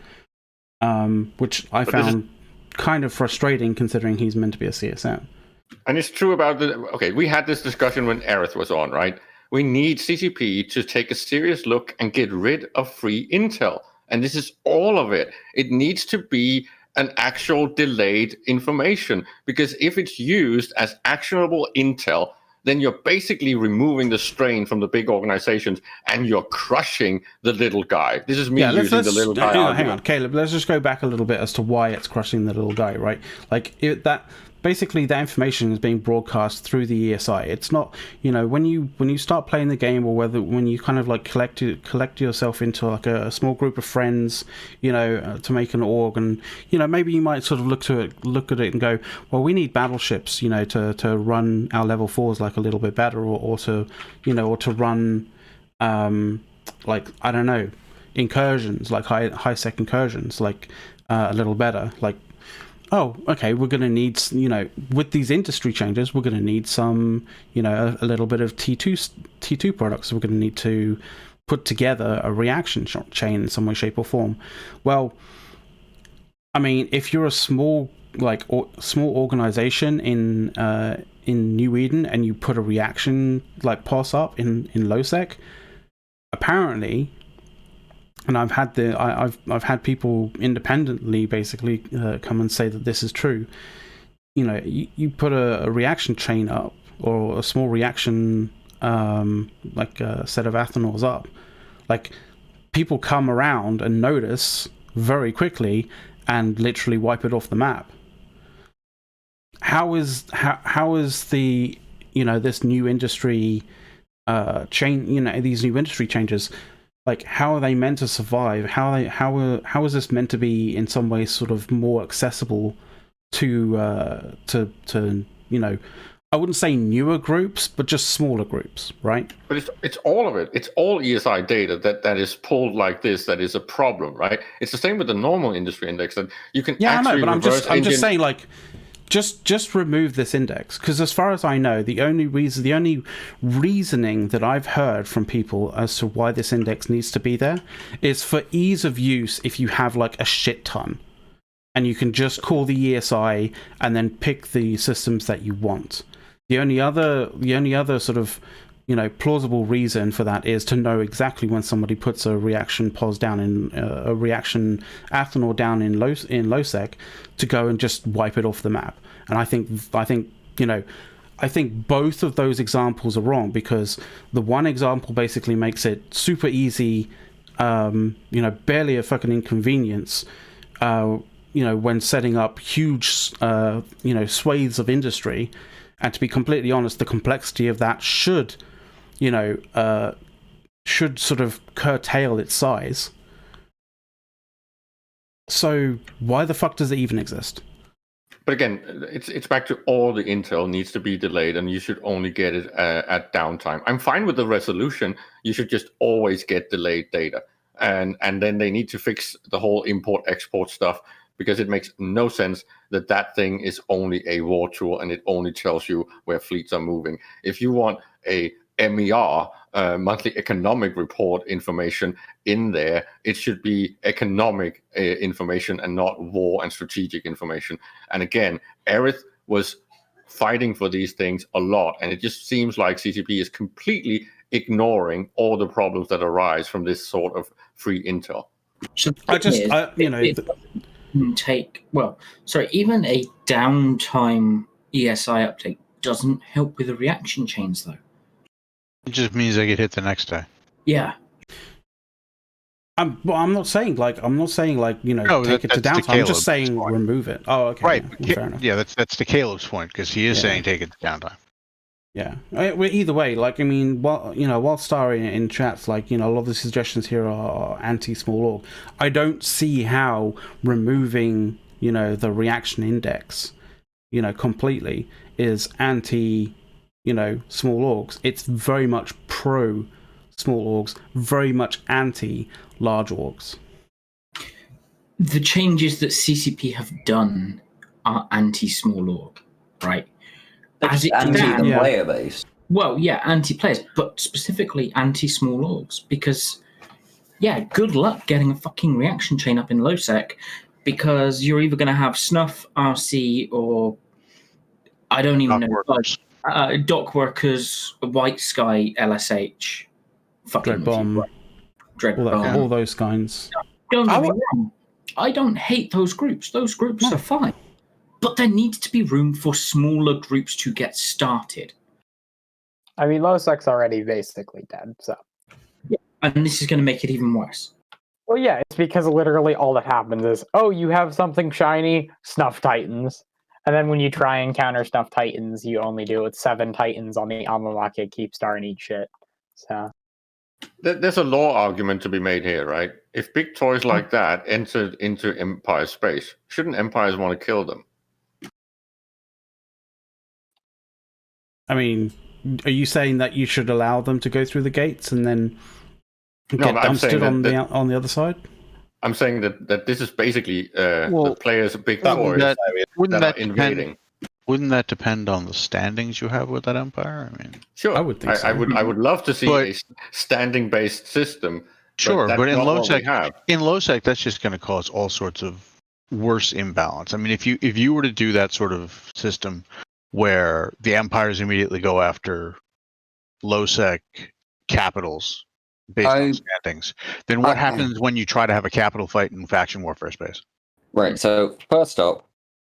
which I found kind of frustrating considering he's meant to be a CSM. And it's true about we had this discussion when Aerith was on, right? We need CCP to take a serious look and get rid of free intel. And this is all of it. It needs to be an actual delayed information, because if it's used as actionable intel, then you're basically removing the strain from the big organizations and you're crushing the little guy. This is me using the little guy. Hang on, Caleb, let's just go back a little bit as to why it's crushing the little guy, right? Like basically that information is being broadcast through the ESI. It's not, you know, when you start playing the game, or when you kind of like collect yourself into like a small group of friends, you know, to make an org, and you know, maybe you might sort of look at it and go, well, we need battleships, you know, to run our level 4s like a little bit better, or to, you know, or to run like, I don't know, incursions, like high sec incursions, like a little better, like, oh, okay, we're going to need, you know, with these industry changes, we're going to need some, you know, a little bit of T2 products. We're going to need to put together a reaction chain in some way, shape, or form. Well, I mean, if you're a small organization in New Eden and you put a reaction like POS up in LowSec, apparently. And I've had people independently basically come and say that this is true. You know, you put a reaction chain up, or a small reaction like a set of Athanors up, like people come around and notice very quickly and literally wipe it off the map. How is the, you know, this new industry chain, you know, these new industry changes, like, how are they meant to survive? How is this meant to be in some ways sort of more accessible to you know, I wouldn't say newer groups, but just smaller groups, right? But it's all of it. It's all ESI data that is pulled like this that is a problem, right? It's the same with the normal industry index that you can actually I know, but I'm just saying, like, just remove this index, because as far as I know, the only reasoning that I've heard from people as to why this index needs to be there is for ease of use. If you have like a shit ton, and you can just call the ESI and then pick the systems that you want. The only other sort of, you know, plausible reason for that is to know exactly when somebody puts a reaction POS down in a reaction Athanor down in LowSec, to go and just wipe it off the map. And I think you know, I think both of those examples are wrong, because the one example basically makes it super easy, you know, barely a fucking inconvenience, you know, when setting up huge, you know, swathes of industry. And to be completely honest, the complexity of that should, should sort of curtail its size. So why the fuck does it even exist? But again, it's back to all the intel needs to be delayed, and you should only get it at downtime. I'm fine with the resolution. You should just always get delayed data, and then they need to fix the whole import-export stuff, because it makes no sense that thing is only a war tool and it only tells you where fleets are moving. If you want a MER, monthly economic report information in there, it should be economic information and not war and strategic information. And again, Aerith was fighting for these things a lot, and it just seems like CCP is completely ignoring all the problems that arise from this sort of free intel. Even a downtime ESI update doesn't help with the reaction chains, though. It just means they get hit the next day. Yeah. I'm not saying take it to downtime. I'm just saying remove it. Oh, okay. Right. Yeah, fair enough. Yeah, that's to Caleb's point, because he is saying take it to downtime. Yeah. Either way, while Star in chats, a lot of the suggestions here are anti-small org. I don't see how removing, the reaction index, completely is anti, small orgs. It's very much pro small orgs, very much anti large orgs. The changes that CCP have done are anti-small org, right? As it anti-player base. Well, yeah, anti-players, but specifically anti-small orgs, because, good luck getting a fucking reaction chain up in LowSec, because you're either going to have Snuff, RC, or I don't even know, Dock Workers, White Sky, LSH, fucking Dread Bomb, all those kinds. Don't get me wrong. I don't hate those groups. Those groups are fine. But there needs to be room for smaller groups to get started. I mean, LowSec's already basically dead, so. Yeah, and this is going to make it even worse. Well, yeah, it's because literally all that happens is, you have something shiny, Snuff Titans. And then when you try and counter Snuff Titans, you only do it with 7 Titans on the Amalake Keepstar and eat shit. So. There's a law argument to be made here, right? If big toys like that entered into Empire space, shouldn't empires want to kill them? I mean, are you saying that you should allow them to go through the gates and then get dumpstered on the other side? I'm saying that this is basically the players' big toys that are invading. Wouldn't that depend on the standings you have with that empire? I mean, sure, I would think so. I would love to see a standing-based system. Sure, but in LowSec, that's just going to cause all sorts of worse imbalance. I mean, if you were to do that sort of system where the empires immediately go after LowSec capitals based on standings, then what happens when you try to have a capital fight in faction warfare space? Right. So first up,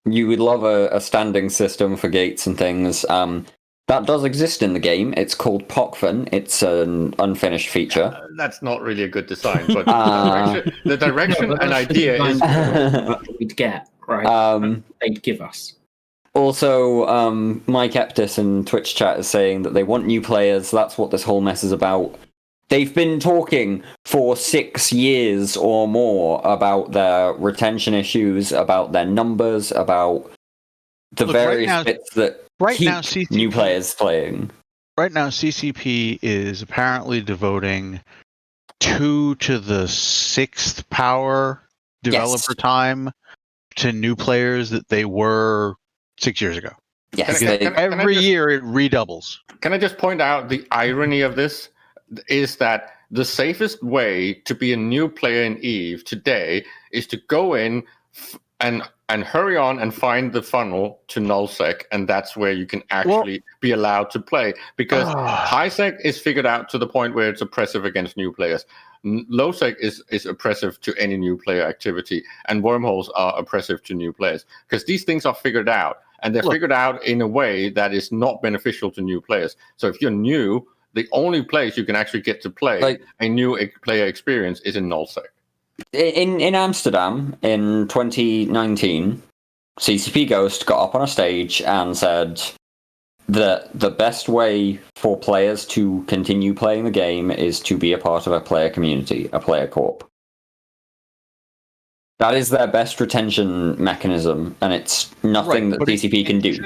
you would love a standing system for gates and things. That does exist in the game. It's called Pokfen. It's an unfinished feature. That's not really a good design, but the direction and idea is what we'd get, right? They'd give us. Also, Mike Eptis in Twitch chat is saying that they want new players. That's what this whole mess is about. They've been talking for 6 years or more about their retention issues, about their numbers, about the various bits that keep new players playing. Right now, CCP is apparently devoting 2 to the 6th power developer time to new players that they were 6 years ago. Yes, every year it redoubles. Can I just point out the irony of this? Is that the safest way to be a new player in EVE today is to go in and hurry on and find the funnel to nullsec, and that's where you can actually be allowed to play, because highsec is figured out to the point where it's oppressive against new players. Lowsec is oppressive to any new player activity, and wormholes are oppressive to new players, because these things are figured out, and they're figured out in a way that is not beneficial to new players. So if you're new, the only place you can actually get to play a new player experience is in nullsec. In Amsterdam in 2019, CCP Ghost got up on a stage and said, the best way for players to continue playing the game is to be a part of a player community, a player corp. That is their best retention mechanism, and it's nothing that CCP can do.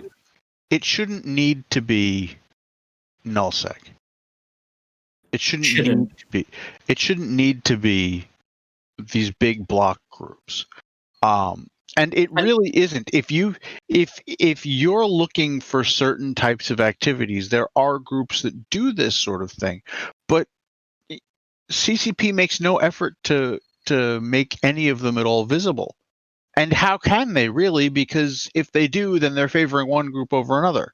It shouldn't need to be nullsec. It shouldn't need to be these big block groups. And it really isn't. If you're looking for certain types of activities, there are groups that do this sort of thing. But CCP makes no effort to make any of them at all visible. And how can they really? Because if they do, then they're favoring one group over another.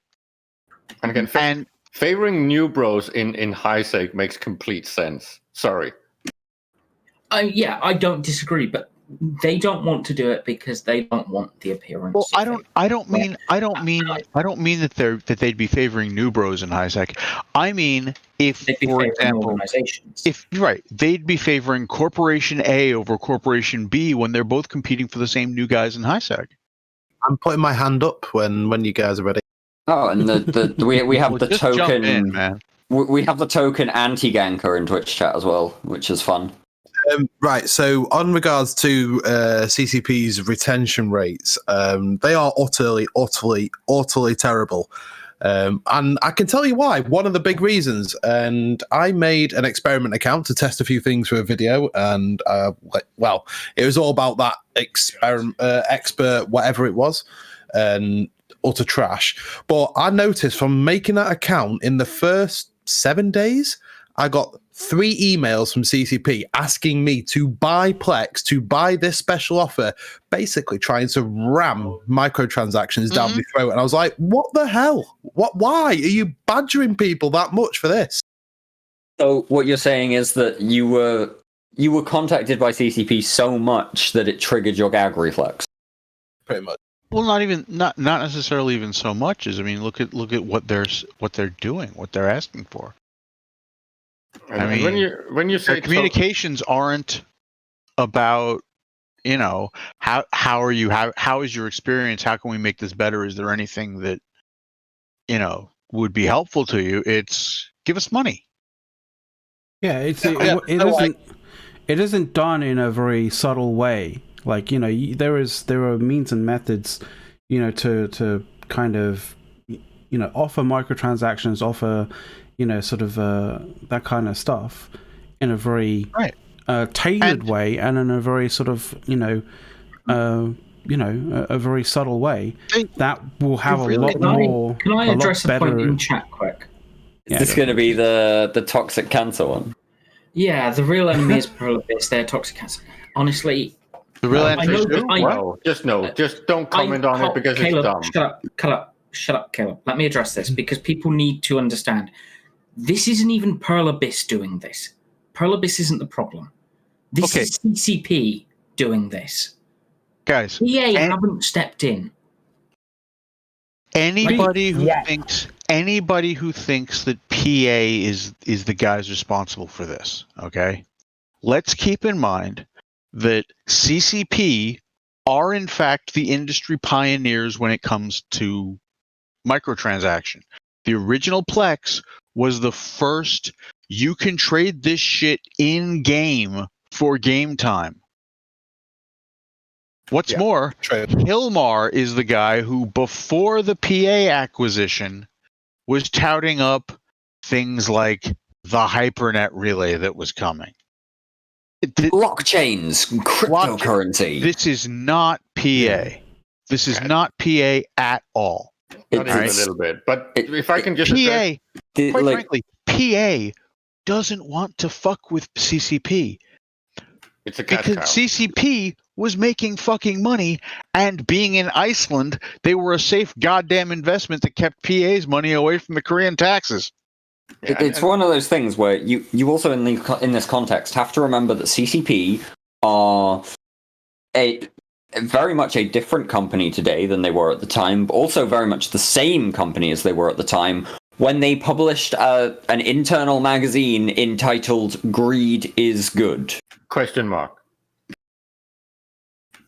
And again, favoring new bros in HiSec makes complete sense. Sorry. Yeah, I don't disagree, but they don't want to do it because they don't want the appearance. Well, I don't mean that they'd be favoring new bros in HiSec. I mean, if, for example, they'd be favoring Corporation A over Corporation B when they're both competing for the same new guys in HiSec. I'm putting my hand up when you guys are ready. Oh, and we have the Just token. jump in, man. We have the token anti-ganker in Twitch chat as well, which is fun. Right, so on regards to CCP's retention rates, they are utterly terrible. And I can tell you why. One of the big reasons, and I made an experiment account to test a few things for a video, and it was all about that expert, whatever it was, and utter trash. But I noticed from making that account in the first 7 days, I got 3 emails from CCP asking me to buy Plex, to buy this special offer, basically trying to ram microtransactions down my throat. And I was like, what the hell? Why are you badgering people that much for this? So what you're saying is that you were contacted by CCP so much that it triggered your gag reflex. Pretty much. Well, not necessarily even so much as, I mean, look at what they're doing, what they're asking for. And I mean, when you say communications aren't about, how are you, how is your experience? How can we make this better? Is there anything that, would be helpful to you? It's give us money. Yeah, it isn't done in a very subtle way. Like, there are means and methods, to kind of, offer microtransactions, offer, sort of that kind of stuff in a very tailored way, and in a very sort of, a very subtle way that will have a lot more. Can I address a point in chat quick? Is this going to be the toxic cancer one? Yeah, the real enemy is Prolibis. They're toxic cancer. Honestly, the real enemy is just don't comment on it because Caleb, it's dumb. Shut up, Caleb. Let me address this because people need to understand. This isn't even Perlibis doing this. Perlibis isn't the problem. This is CCP doing this. Guys, EA haven't stepped in. Anybody who thinks that PA is the guys responsible for this, okay? Let's keep in mind that CCP are in fact the industry pioneers when it comes to microtransaction. The original Plex was the first, you can trade this shit in game for game time. What's more, Hilmar is the guy who, before the PA acquisition, was touting up things like the HyperNet relay that was coming. Blockchains, cryptocurrency. This is not PA. This is not PA at all. Not even a little bit. But if I can just PA, quite frankly, PA doesn't want to fuck with CCP. It's a cash cow. Because CCP was making fucking money, and being in Iceland, they were a safe goddamn investment that kept PA's money away from the Korean taxes. It's one of those things where you also in this context have to remember that CCP are very much a different company today than they were at the time, but also very much the same company as they were at the time when they published an internal magazine entitled "Greed is Good." Question mark.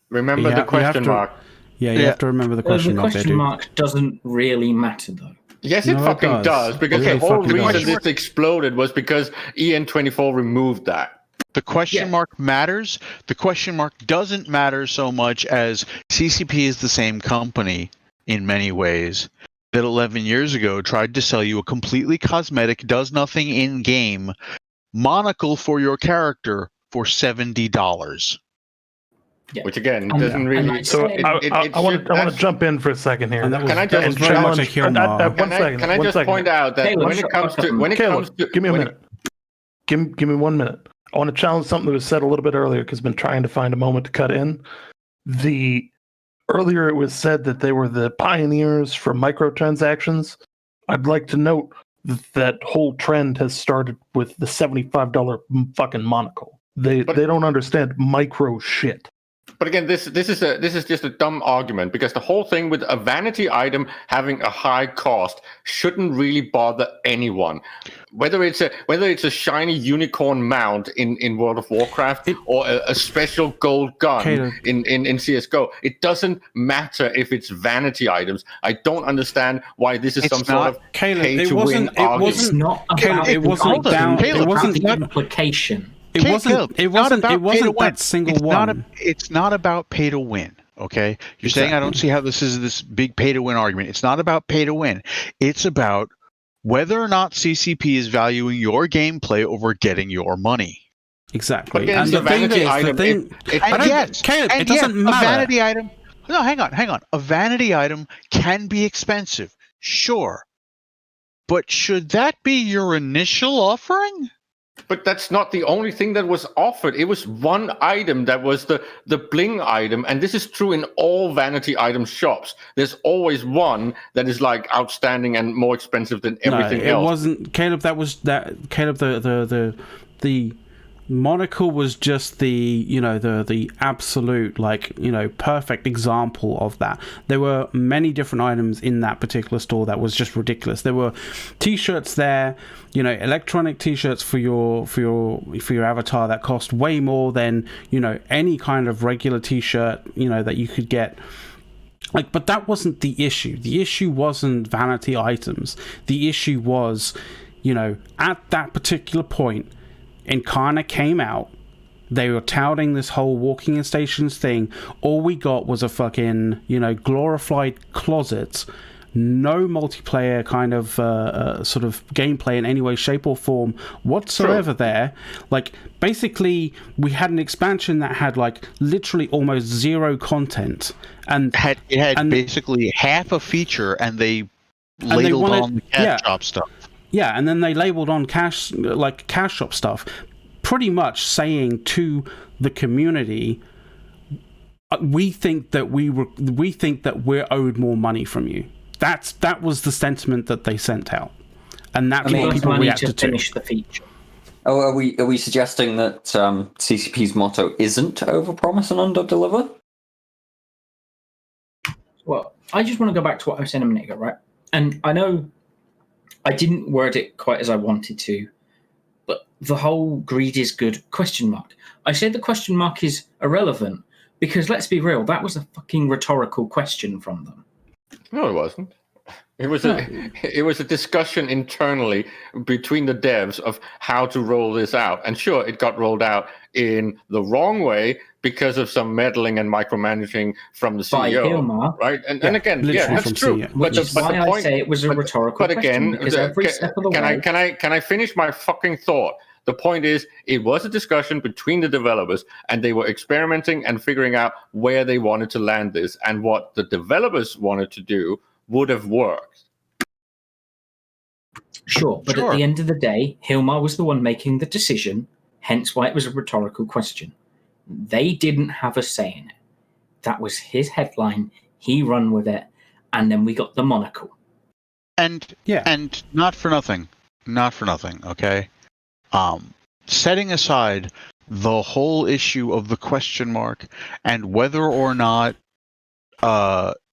Remember the question mark. Yeah, you have to remember the question mark. The question mark doesn't really matter, though. Yes, it No, it fucking does. does. Because Okay, the whole fucking reason does. this exploded was because EN24 removed that. The question mark matters. The question mark doesn't matter so much as CCP is the same company in many ways that 11 years ago tried to sell you a completely cosmetic, does nothing in game monocle for your character for $70. Which again doesn't really. So I want to jump in for a second here. And that was, Can I that just was very much a challenge- kill mark. One second. Can I just point out that when it comes to give me a minute. Give me 1 minute. I want to challenge something that was said a little bit earlier because I've been trying to find a moment to cut in. Earlier it was said that they were the pioneers for microtransactions. I'd like to note that whole trend has started with the $75 fucking monocle. They don't understand micro shit. But again, this is just a dumb argument because the whole thing with a vanity item having a high cost shouldn't really bother anyone. Whether it's a shiny unicorn mount in World of Warcraft or a special gold gun in CS:GO, it doesn't matter if it's vanity items. I don't understand why this is some sort of pay to win argument. It's not about it wasn't down. It wasn't the implication. It wasn't that single one. It's not about pay to win. Okay, you're saying I don't see how this is this big pay to win argument. It's not about pay to win. It's about whether or not CCP is valuing your gameplay over getting your money. Exactly. But and the vanity item. Caleb, it doesn't matter. A vanity item. No, hang on. A vanity item can be expensive, sure, but should that be your initial offering? But that's not the only thing that was offered. It was one item that was the bling item, and this is true in all vanity item shops. There's always one that is like outstanding and more expensive than everything else. It wasn't, Caleb. Caleb. The monocle was just the absolute perfect example of that. There were many different items in that particular store that was just ridiculous. There were t-shirts there, electronic t-shirts for your avatar that cost way more than any kind of regular t-shirt that you could get. But that wasn't the issue. The issue wasn't vanity items. The issue was, at that particular point, Incarna came out, they were touting this whole walking in stations thing. All we got was a fucking, glorified closet, no multiplayer kind of sort of gameplay in any way, shape or form whatsoever. There. Basically, we had an expansion that had literally almost zero content. And it had basically half a feature and they ladled on the cash shop stuff. Yeah, and then they labeled on cash shop stuff, pretty much saying to the community, we think that we're owed more money from you. That was the sentiment that they sent out, and that's what people reacted to. Finish the feature. Oh, are we suggesting that CCP's motto isn't overpromise and underdeliver? Well, I just want to go back to what I was saying a minute ago, right? And I know I didn't word it quite as I wanted to, but the whole greed is good question mark. I said the question mark is irrelevant because let's be real, that was a fucking rhetorical question from them. No, it wasn't. It was a discussion internally between the devs of how to roll this out. And sure, it got rolled out in the wrong way because of some meddling and micromanaging from the CEO. By Hilmar. Right? And again, that's true. CEO. Which is why I say it was a rhetorical question. Because every step of the way... Can I finish my fucking thought? The point is, it was a discussion between the developers, and they were experimenting and figuring out where they wanted to land this, and what the developers wanted to do would have worked. Sure, but at the end of the day, Hilmar was the one making the decision, hence why it was a rhetorical question. They didn't have a say in it. That was his headline, he ran with it, and then we got the monocle. And not for nothing, okay? Setting aside the whole issue of the question mark and whether or not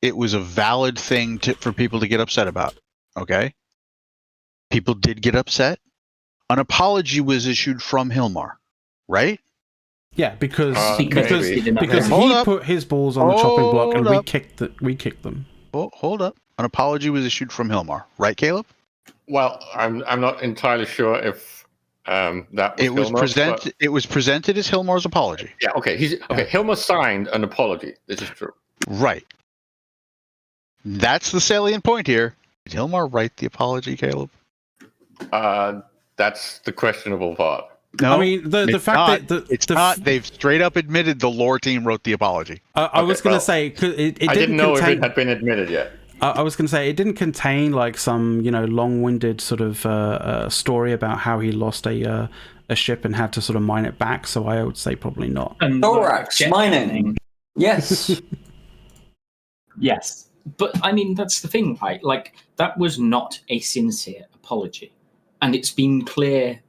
it was a valid thing for people to get upset about, okay? People did get upset. An apology was issued from Hilmar, right? Yeah, because he put his balls on the chopping block and we kicked them. hold up. An apology was issued from Hilmar, right, Caleb? Well, I'm not entirely sure if that was It was Hilmar, presented. but- It was presented as Hilmar's apology. Yeah. Okay. Hilmar signed an apology. This is true. Right. That's the salient point here. Did Hilmar write the apology, Caleb? That's the questionable part. No, I mean, the it's fact not. that it's not. They've straight up admitted the lore team wrote the apology. I was going to say it I didn't know if contain, it had been admitted yet. I was going to say it didn't contain like some long-winded sort of story about how he lost a ship and had to sort of mine it back. So I would say probably not. And Thorax mining. Yes. Yes. But I mean, that's the thing, right? Like, that was not a sincere apology. And it's been clear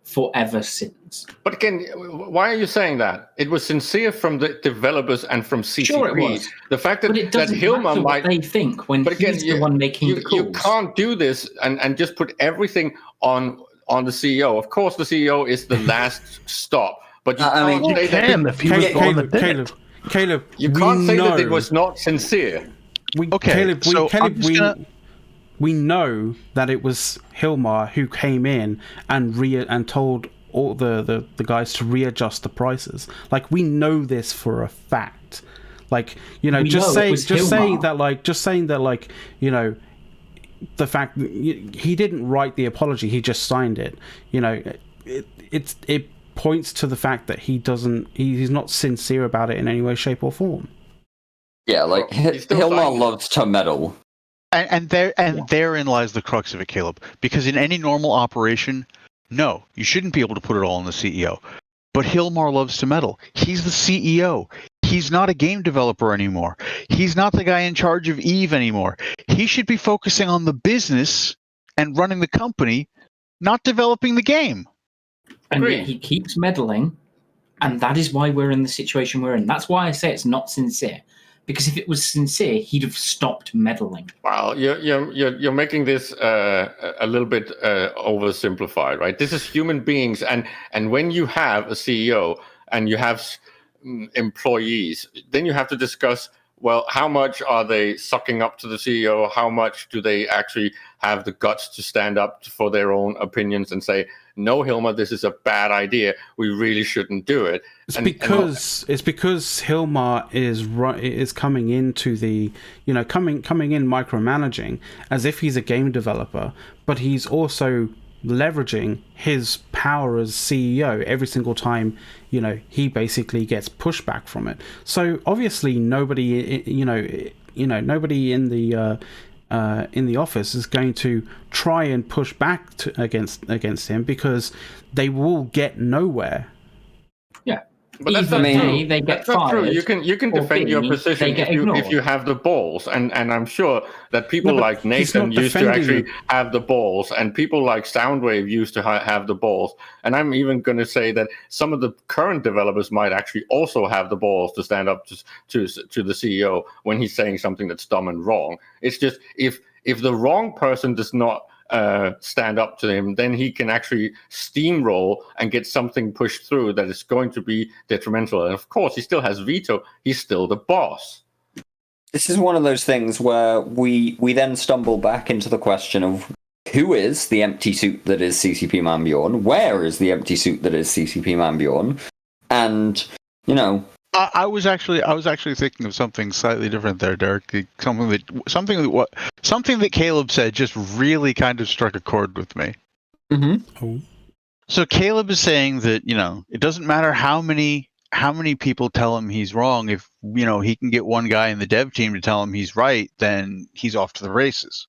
forever since. But again, why are you saying that? It was sincere from the developers and from CCP. Sure it was. The fact that, But it doesn't Hilmar matter might... what they think when But again, he's the one making the calls. You can't do this and just put everything on the CEO. Of course, the CEO is the last stop. But you can't say that... Caleb, you can't say that it know- was not sincere. Caleb, we know that it was Hilmar who came in and told all the guys to readjust the prices. Like, we know this for a fact. Like, We just know it was saying Hilmar. that the fact that he didn't write the apology, he just signed it. It points to the fact that he's not sincere about it in any way, shape, or form. Yeah, like Hilmar loves to meddle. And therein lies the crux of it, Caleb. Because in any normal operation, no, you shouldn't be able to put it all on the CEO. But Hilmar loves to meddle. He's the CEO. He's not a game developer anymore. He's not the guy in charge of EVE anymore. He should be focusing on the business and running the company, not developing the game. And yet he keeps meddling, and that is why we're in the situation we're in. That's why I say it's not sincere. Because if it was sincere, he'd have stopped meddling. Well, you're making this a little bit oversimplified, right? This is human beings, and when you have a CEO and you have employees, then you have to discuss, well, how much are they sucking up to the CEO? How much do they actually have the guts to stand up for their own opinions and say, no, Hilmar, this is a bad idea. We really shouldn't do it. It's because Hilmar is coming into the coming in micromanaging as if he's a game developer, but he's also leveraging his power as CEO every single time he basically gets pushback from it. So obviously nobody nobody in the office is going to try and push back against him because they will get nowhere. Yeah. But that's Either not A, true. they get That's not true. fired, You can or defend your B, position they get if ignored. you have the balls, and I'm sure that people No, but like he's Nathan not used to defending actually it. have the balls, and people like Soundwave used to have the balls, and I'm even going to say that some of the current developers might actually also have the balls to stand up to the CEO when he's saying something that's dumb and wrong. It's just if the wrong person does not stand up to him, then he can actually steamroll and get something pushed through that is going to be detrimental. And of course, he still has veto. He's still the boss. This is one of those things where we then stumble back into the question of who is the empty suit that is CCP Manbjorn? Where is the empty suit that is CCP Manbjorn? And I was actually thinking of something slightly different there, Derek. Something that Caleb said just really kind of struck a chord with me. Mm-hmm. Oh. So Caleb is saying that it doesn't matter how many people tell him he's wrong. If he can get one guy in the dev team to tell him he's right, then he's off to the races.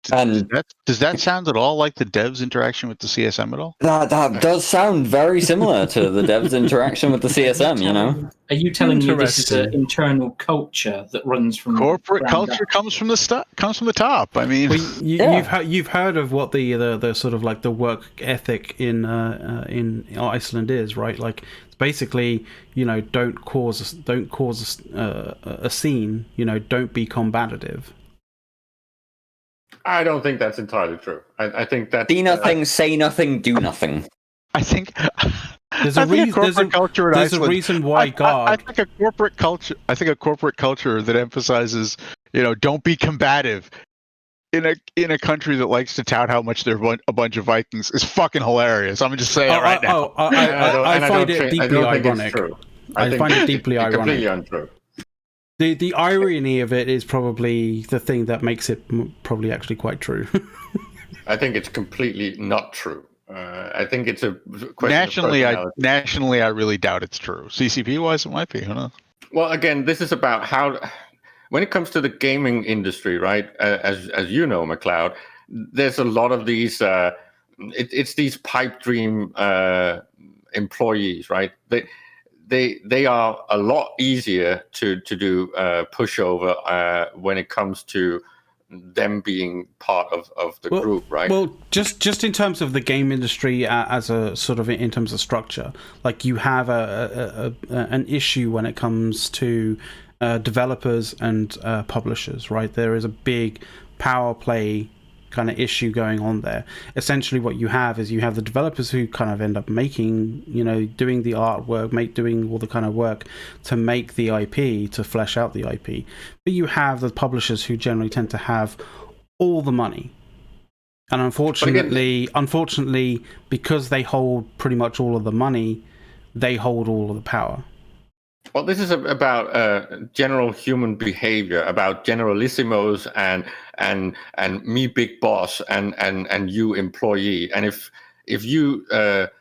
Does that sound at all like the devs' interaction with the CSM at all? That does sound very similar to the devs' interaction with the CSM, Are you telling me this is an internal culture that runs from corporate ground culture up? comes from the top? I mean, you've heard of what the sort of like the work ethic in Iceland is, right? Like it's basically don't cause a scene. Don't be combative. I don't think that's entirely true. I think that see nothing, say nothing, do nothing. I think there's a reason why God. I think a corporate culture that emphasizes don't be combative in a country that likes to tout how much they're a bunch of Vikings is fucking hilarious. I'm just saying it right now. I find it deeply ironic. I find it deeply ironic. Completely untrue. The irony of it is probably the thing that makes it probably actually quite true. I think it's completely not true. I think it's a question nationally, I really doubt it's true. CCP wise, it might be. Who knows? Well, again, this is about how, when it comes to the gaming industry, right? As you know, McLeod, there's a lot of these. It's these pipe dream employees, right? They are a lot easier to do pushover when it comes to them being part of the group, right? Well, just in terms of the game industry as a sort of in terms of structure, like you have an issue when it comes to developers and publishers, right? There is a big power play kind of issue going on there. Essentially what you have is you have the developers who kind of end up making, doing the artwork, doing all the kind of work to make the IP, to flesh out the IP. But you have the publishers who generally tend to have all the money. And unfortunately, because they hold pretty much all of the money, they hold all of the power. Well, this is about general human behavior, about generalissimos and me, big boss, and you, employee. And if you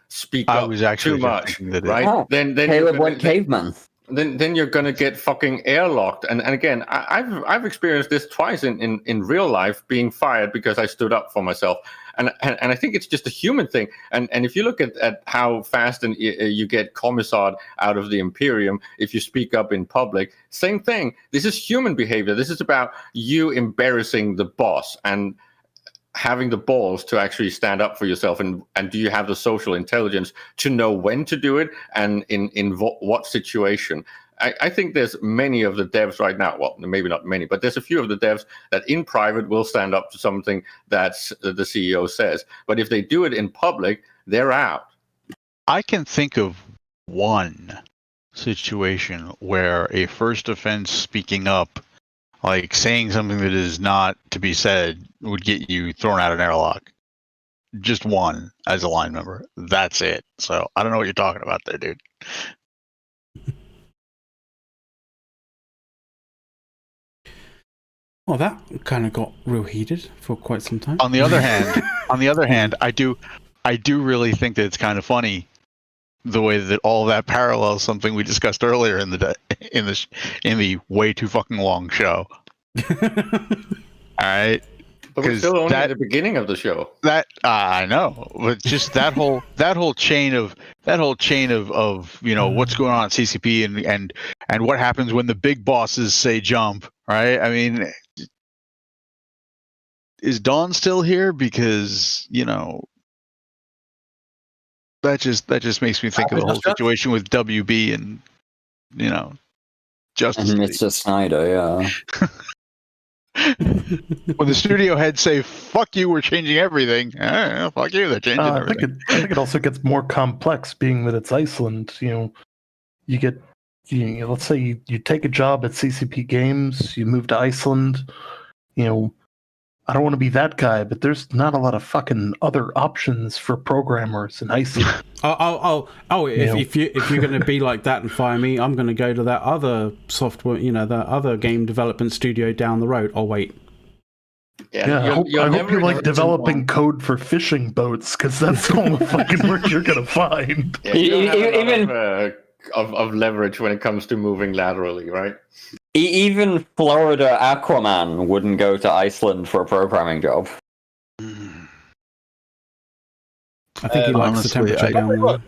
speak up too much, right? Then Caleb went caveman. Then you're gonna get fucking airlocked. And again, I've experienced this twice in real life, being fired because I stood up for myself. And I think it's just a human thing. And if you look at how fast you get commissaried out of the Imperium if you speak up in public, same thing. This is human behavior. This is about you embarrassing the boss and having the balls to actually stand up for yourself. And do you have the social intelligence to know when to do it and in what situation? I think there's many of the devs right now, well, maybe not many, but there's a few of the devs that in private will stand up to something that the CEO says. But if they do it in public, they're out. I can think of one situation where a first offense speaking up, like saying something that is not to be said, would get you thrown out an airlock. Just one as a line member. That's it. So I don't know what you're talking about there, dude. Well, that kind of got real heated for quite some time. On the other hand, I do really think that it's kind of funny the way that all that parallels something we discussed earlier in the day, in the way too fucking long show. All right, but we're still only at the beginning of the show. That I know, but just that whole chain of what's going on at CCP and what happens when the big bosses say jump. Right? I mean, is Dawn still here? Because that just makes me think of the whole situation with WB and Justice League. Mr. Snyder, yeah. When the studio heads say "fuck you," we're changing everything. Fuck you, they're changing everything. I think it also gets more complex, being that it's Iceland. You get. Let's say you take a job at CCP Games, you move to Iceland. I don't want to be that guy, but there's not a lot of fucking other options for programmers in Iceland. If you're going to be like that and fire me, I'm going to go to that other software, that other game development studio down the road. Oh wait. Yeah, I hope you like developing code for fishing boats, because that's all the fucking work you're going to find. Yeah, you don't have a lot of leverage when it comes to moving laterally, right? Even Florida Aquaman wouldn't go to Iceland for a programming job. I think he likes the temperature down there.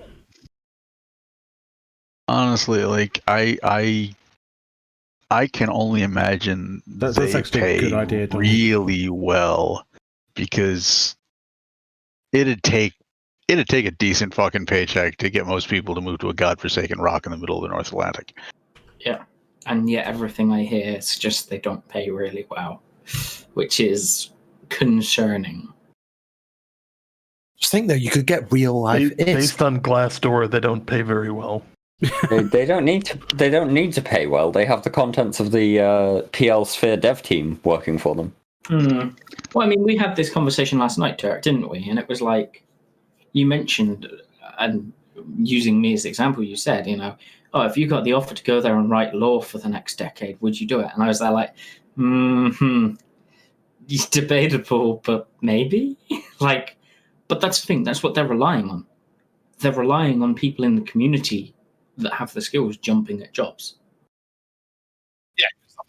Honestly, like I can only imagine that's actually pay a good idea, really well, because it'd take a decent fucking paycheck to get most people to move to a godforsaken rock in the middle of the North Atlantic. Yeah, and yet everything I hear is just they don't pay really well, which is concerning. Just think though, you could get real life. Based on Glassdoor, they don't pay very well. They don't need to. They don't need to pay well. They have the contents of the PL Sphere dev team working for them. Well, I mean, we had this conversation last night, Derek, didn't we? And it was like you mentioned, and using me as the example, you said, you know, oh, if you got the offer to go there and write law for the next decade, would you do it? And I was there like, it's debatable, but maybe. Like, but that's the thing. That's what they're relying on. They're relying on people in the community that have the skills jumping at jobs. Yeah.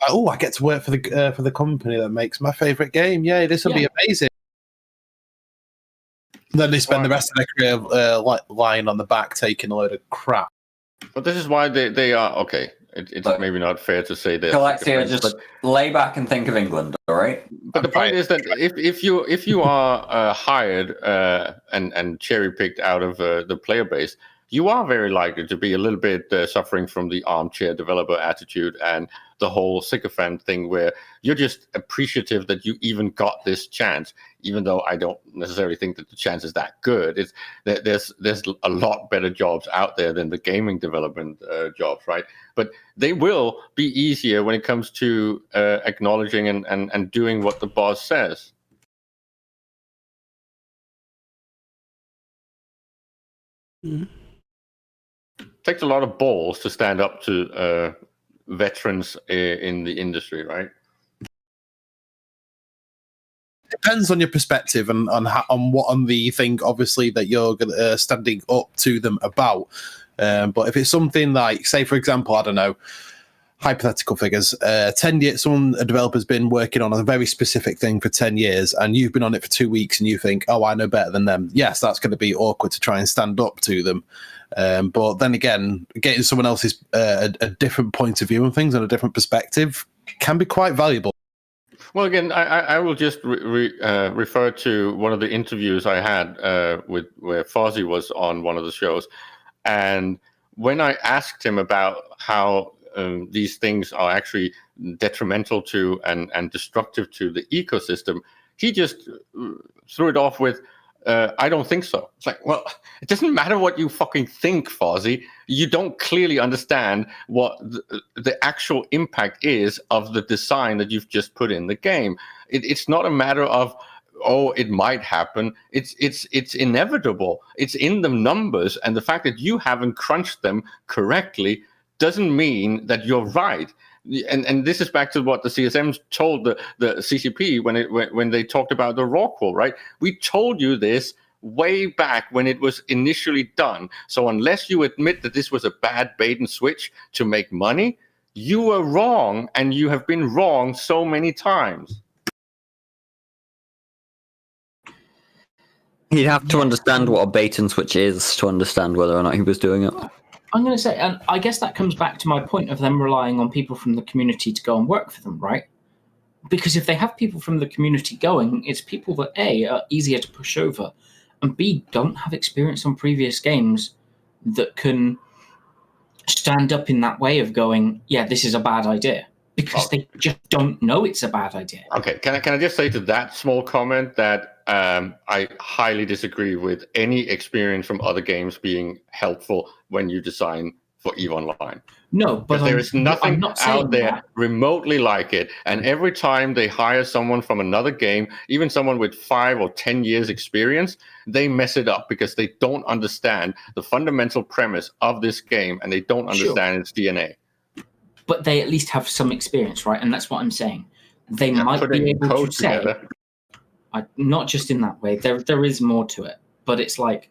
Oh, I get to work for the company that makes my favorite game. Yay, this will be amazing. Then they spend the rest of their career lying on the back, taking a load of crap. But this is why they are okay. It's maybe not fair to say that. Galexia, just lay back and think of England, all right? But the point is that if you are hired and cherry picked out of the player base, you are very likely to be a little bit suffering from the armchair developer attitude and the whole sycophant thing, where you're just appreciative that you even got this chance, even though I don't necessarily think that the chance is that good. There's a lot better jobs out there than the gaming development jobs, right? But they will be easier when it comes to acknowledging and doing what the boss says. Mm-hmm. Takes a lot of balls to stand up to veterans in the industry, right? Depends on your perspective and on the thing, obviously, that you're standing up to them about. But if it's something like, say, for example, I don't know, hypothetical figures, 10 years, a developer's been working on a very specific thing for 10 years, and you've been on it for 2 weeks, and you think, oh, I know better than them. Yes, that's going to be awkward to try and stand up to them. But then again, getting someone else's a different point of view on things and a different perspective can be quite valuable. Well, again, I will just refer to one of the interviews I had where Fozzie was on one of the shows. And when I asked him about how these things are actually detrimental to and destructive to the ecosystem, he just threw it off with, I don't think so. It's like, well, it doesn't matter what you fucking think, Fozzie. You don't clearly understand what the actual impact is of the design that you've just put in the game. It's not a matter of, oh, it might happen. It's inevitable. It's in the numbers, and the fact that you haven't crunched them correctly doesn't mean that you're right. And this is back to what the CSM told the CCP when they talked about the raw qual, right? We told you this way back when it was initially done. So unless you admit that this was a bad bait and switch to make money, you were wrong, and you have been wrong so many times. He'd have to understand what a bait and switch is to understand whether or not he was doing it. I'm going to say, and I guess that comes back to my point of them relying on people from the community to go and work for them, right? Because if they have people from the community going, it's people that A, are easier to push over, and B, don't have experience on previous games that can stand up in that way of going, yeah, this is a bad idea, because they just don't know it's a bad idea. Okay, can I just say to that small comment that I highly disagree with any experience from other games being helpful when you design for EVE Online. No, but there is nothing out there that remotely like it. And every time they hire someone from another game, even someone with 5 or 10 years experience, they mess it up because they don't understand the fundamental premise of this game, and they don't understand its DNA. But they at least have some experience, right? And that's what I'm saying. They might be able to say, not just in that way, there is more to it, but it's like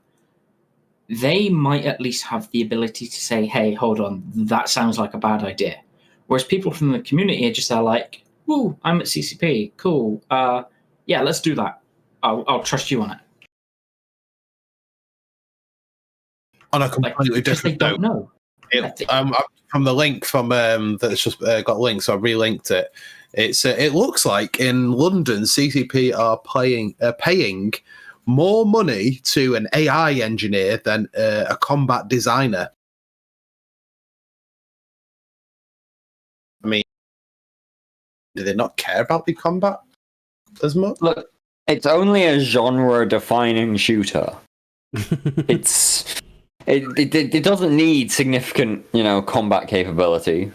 they might at least have the ability to say, hey, hold on, that sounds like a bad idea. Whereas people from the community are just like, ooh, I'm at CCP, cool. Yeah, let's do that. I'll trust you on it. On a completely different note. Know. From the link that's just got linked, so I relinked it. It looks like in London, CCP are paying more money to an AI engineer than a combat designer. I mean, do they not care about the combat as much? Look, it's only a genre-defining shooter. It doesn't need significant, combat capability.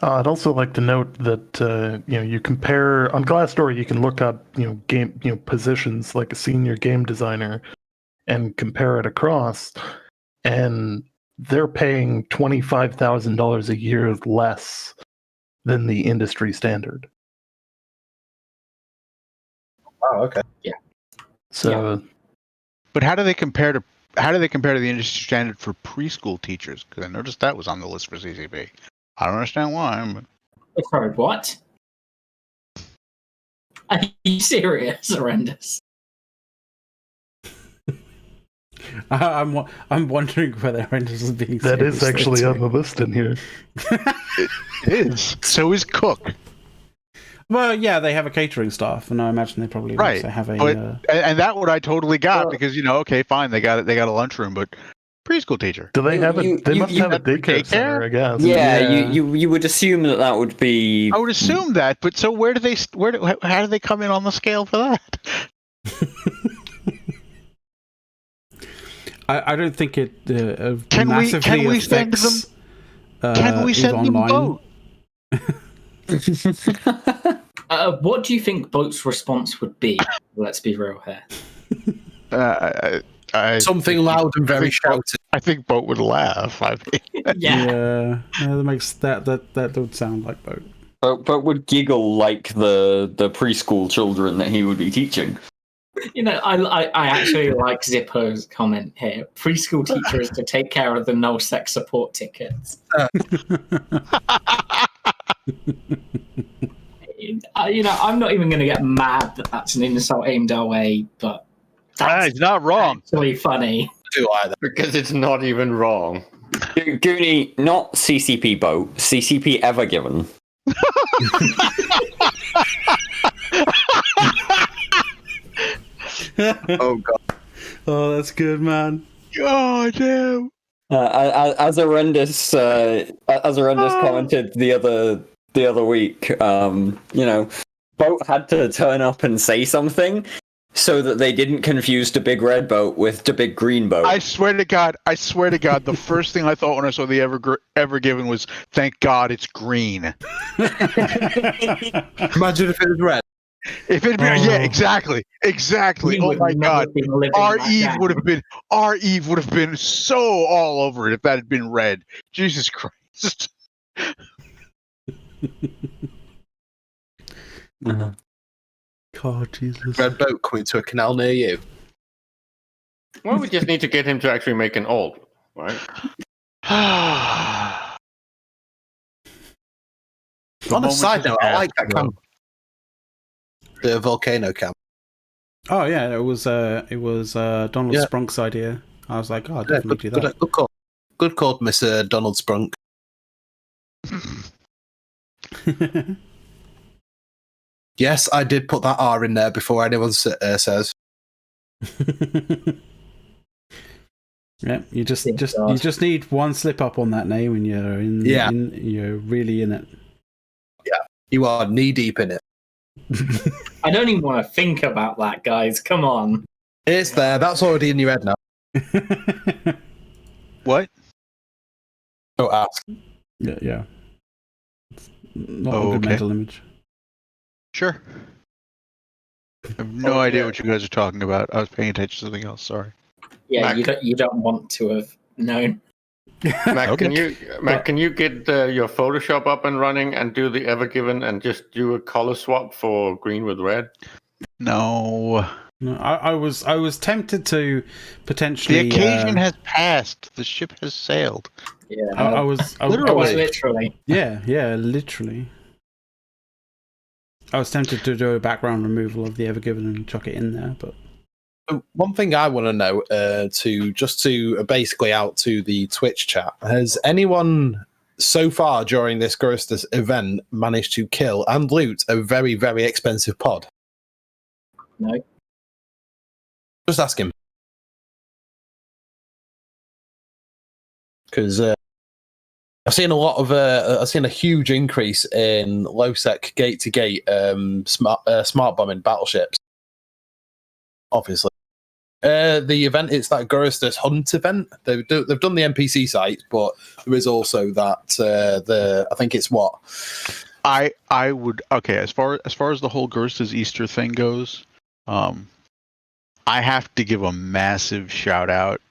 I'd also like to note that you compare on Glassdoor. You can look up game positions like a senior game designer, and compare it across, and they're paying $25,000 a year less than the industry standard. Oh, okay. Yeah. So, But how do they compare to the industry standard for preschool teachers? Because I noticed that was on the list for CCP. I don't understand why. But... Sorry, what? Are you serious? Horrendous. I'm wondering whether Horrendous is being that serious. is actually on the list in here. It is. So is Cook. Well, yeah, they have a catering staff, and I imagine they probably also have a. And that what I totally got because okay, fine, they got a lunchroom, but preschool teacher. Do they have they must have a daycare center, I guess. Yeah, you would assume that would be. I would assume that, but so how do they come in on the scale for that? I don't think it can massively we send affects. them? Can we send them boat? What do you think Boat's response would be? Let's be real here. Something loud and very shouty. I think Boat would laugh. Yeah, that makes that would sound like Boat. Boat would giggle like the preschool children that he would be teaching. I actually like Zippo's comment here. Preschool teacher is to take care of the no sex support tickets. I'm not even going to get mad that that's an insult aimed our way, but it's not wrong. Actually funny. Do either because it's not even wrong. Goonie, not CCP Boat, CCP Ever Given. Oh god! Oh, that's good, man. Oh damn! As horrendous commented the other week, Boat had to turn up and say something so that they didn't confuse the big red boat with the big green boat. I swear to God, the first thing I thought when I saw the Ever Given was, thank God it's green. Imagine if it was red. If it had been, yeah, exactly. Oh my God, our Eve would have been so all over it if that had been red. Jesus Christ. God, Jesus. Red boat coming to a canal near you. Well, we just need to get him to actually make an alt, right? On a side note, I like that camp. The volcano camp. Oh yeah, it was Donald Sprunk's idea. I was like, oh, I'll definitely do that. Good call. Good call, Mr. Donald Sprunk. Yes, I did put that R in there before anyone says. Yeah, you just need one slip up on that name, and you're really in it. Yeah, you are knee deep in it. I don't even want to think about that, guys. Come on. It's there. That's already in your head now. What? Don't ask. Yeah. It's not a good mental image. Sure. I have no idea what you guys are talking about. I was paying attention to something else. Sorry. Yeah, Mac, you don't want to have known. Mac, Okay. can you get your Photoshop up and running and do the Ever Given and just do a color swap for green with red? No. No, I was tempted to potentially. The occasion has passed. The ship has sailed. Yeah, I was literally. Yeah, literally. I was tempted to do a background removal of the Ever Given and chuck it in there, but one thing I want to know, to basically out to the Twitch chat, has anyone so far during this Grostas event managed to kill and loot a very, very expensive pod? No. Just ask him. Because I've seen I've seen a huge increase in low-sec gate-to-gate smart bombing battleships. Obviously. The event, it's that Gorostas Hunt event. They've done the NPC site, but there is also that I think it's what I would as far as the whole Gorostas Easter thing goes, I have to give a massive shout out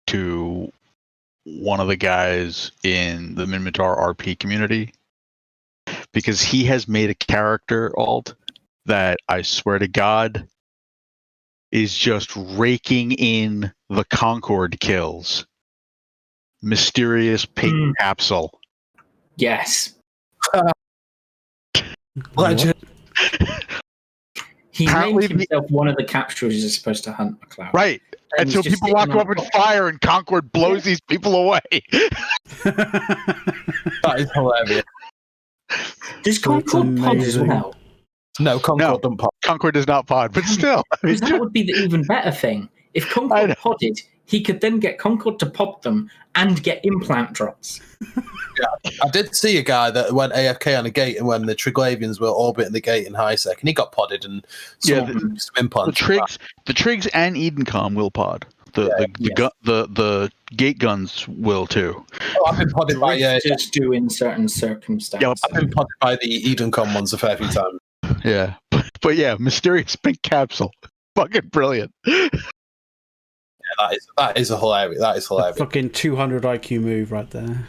to one of the guys in the Minmatar RP community, because he has made a character alt that I swear to God is just raking in the Concord kills. Mysterious Pink Capsule. Yes. Legend. He Apparently named himself one of the captures you're supposed to hunt, McLeod. Right. And so he's just people walk sitting up on in fire and Concord blows these people away. That is hilarious. Does Concord pod as well? No, Concord doesn't pod. Concord does not pod, but still. Because that would be the even better thing. If Concord podded, he could then get Concord to pod them and get implant drops. Yeah, I did see a guy that went AFK on a gate, and when the Triglavians were orbiting the gate in high sec, and he got podded, and some implants. The Trigs and Edencom will pod. The gate guns will too. Oh, I've been podded by just do in certain circumstances. I've been podded by the Edencom ones a fair few times. Yeah, but yeah, Mysterious Pink Capsule, fucking brilliant. Yeah, that is hilarious. That is hilarious. Fucking 200 IQ move right there.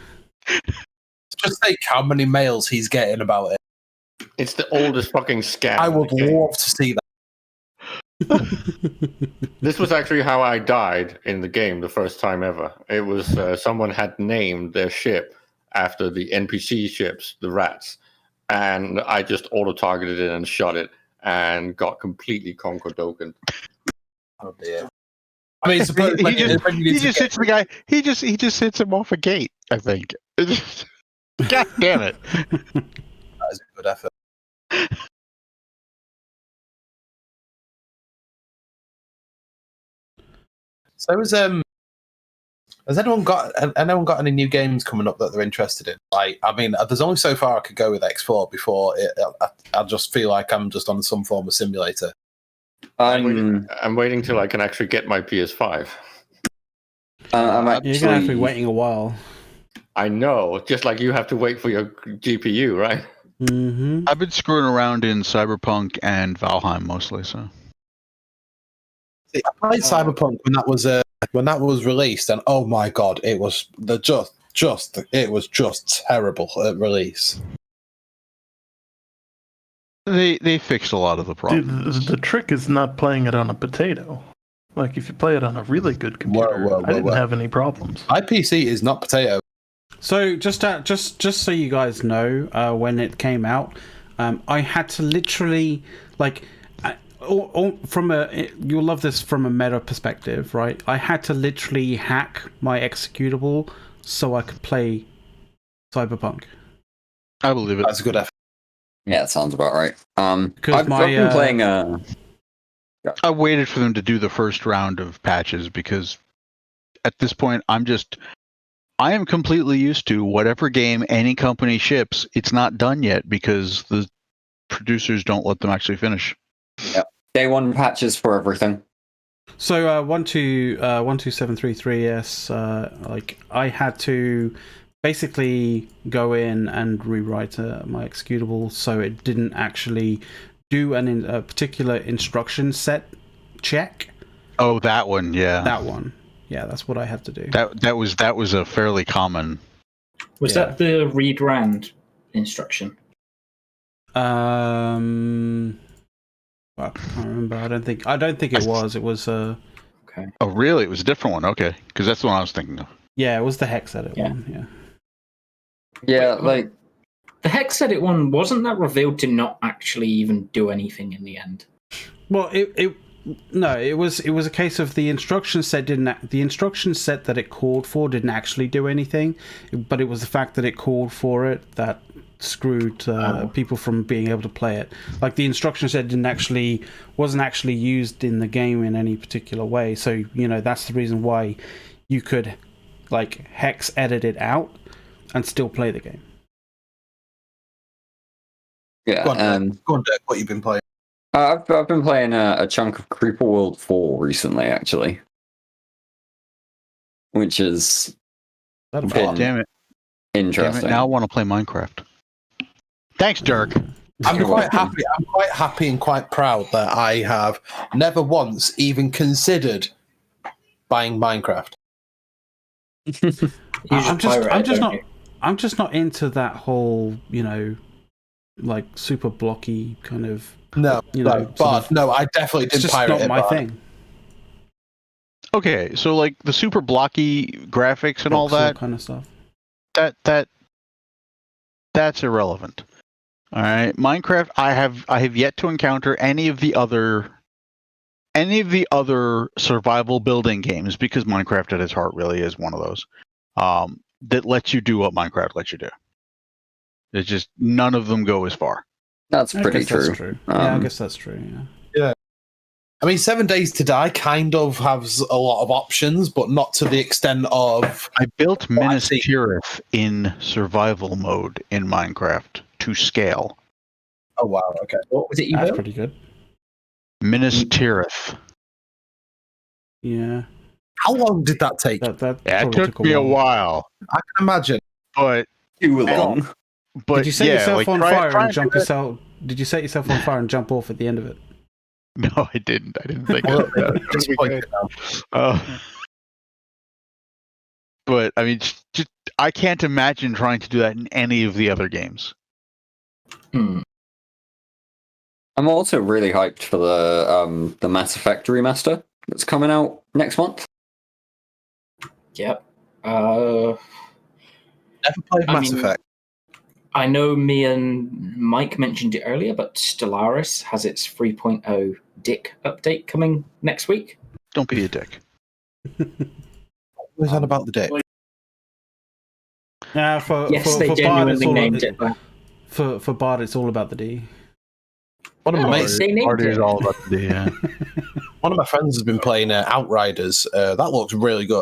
Just think how many mails he's getting about it. It's the oldest fucking scam. I would love to see that. This was actually how I died in the game the first time ever. It was someone had named their ship after the NPC ships, the rats, and I just auto-targeted it and shot it and got completely Concordoken. Oh dear. I mean, he just hits the guy. He just hits him off a gate, I think. God damn it! That is a good effort. So has anyone got any new games coming up that they're interested in? Like, I mean, there's only so far I could go with X4 before I just feel like I'm just on some form of simulator. I'm waiting till I can actually get my PS5. You're gonna have to be waiting a while. I know, just like you have to wait for your GPU, right? Mm-hmm. I've been screwing around in Cyberpunk and Valheim mostly. So see, I played Cyberpunk when that was released, and oh my god, it was just terrible at release. They fixed a lot of the problems. Dude, the trick is not playing it on a potato. Like, if you play it on a really good computer, I didn't have any problems. My PC is not potato. So just so you guys know, when it came out, I had to literally you'll love this from a meta perspective, right? I had to literally hack my executable so I could play Cyberpunk. I believe it. That's a good effort. Yeah, that sounds about right. I've Because been playing. I waited for them to do the first round of patches because at this point I am completely used to whatever game any company ships, it's not done yet because the producers don't let them actually finish. Yeah. Day one patches for everything. So 12733S, I had to basically go in and rewrite my executable so it didn't actually do a particular instruction set check. Oh, that one, yeah. That one. Yeah, that's what I had to do. That was a fairly common. Was that the read rand instruction? I can't remember. I don't think it was. It was Okay. Oh, really? It was a different one. Okay, because that's the one I was thinking of. Yeah, it was the hex edit one. Yeah. Yeah, like the hex edit one, wasn't that revealed to not actually even do anything in the end? Well, it was a case of the instruction set that it called for didn't actually do anything, but it was the fact that it called for it that screwed people from being able to play it. Like, the instruction set wasn't actually used in the game in any particular way, so that's the reason why you could hex edit it out and still play the game. Yeah. Go on, Dirk, what you've been playing? I've been playing a chunk of Creeper World 4 recently, actually, which is That'll been Damn it. interesting. Now I want to play Minecraft. Thanks, Dirk. I'm You're quite welcome. happy. I'm quite happy and quite proud that I have never once even considered buying Minecraft. I'm just not into that whole, like super blocky kind of. No, I definitely It's didn't just pirate not it. my Bard. thing. Okay, so like the super blocky graphics and all Voxel that, kind of stuff. that's irrelevant. All right, Minecraft. I have yet to encounter any of the other survival building games, because Minecraft at its heart really is one of those that lets you do what Minecraft lets you do. It's just none of them go as far. That's I pretty guess that's true. true. Yeah, I guess that's true. Yeah. I mean, 7 Days to Die kind of has a lot of options, but not to the extent of. I built Minas Tirith in survival mode in Minecraft to scale. Oh wow! Okay. What was it you That's built? pretty good. Minas Tirith. Yeah. How long did that take? That probably took me a while. I can imagine. But too long. But did you set yeah, yourself like, on try fire and and jump do that- yourself? Did you set yourself on fire and jump off at the end of it? No, I didn't. I didn't think of that. But I mean, just I can't imagine trying to do that in any of the other games. I'm also really hyped for the Mass Effect remaster that's coming out next month. Yep. Never played Mass Effect. I know me and Mike mentioned it earlier, but Stellaris has its 3.0 Dick update coming next week. Don't be a dick. What's that about the dick? Yeah, for Yes, for, they for Bard, it's genuinely all named it that. for Bard, it's all about the D. One of my Oh, mates, they named Party is it. all about the yeah. one of my friends has been playing Outriders. That looks really good.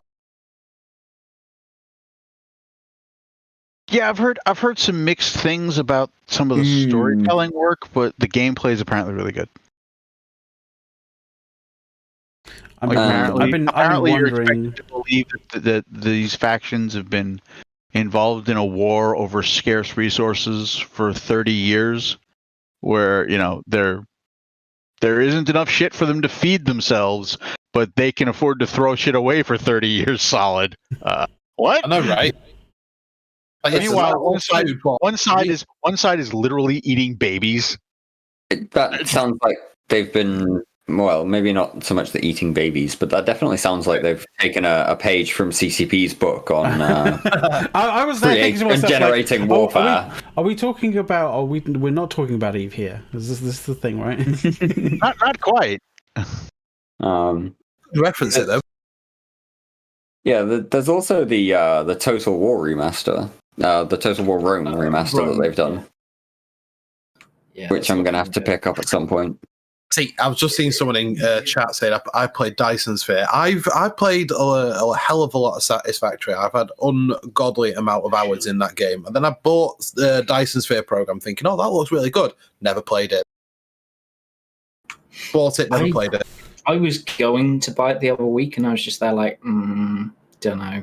Yeah, I've heard some mixed things about some of the storytelling work, but the gameplay is apparently really good. I mean, Apparently, I've been you're wondering. expected to believe that these factions have been involved in a war over scarce resources for 30 years, where there isn't enough shit for them to feed themselves, but they can afford to throw shit away for 30 years solid. What? I know, right? Meanwhile, one side is literally eating babies. That sounds like they've been, well, maybe not so much the eating babies, but that definitely sounds like they've taken a page from CCP's book on I was there thinking to myself, generating warfare. Are we talking about? We're not talking about Eve here. This is the thing, right? Not quite. Reference it though. Yeah, there's also the Total War remaster, the Total War Rome remaster that they've done, which I'm going to have to pick up at some point. See, I was just seeing someone in chat saying I played Dyson Sphere. I've played a hell of a lot of Satisfactory. I've had ungodly amount of hours in that game, and then I bought the Dyson Sphere program, thinking, "Oh, that looks really good." Never played it. Bought it, never played it. I was going to buy it the other week, and I was just there like, don't know.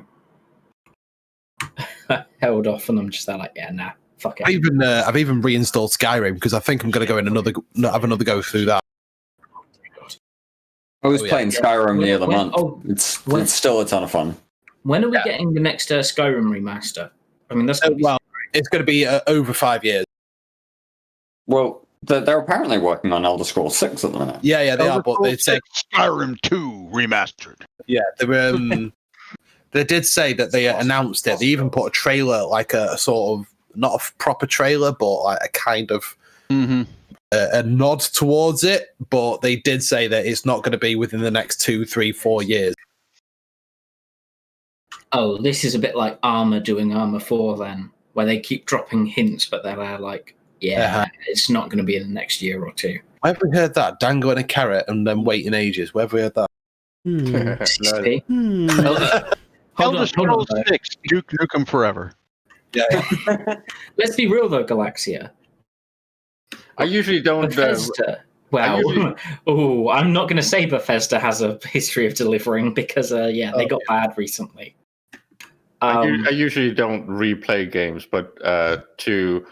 Held off, and I'm just there like, yeah, nah, fuck it. I've even reinstalled Skyrim because I think I'm going to go in have another go through that. I was playing Skyrim the other month. It's still a ton of fun. When are we getting the next Skyrim remaster? I mean, that's it's going to be over 5 years. Well, they're apparently working on Elder Scrolls 6 at the minute. Yeah, they are. But they said Skyrim 2 remastered. Yeah, they did say that they announced it. They even put a trailer, like a sort of not a proper trailer, but like a kind of a nod towards it. But they did say that it's not going to be within the next 2, 3, 4 years. Oh, this is a bit like Armour doing Armour 4 then, where they keep dropping hints, but they're like, yeah, it's not going to be in the next year or two. Where have we heard that? Dangling a carrot and then waiting ages. Where have we heard that? Elder Scrolls 6, Duke Nukem Forever. Yeah. Let's be real though, Galaxia. I usually don't. Bethesda Well, I'm not going to say Bethesda has a history of delivering because, they got bad recently. I usually don't replay games, but to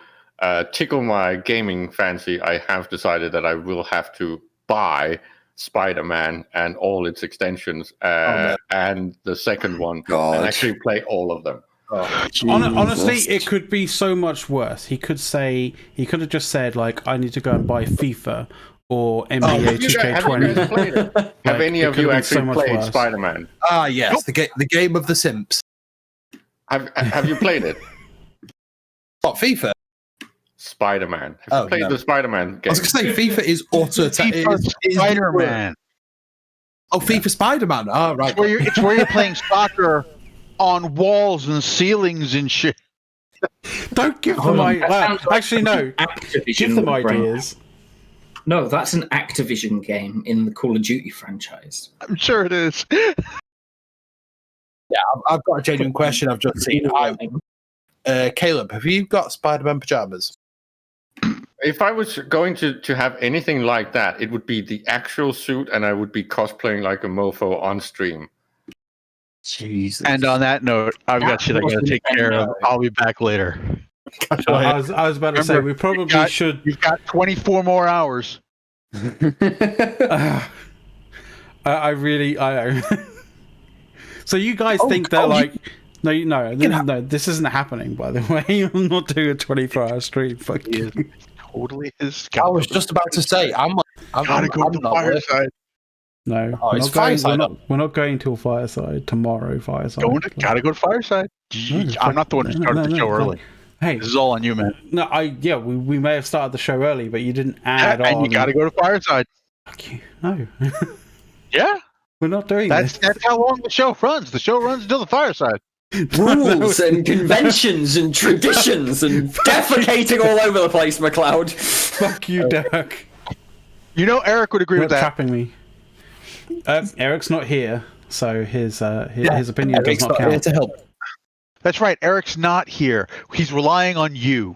tickle my gaming fancy, I have decided that I will have to buy Spider-Man and all its extensions, and the second one, and actually play all of them. Honestly, it could be so much worse. He could have just said, like, I need to go and buy FIFA or NBA 2K20. Have any of you actually played Spider-Man? Ah, yes, the game of the Simps. Have you played it? What, FIFA? Spider-Man. Have you played the Spider-Man game? I was going to say FIFA is utter. Spider-Man. Oh, FIFA Spider-Man. Oh, right. It's where you're playing soccer on walls and ceilings and shit. Don't give them ideas. Actually, no. Give them ideas. No, that's an Activision game in the Call of Duty franchise. I'm sure it is. Yeah, I've got a genuine question I've just seen. Caleb, have you got Spider-Man pajamas? If I was going to have anything like that, it would be the actual suit, and I would be cosplaying like a mofo on stream. Jesus. And on that note, I've got shit I got to take care of. I'll be back later. I was about to say we probably should. You've got 24 more hours. I really. So you guys think that like. No, this isn't happening, by the way. I'm not doing a 24-hour stream. Fuck you. Totally is. I was just about to say, I'm gotta go to Fireside. No, it's Fireside. We're not going till Fireside tomorrow. Fireside. Gotta go to Fireside. I'm not the one who started the show early. Hey, this is all on you, man. No, we may have started the show early, but you didn't add on. And you gotta go to Fireside. Fuck you. No. Yeah. We're not doing this. That's how long the show runs. The show runs until the Fireside. Rules and conventions and traditions and defecating all over the place, McLeod. Fuck you, Dirk. You know Eric would agree with that. Trapping me. Eric's not here, so his opinion does not count. Here to help. That's right. Eric's not here. He's relying on you.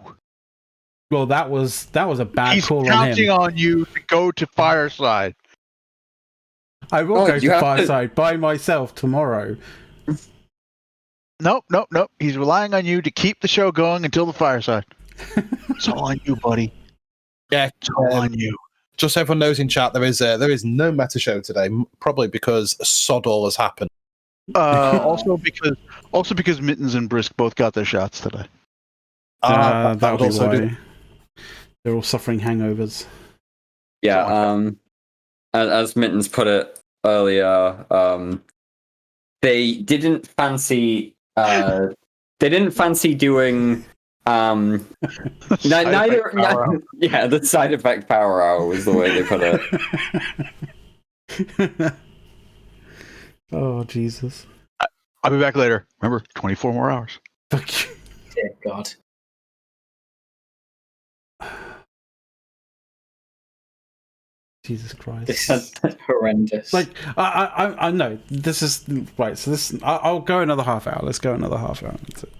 Well, that was a bad call on him. He's counting on you to go to Fireside. I will go to Fireside by myself tomorrow. Nope. He's relying on you to keep the show going until the Fireside. It's all on you, buddy. Yeah, it's all on you. Just so everyone knows in chat, there is no meta show today, probably because sod all has happened. Also because Mittens and Brisk both got their shots today. That would also why. They're all suffering hangovers. Yeah, as Mittens put it earlier, they didn't fancy doing the side effect power hour was the way they put it. Oh Jesus. I'll be back later. Remember, 24 more hours. Fuck you. Dear God. Jesus Christ. This is horrendous. Like, I know. This is... Right, so this... I'll go another half hour. Let's go another half hour. That's it.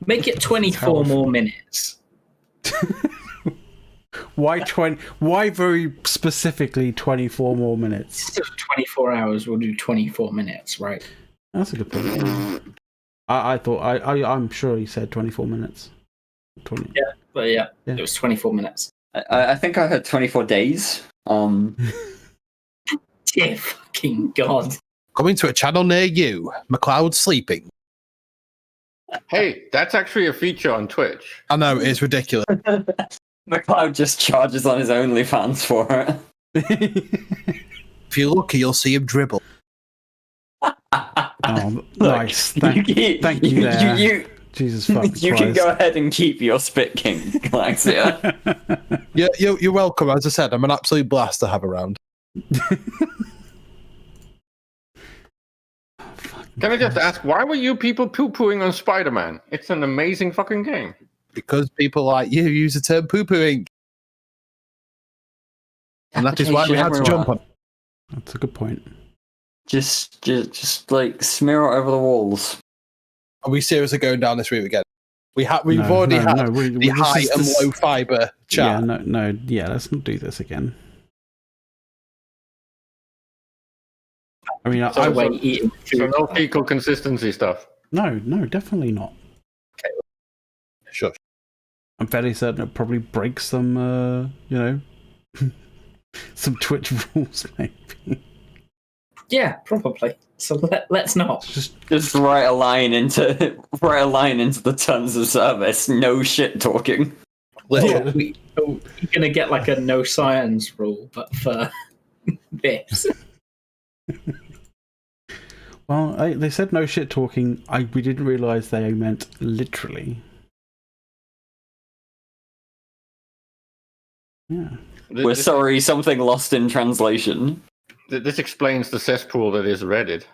Make it 24 more minutes. Why very specifically 24 more minutes? Instead of 24 hours, we'll do 24 minutes, right? That's a good point. I thought... I'm sure he said 24 minutes. 20. Yeah, but yeah, it was 24 minutes. I think I heard 24 days. Dear fucking God. Coming to a channel near you, McLeod sleeping. Hey, that's actually a feature on Twitch. I know, it's ridiculous. McLeod just charges on his OnlyFans for it. If you're lucky, you'll see him dribble. Oh, nice. Thank you there. Jesus fucking You Christ. can go ahead and keep your Spit King, Galaxia. You're welcome. As I said, I'm an absolute blast to have around. Can I just ask, why were you people poo-pooing on Spider-Man? It's an amazing fucking game. Because people like you use the term poo-pooing. And that is why we had to jump on. That's a good point. Just like smear it over the walls. Are we seriously going down this route again? We've already had the high and low fiber chat. Yeah, let's not do this again. I mean, So I eating So food. no fecal consistency stuff. no, definitely not. Sure. I'm fairly certain it probably breaks some, some Twitch rules, maybe. Yeah, probably. So let's not. Just write a line into the terms of service. No shit talking. You're gonna get like a no science rule, but for this. Well, they said no shit talking. We didn't realise they meant literally. Yeah. We're sorry, something lost in translation. This explains the cesspool that is Reddit.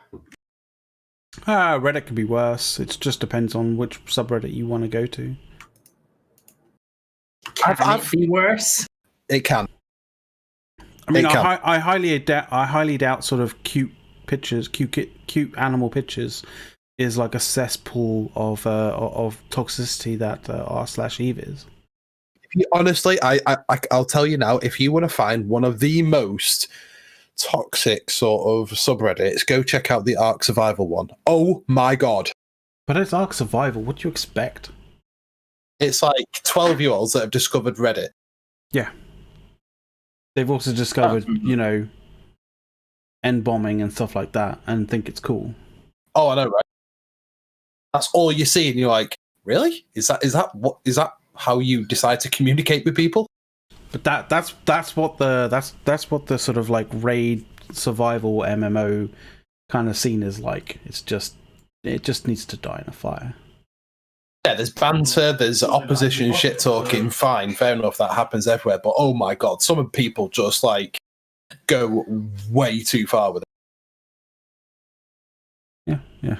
Reddit can be worse. It just depends on which subreddit you want to go to. Can it be worse? It can. I mean, It can. I highly doubt sort of cute pictures, cute animal pictures, is like a cesspool of toxicity that r/Eve is. Honestly, I'll tell you now. If you want to find one of the most toxic sort of subreddits, go check out the Ark Survival one. Oh my god! But it's Ark Survival. What do you expect? It's like 12-year-olds that have discovered Reddit. Yeah. They've also discovered, end bombing and stuff like that, and think it's cool. Oh, I know, right? That's all you see, and you're like, really? Is that how you decide to communicate with people? But that's what the sort of like raid survival MMO kind of scene is like. It just needs to die in a fire. Yeah, there's banter, there's opposition, shit talking. Fine, fair enough, that happens everywhere. But oh my god, some people just like go way too far with it. Yeah.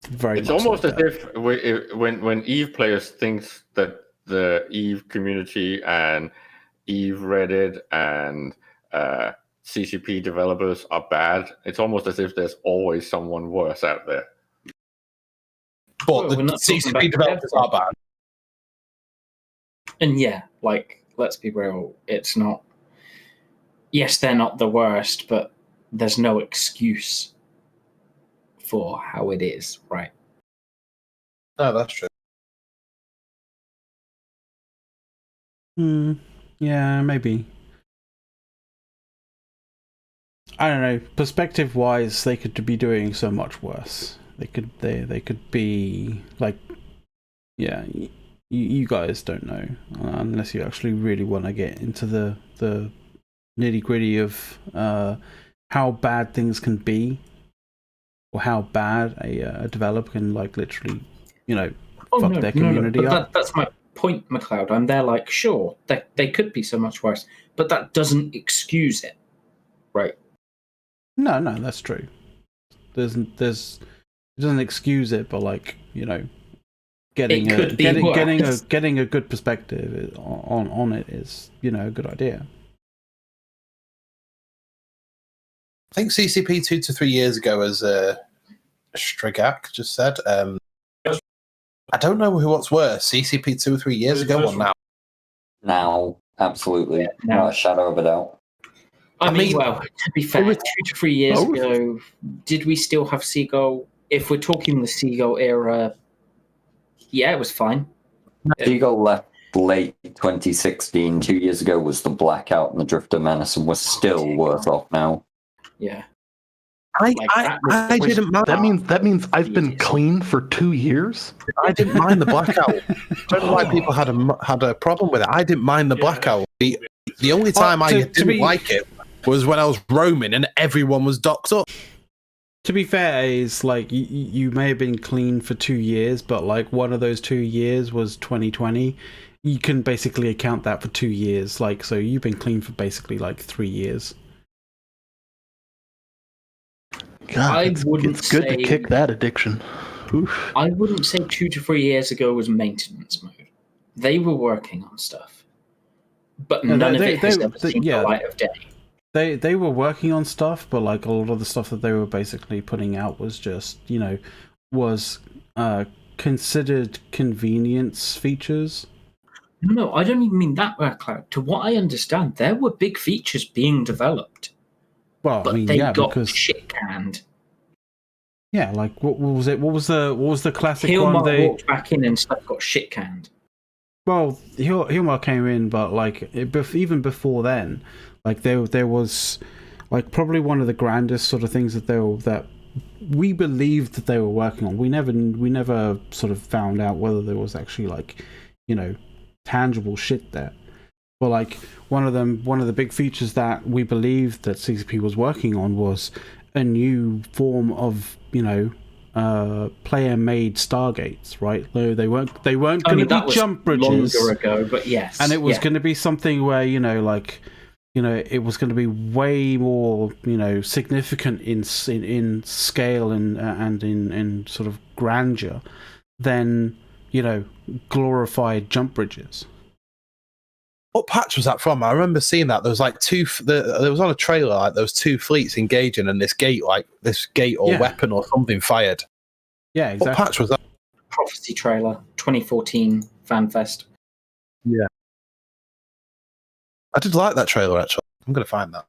Very. It's almost as if when Eve players thinks that the Eve community and Eve Reddit and CCP developers are bad, it's almost as if there's always someone worse out there. But the CCP developers are bad. And yeah, like, let's be real, it's not... Yes, they're not the worst, but there's no excuse for how it is, right? No, that's true. Yeah, maybe. I don't know. Perspective-wise, they could be doing so much worse. They could be like, yeah. You guys don't know unless you actually really want to get into the nitty-gritty of how bad things can be, or how bad a developer can like literally, fuck their community up. That's my point, McLeod. I'm there like, sure, they could be so much worse, but that doesn't excuse it, right? No, that's true. It doesn't excuse it, but like, getting a good perspective on it is, a good idea. I think CCP 2 to 3 years ago, as Strigak just said. I don't know what's worse, CCP 2 or 3 years ago or now. Now, absolutely, not a shadow of a doubt. I mean, well, to be fair, 2 to 3 years ago, did we still have Seagull? If we're talking the Seagull era, yeah, it was fine. Seagull left late 2016. 2 years ago was the Blackout and the Drifter Menace, and we're still worse off now. Yeah. I didn't mind. That means I've been clean for 2 years. I didn't mind the Blackout. I don't know why people had a problem with it. I didn't mind the Blackout. The only time I didn't like it was when I was roaming and everyone was docked up. To be fair, is like you may have been clean for 2 years, but like one of those 2 years was 2020. You can basically account that for 2 years. Like, so you've been clean for basically like 3 years. God, it's good to kick that addiction. Oof. I wouldn't say 2 to 3 years ago was maintenance mode. They were working on stuff, but none of it has ever seen the light of day. They were working on stuff, but like a lot of the stuff that they were basically putting out was just, was considered convenience features. No, I don't even mean that, Cloud. To what I understand, there were big features being developed. Well, but I mean, they yeah, got because shit canned. yeah, like what was it? What was the classic Hilmar one? They walked back in and stuff got shit canned. well, Hilmar came in, but like even before then, like there was like probably one of the grandest sort of things that we believed that they were working on. We never sort of found out whether there was actually like, you know, tangible shit there. But like one of the big features that we believed that CCP was working on was a new form of, you know, player-made Stargates, right? They weren't going to be jump bridges. Longer ago, but yes, and it was going to be something where, you know, like, you know, it was going to be way more, you know, significant in scale and in sort of grandeur than, you know, glorified jump bridges. What patch was that from? I remember seeing that there was like there was on a trailer, like there was 2 fleets engaging, and this gate or weapon or something fired. Yeah, exactly. What patch was that? Prophecy trailer, 2014 FanFest. Yeah, I did like that trailer. Actually, I'm gonna find that.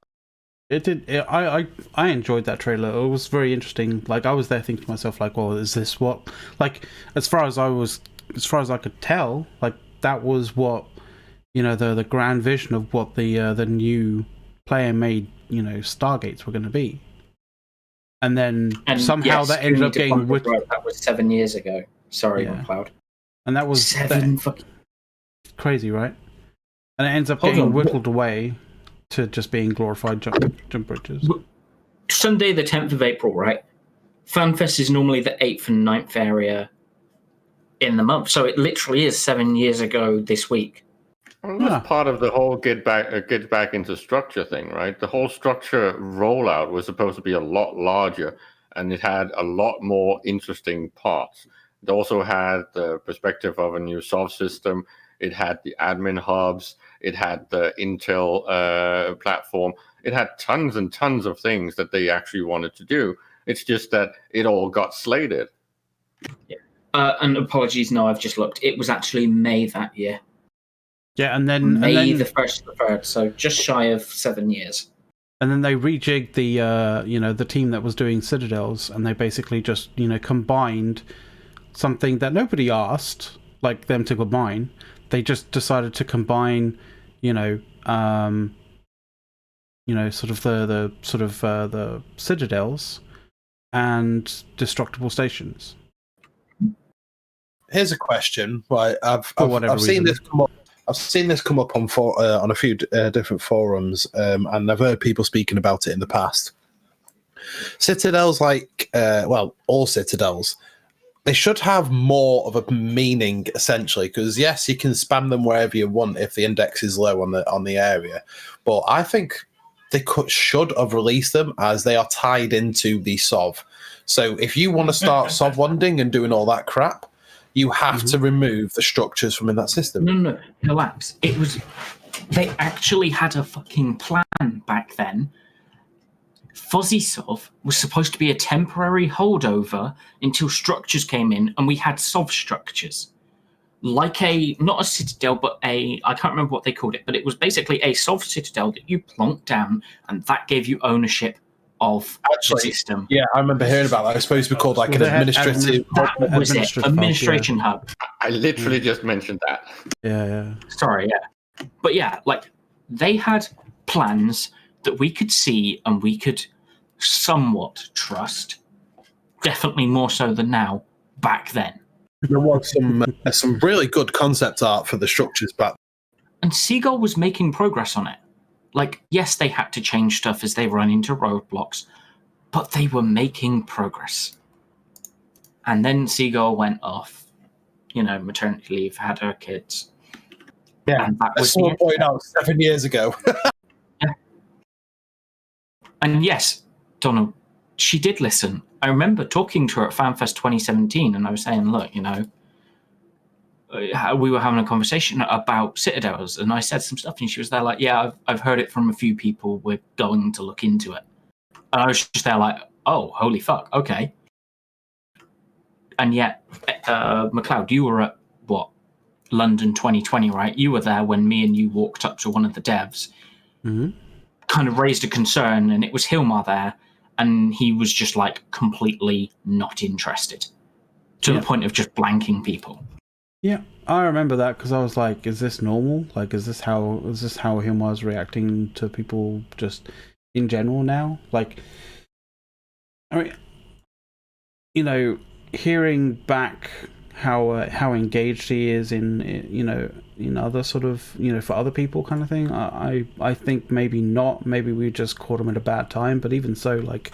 It did. I enjoyed that trailer. It was very interesting. Like I was there thinking to myself, like, well, is this what? Like, as far as I could tell, like that was what, you know, the grand vision of what the new player-made, you know, Stargates were going to be. And then somehow that ended up getting that was 7 years ago. Sorry, McLeod. And that was fucking crazy, right? And it ends up getting whittled away to just being glorified jump bridges. Sunday, the 10th of April, right? FanFest is normally the 8th and 9th area in the month, so it literally is 7 years ago this week. Well, that's part of the whole get back into structure thing, right? The whole structure rollout was supposed to be a lot larger, and it had a lot more interesting parts. It also had the perspective of a new SOV system. It had the admin hubs. It had the Intel platform. It had tons and tons of things that they actually wanted to do. It's just that it all got slated. Yeah. And apologies, no, I've just looked. It was actually May that year. Yeah, and then May the 1st to the 3rd, so just shy of 7 years. And then they rejigged the you know, the team that was doing Citadels, and they basically just, you know, combined something that nobody asked, like them to combine. They just decided to combine, you know, sort of the Citadels and destructible stations. Here's a question. Right, I've seen reason. this come up. I've seen this come up on a few different forums, and I've heard people speaking about it in the past. Citadels, like all Citadels, they should have more of a meaning, essentially. Because yes, you can spam them wherever you want if the index is low on the area, but I think they should have released them as they are tied into the SOV. So if you want to start SOV wanding and doing all that crap, you have to remove the structures from in that system. No, relax. They actually had a fucking plan back then. Fuzzy SOV was supposed to be a temporary holdover until structures came in, and we had SOV structures. Like not a citadel, but I can't remember what they called it, but it was basically a SOV citadel that you plonked down, and that gave you ownership of the system. Yeah, I remember hearing about that. It was supposed to be called like an administrative... That was it. Administration hub. I literally just mentioned that. Yeah. Sorry, yeah. But yeah, like, they had plans that we could see and we could somewhat trust. Definitely more so than now, back then. There was some really good concept art for the structures back. And Seagull was making progress on it. Like, yes, they had to change stuff as they run into roadblocks, but they were making progress. And then Seagull went off, you know, maternity leave, had her kids. Yeah, and that was someone pointed out 7 years ago. Yeah. And yes, Donald, she did listen. I remember talking to her at FanFest 2017, and I was saying, look, you know, we were having a conversation about Citadels, and I said some stuff, and she was there like, yeah, I've heard it from a few people. We're going to look into it. And I was just there like, oh, holy fuck, okay. And yet, McLeod, you were at, London 2020, right? You were there when me and you walked up to one of the devs. Mm-hmm. kind of raised a concern, and it was Hilmar there, and he was just like completely not interested to the point of just blanking people. Yeah, I remember that because I was like, "Is this normal? Like, is this how Hilmar's reacting to people just in general now?" Like, I mean, you know, hearing back how engaged he is in other sort of for other people kind of thing. I think maybe not. Maybe we just caught him at a bad time. But even so, like,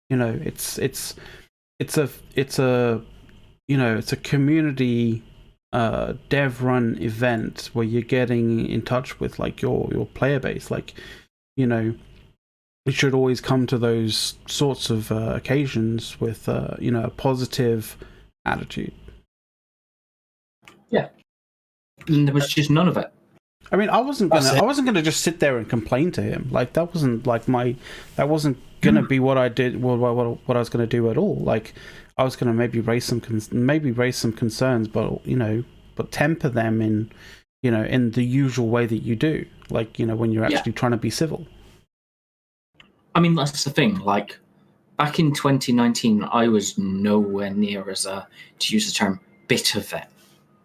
it's a community dev run event where you're getting in touch with like your player base. Like, we should always come to those sorts of occasions with a positive attitude. Yeah, and there was just none of it. I mean, I wasn't gonna just sit there and complain to him. Like, that wasn't gonna be what I did. What I was gonna do at all. Like, I was gonna maybe raise some concerns, but temper them in the usual way that you do. Like, when you're actually trying to be civil. I mean, that's the thing. Like, back in 2019, I was nowhere near as to use the term, bitter vet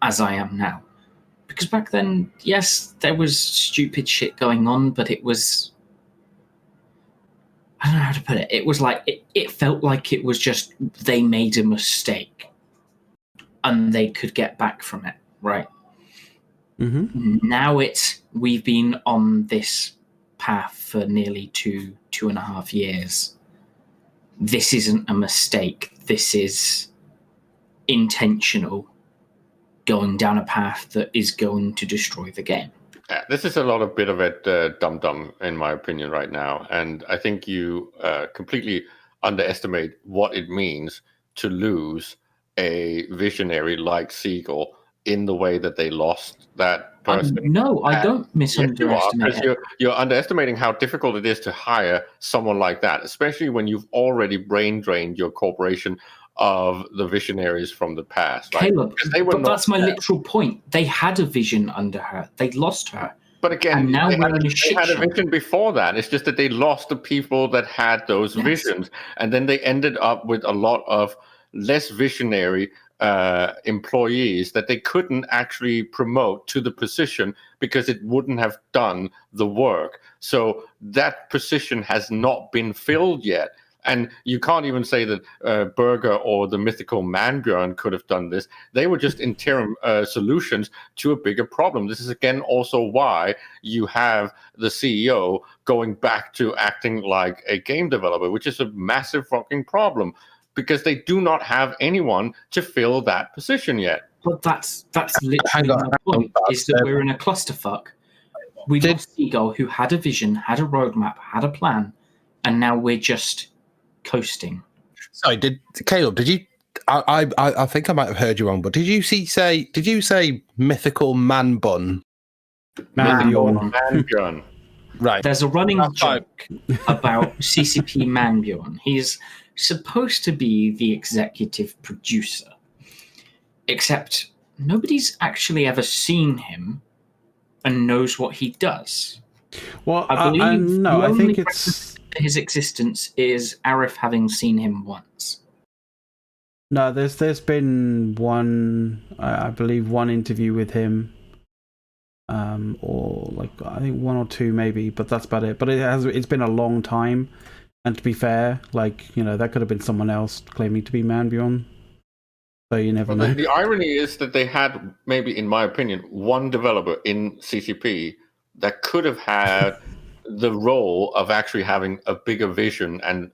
as I am now. Because back then, yes, there was stupid shit going on, but it was... I don't know how to put it. It was like... It felt like it was just they made a mistake and they could get back from it, right? Mm-hmm. Now we've been on this path for nearly two and a half years. This isn't a mistake. This is intentional, going down a path that is going to destroy the game. Yeah, this is a lot of bit of it dum-dum, in my opinion, right now. And I think you completely underestimate what it means to lose a visionary like Siegel in the way that they lost that person. No, I don't misunderestimate it. You're underestimating how difficult it is to hire someone like that, especially when you've already brain drained your corporation of the visionaries from the past. Right? Caleb, but that's my literal point. They had a vision under her. They lost her. But again, and now they we're in a shit had a show. vision before that. It's just that they lost the people that had those visions. And then they ended up with a lot of less visionary employees that they couldn't actually promote to the position because it wouldn't have done the work. So that position has not been filled yet. And you can't even say that Berger or the mythical Manbjörn could have done this. They were just interim solutions to a bigger problem. This is, again, also why you have the CEO going back to acting like a game developer, which is a massive fucking problem, because they do not have anyone to fill that position yet. But that's literally my point, is that we're in a clusterfuck. We lost Siegel, who had a vision, had a roadmap, had a plan, and now we're just coasting. Sorry, Caleb, did you? I think I might have heard you wrong, but did you say mythical man bun? Manbjörn. Right. There's a running joke about CCP Manbjörn. He's supposed to be the executive producer, except nobody's actually ever seen him and knows what he does. Well, I believe no, I think it's his existence is Arif having seen him once. No, there's been one, I believe, one interview with him, or like I think one or two maybe, but that's about it. But it's been a long time, and to be fair, like, that could have been someone else claiming to be Manbjörn. So you never know. The irony is that they had, maybe in my opinion, one developer in CCP that could have had the role of actually having a bigger vision and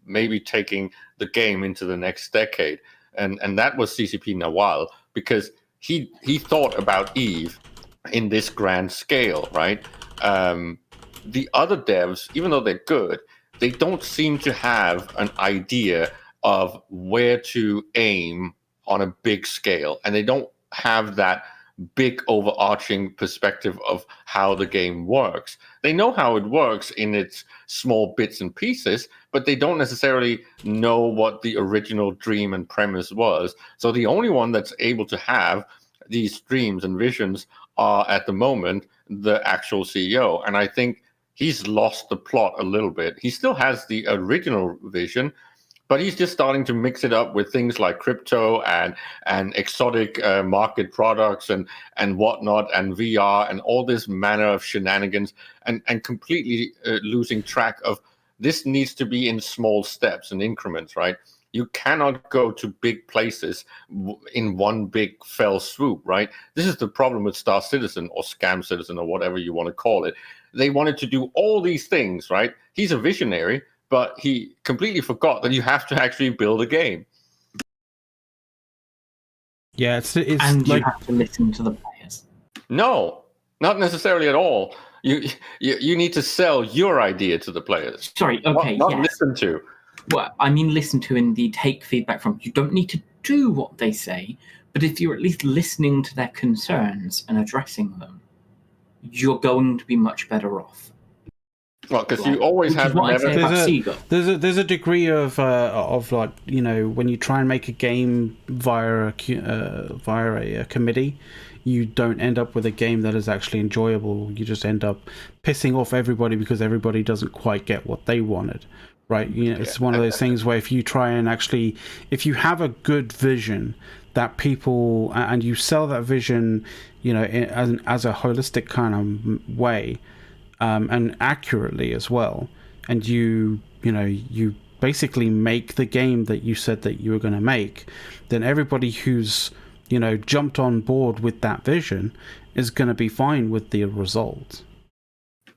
maybe taking the game into the next decade. And that was CCP Nawal, because he thought about Eve in this grand scale, right? The other devs, even though they're good, they don't seem to have an idea of where to aim on a big scale. And they don't have that big overarching perspective of how the game works. They know how it works in its small bits and pieces, but they don't necessarily know what the original dream and premise was. So the only one that's able to have these dreams and visions are, at the moment, the actual CEO. And I think he's lost the plot a little bit. He still has the original vision, but he's just starting to mix it up with things like crypto and exotic market products and whatnot, and VR and all this manner of shenanigans, and completely losing track of this needs to be in small steps and increments, right? You cannot go to big places in one big fell swoop, right? This is the problem with Star Citizen or Scam Citizen or whatever you want to call it. They wanted to do all these things, right? He's a visionary, but he completely forgot that you have to actually build a game. Yeah, it's and like you have to listen to the players. No, not necessarily at all. You need to sell your idea to the players. Sorry, okay, not yes. listen to. Well, I mean, listen to and indeed take feedback from. You don't need to do what they say, but if you're at least listening to their concerns and addressing them, you're going to be much better off. Well, because you always have there's a degree of like, you know, when you try and make a game via a committee, you don't end up with a game that is actually enjoyable. You just end up pissing off everybody because everybody doesn't quite get what they wanted. Right, you know, it's one of those things where if you try and actually, if you have a good vision that people, and you sell that vision, you know, as a holistic kind of way, and accurately as well, and you basically make the game that you said that you were going to make, then everybody who's, you know, jumped on board with that vision is going to be fine with the result.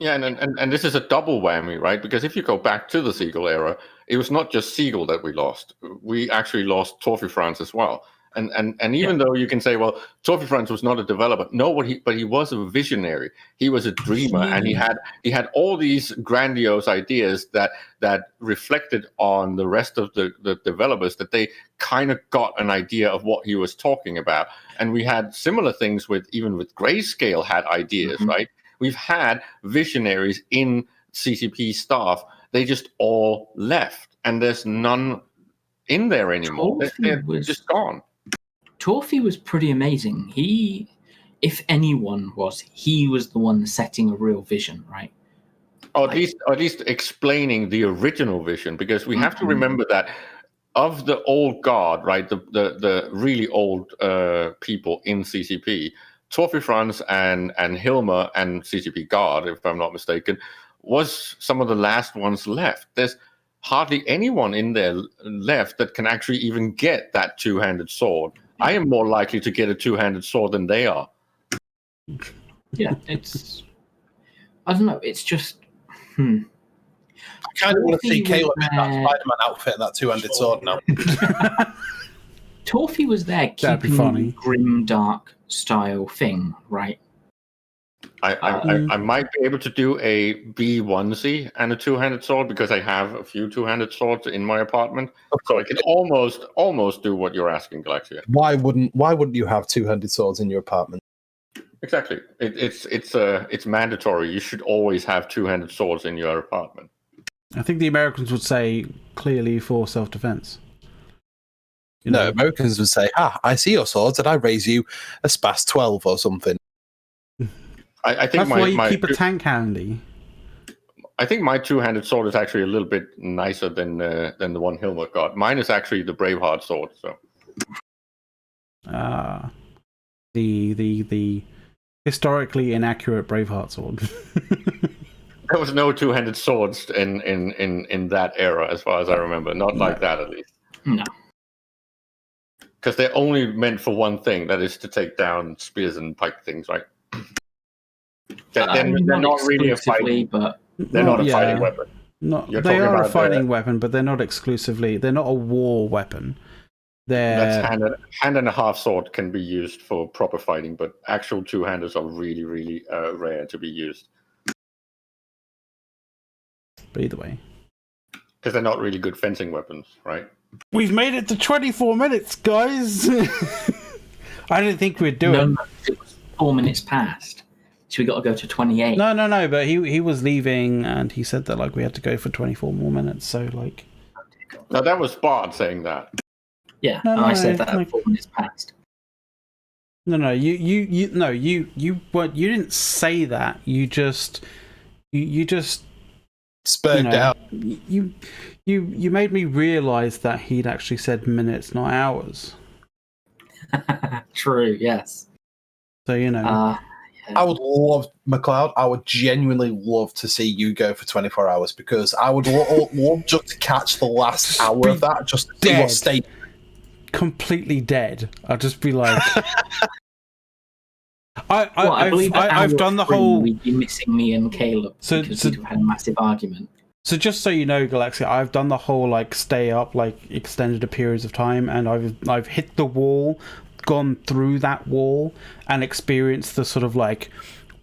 Yeah, and this is a double whammy, right? Because if you go back to the Siegel era, it was not just Siegel that we lost. We actually lost Torfi France as well. And even though you can say, well, Torfi France was not a developer, no, but he was a visionary. He was a dreamer, and he had all these grandiose ideas that reflected on the rest of the developers, that they kind of got an idea of what he was talking about. And we had similar things with Grayscale had ideas, right? We've had visionaries in CCP staff. They just all left, and there's none in there anymore. They're just gone. Torfi was pretty amazing. He, if anyone was, he was the one setting a real vision, right? Or at least explaining the original vision, because we have to remember that of the old guard, right, the really old people in CCP, Torfi France and Hilmer and CCP Guard, if I'm not mistaken, was some of the last ones left. There's hardly anyone in there left that can actually even get that two-handed sword. I am more likely to get a two-handed sword than they are. Yeah, I don't know, it's just... I kind of want to see Caleb in that Spider-Man outfit and that two-handed sword now. Torfi was there keeping the grim, dark style thing, right? I might be able to do a B onesie and a two-handed sword, because I have a few two-handed swords in my apartment, so I can almost do what you're asking, Galaxia. Why wouldn't you have two-handed swords in your apartment? Exactly. It's mandatory. You should always have two-handed swords in your apartment. I think the Americans would say clearly for self-defense. No, Americans would say, I see your swords and I raise you a Spas 12 or something. I think that's why you keep a tank handy. I think my two-handed sword is actually a little bit nicer than the one Hilmer got. Mine is actually the Braveheart sword. So, the historically inaccurate Braveheart sword. There was no two-handed swords in that era, as far as I remember. Not like that, at least. No. Because they're only meant for one thing, that is to take down spears and pike things, right? They're not really a fighting, but they're not a fighting weapon. They are a fighting weapon, but they're not exclusively. They're not a war weapon. That's hand and a half sword can be used for proper fighting, but actual two-handers are really, really rare to be used. But either way, because they're not really good fencing weapons, right? We've made it to 24 minutes, guys. I didn't think we'd do it. No, it was 4 minutes past. So we got to go to 28. No, but he was leaving and he said that like we had to go for 24 more minutes, so like... No, that was Bart saying that. Yeah, I said that like, 4 minutes past. No, you didn't say that. You just You just spurred out. You made me realize that he'd actually said minutes, not hours. True. Yes. So I would love, McLeod, I would genuinely love to see you go for 24 hours because I would love just to catch the last hour of that, just to see what state. Completely dead. I'll just be like. I believe I've done the whole. We'd be missing me and Caleb because we'd have had a massive argument. So just so you know, Galaxy, I've done the whole like stay up like extended periods of time, and I've hit the wall, gone through that wall, and experienced the sort of like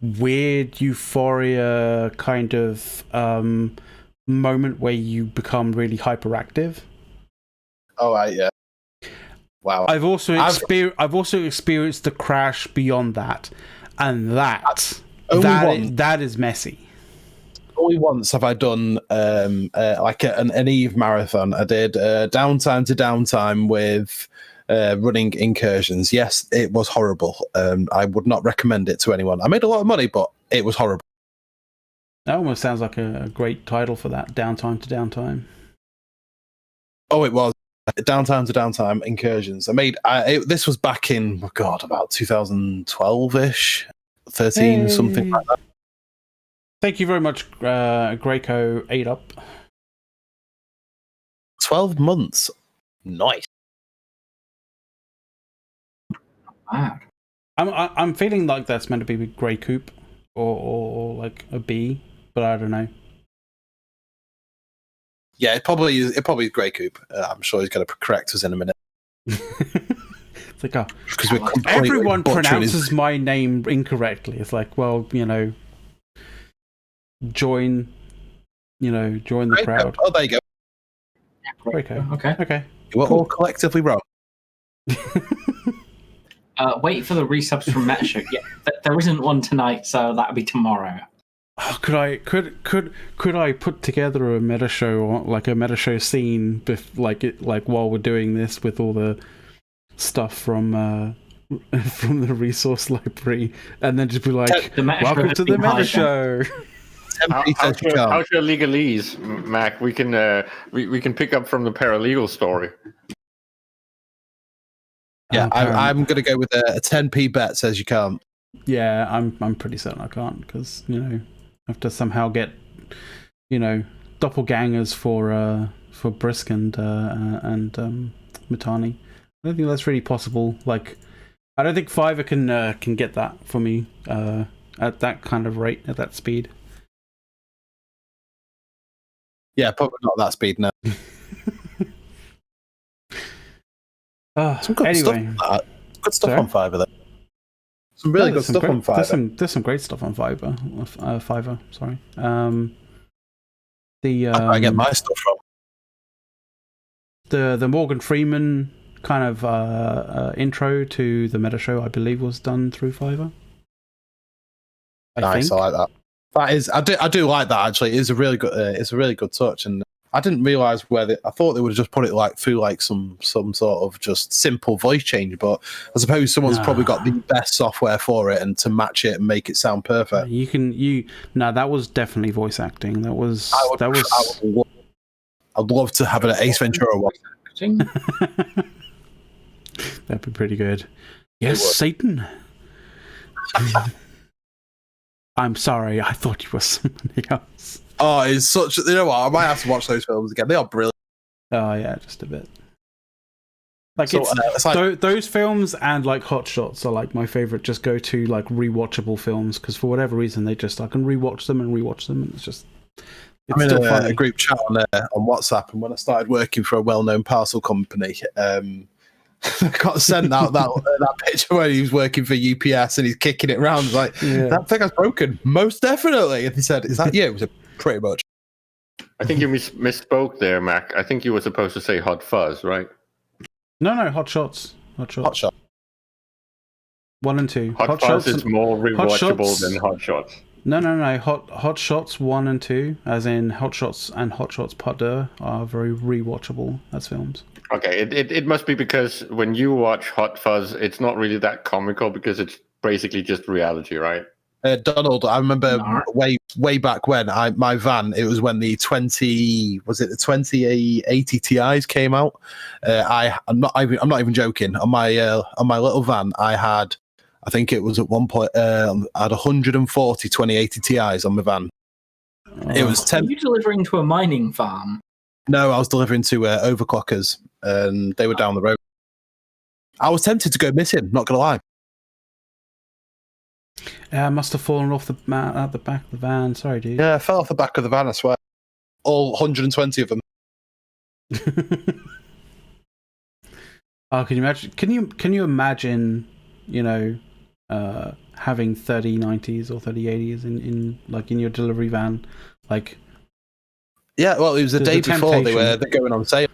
weird euphoria kind of moment where you become really hyperactive. Oh right, yeah. Wow. I've also experienced the crash beyond that, and that is messy. Only once have I done like an Eve marathon. I did downtime to downtime with running incursions. Yes, it was horrible. I would not recommend it to anyone. I made a lot of money, but it was horrible. That almost sounds like a great title for that, downtime to downtime. Oh, it was. Downtime to downtime incursions. This was back in about 2012ish, 13 something like that. Thank you very much, Greco 8 up. 12 months. Nice. Wow. I'm feeling like that's meant to be Grey Coop or like a B, but I don't know. Yeah, it probably is Grey Coop. I'm sure he's going to correct us in a minute. It's like, because everyone pronounces my name incorrectly. It's like, well, join the crowd. Oh, there you go. Okay. We're all collectively wrong. Wait for the resubs from Metashow. Yeah, there isn't one tonight, so that'll be tomorrow. Oh, could I put together a meta show, like a meta show scene, while we're doing this with all the stuff from the resource library, and then just be like, "Welcome to the meta show." How's your legalese, Mac? We can pick up from the paralegal story. Yeah, I'm going to go with a 10p bet says you can't. Yeah, I'm pretty certain I can't because I have to somehow get doppelgangers for Brisk and Mitani. I don't think that's really possible. Like, I don't think Fiverr can get that for me at that kind of rate, at that speed. Yeah, probably not that speed now. Some good stuff. Good stuff on Fiverr though. Some really good stuff on Fiverr. There's some great stuff on Fiverr. Fiverr, sorry. I get my stuff from. The Morgan Freeman kind of intro to the meta show, I believe, was done through Fiverr. Nice, I like that. That is, I do like that actually. It's a really good touch, and I didn't realize I thought they would have just put it like through like some sort of just simple voice change, but I suppose someone's probably got the best software for it and to match it and make it sound perfect. That was definitely voice acting. I'd love to have an Ace Ventura one. That'd be pretty good. Yes, Satan. I'm sorry, I thought you were somebody else. Oh, it's such. You know what? I might have to watch those films again. They are brilliant. Oh yeah, just a bit. Like those films and like Hot Shots are like my favorite. Just go to like rewatchable films because for whatever reason I can rewatch them, and it's just. I'm in a group chat on WhatsApp, and when I started working for a well-known parcel company, I got sent out that picture where he was working for UPS and he's kicking it around. Like, that thing has broken. Most definitely. And he said, "Is that you?" It was pretty much. I think you misspoke there, Mac. I think you were supposed to say Hot Fuzz, right? No, Hot Shots. Hot Shot. 1 and 2. Hot Fuzz is more rewatchable than Hot Shots. No. Hot Shots 1 and 2, as in Hot Shots and Hot Shots Part 2, are very rewatchable as films. Okay, it must be because when you watch Hot Fuzz, it's not really that comical because it's basically just reality, right? Donald, I remember way back when my van. It was when the 2080 Ti's came out. I'm not even joking. On my little van, I think it was at one point I had 140 2080 Ti's on my van. It was 10. Are you delivering to a mining farm? No, I was delivering to overclockers, and they were down the road. I was tempted to go missing. Not gonna lie. I must have fallen off the mat at the back of the van. Sorry, dude. Yeah, I fell off the back of the van, I swear. All 120 of them. Oh, can you imagine? Can you imagine? Having 3090s or 3080s in your delivery van, like. Yeah, well, it was the day before they're going on sale.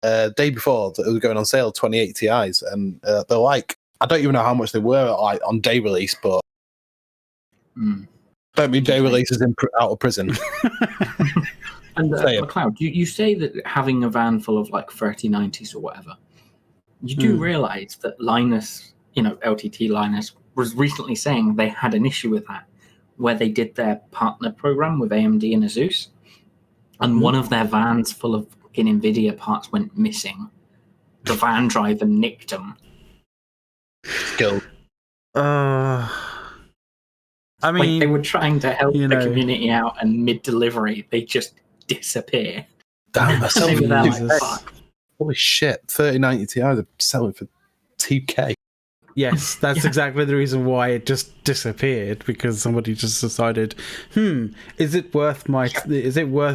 Day before it was going on sale, 2080 Ti's, and they're like, I don't even know how much they were like on day release, but. Don't mean day releases out of prison. And McLeod, you say that having a van full of like 3090s or whatever, you do realise that Linus, LTT Linus, was recently saying they had an issue with that, where they did their partner program with AMD and Asus, and one of their vans full of fucking NVIDIA parts went missing. The van driver nicked them. Killed. I mean, they were trying to help the community out, and mid-delivery, they just disappear. Damn, that's so fuck. Holy shit, 3090 Ti are selling for 2K. Yes, that's exactly the reason why it just disappeared, because somebody just decided, is it worth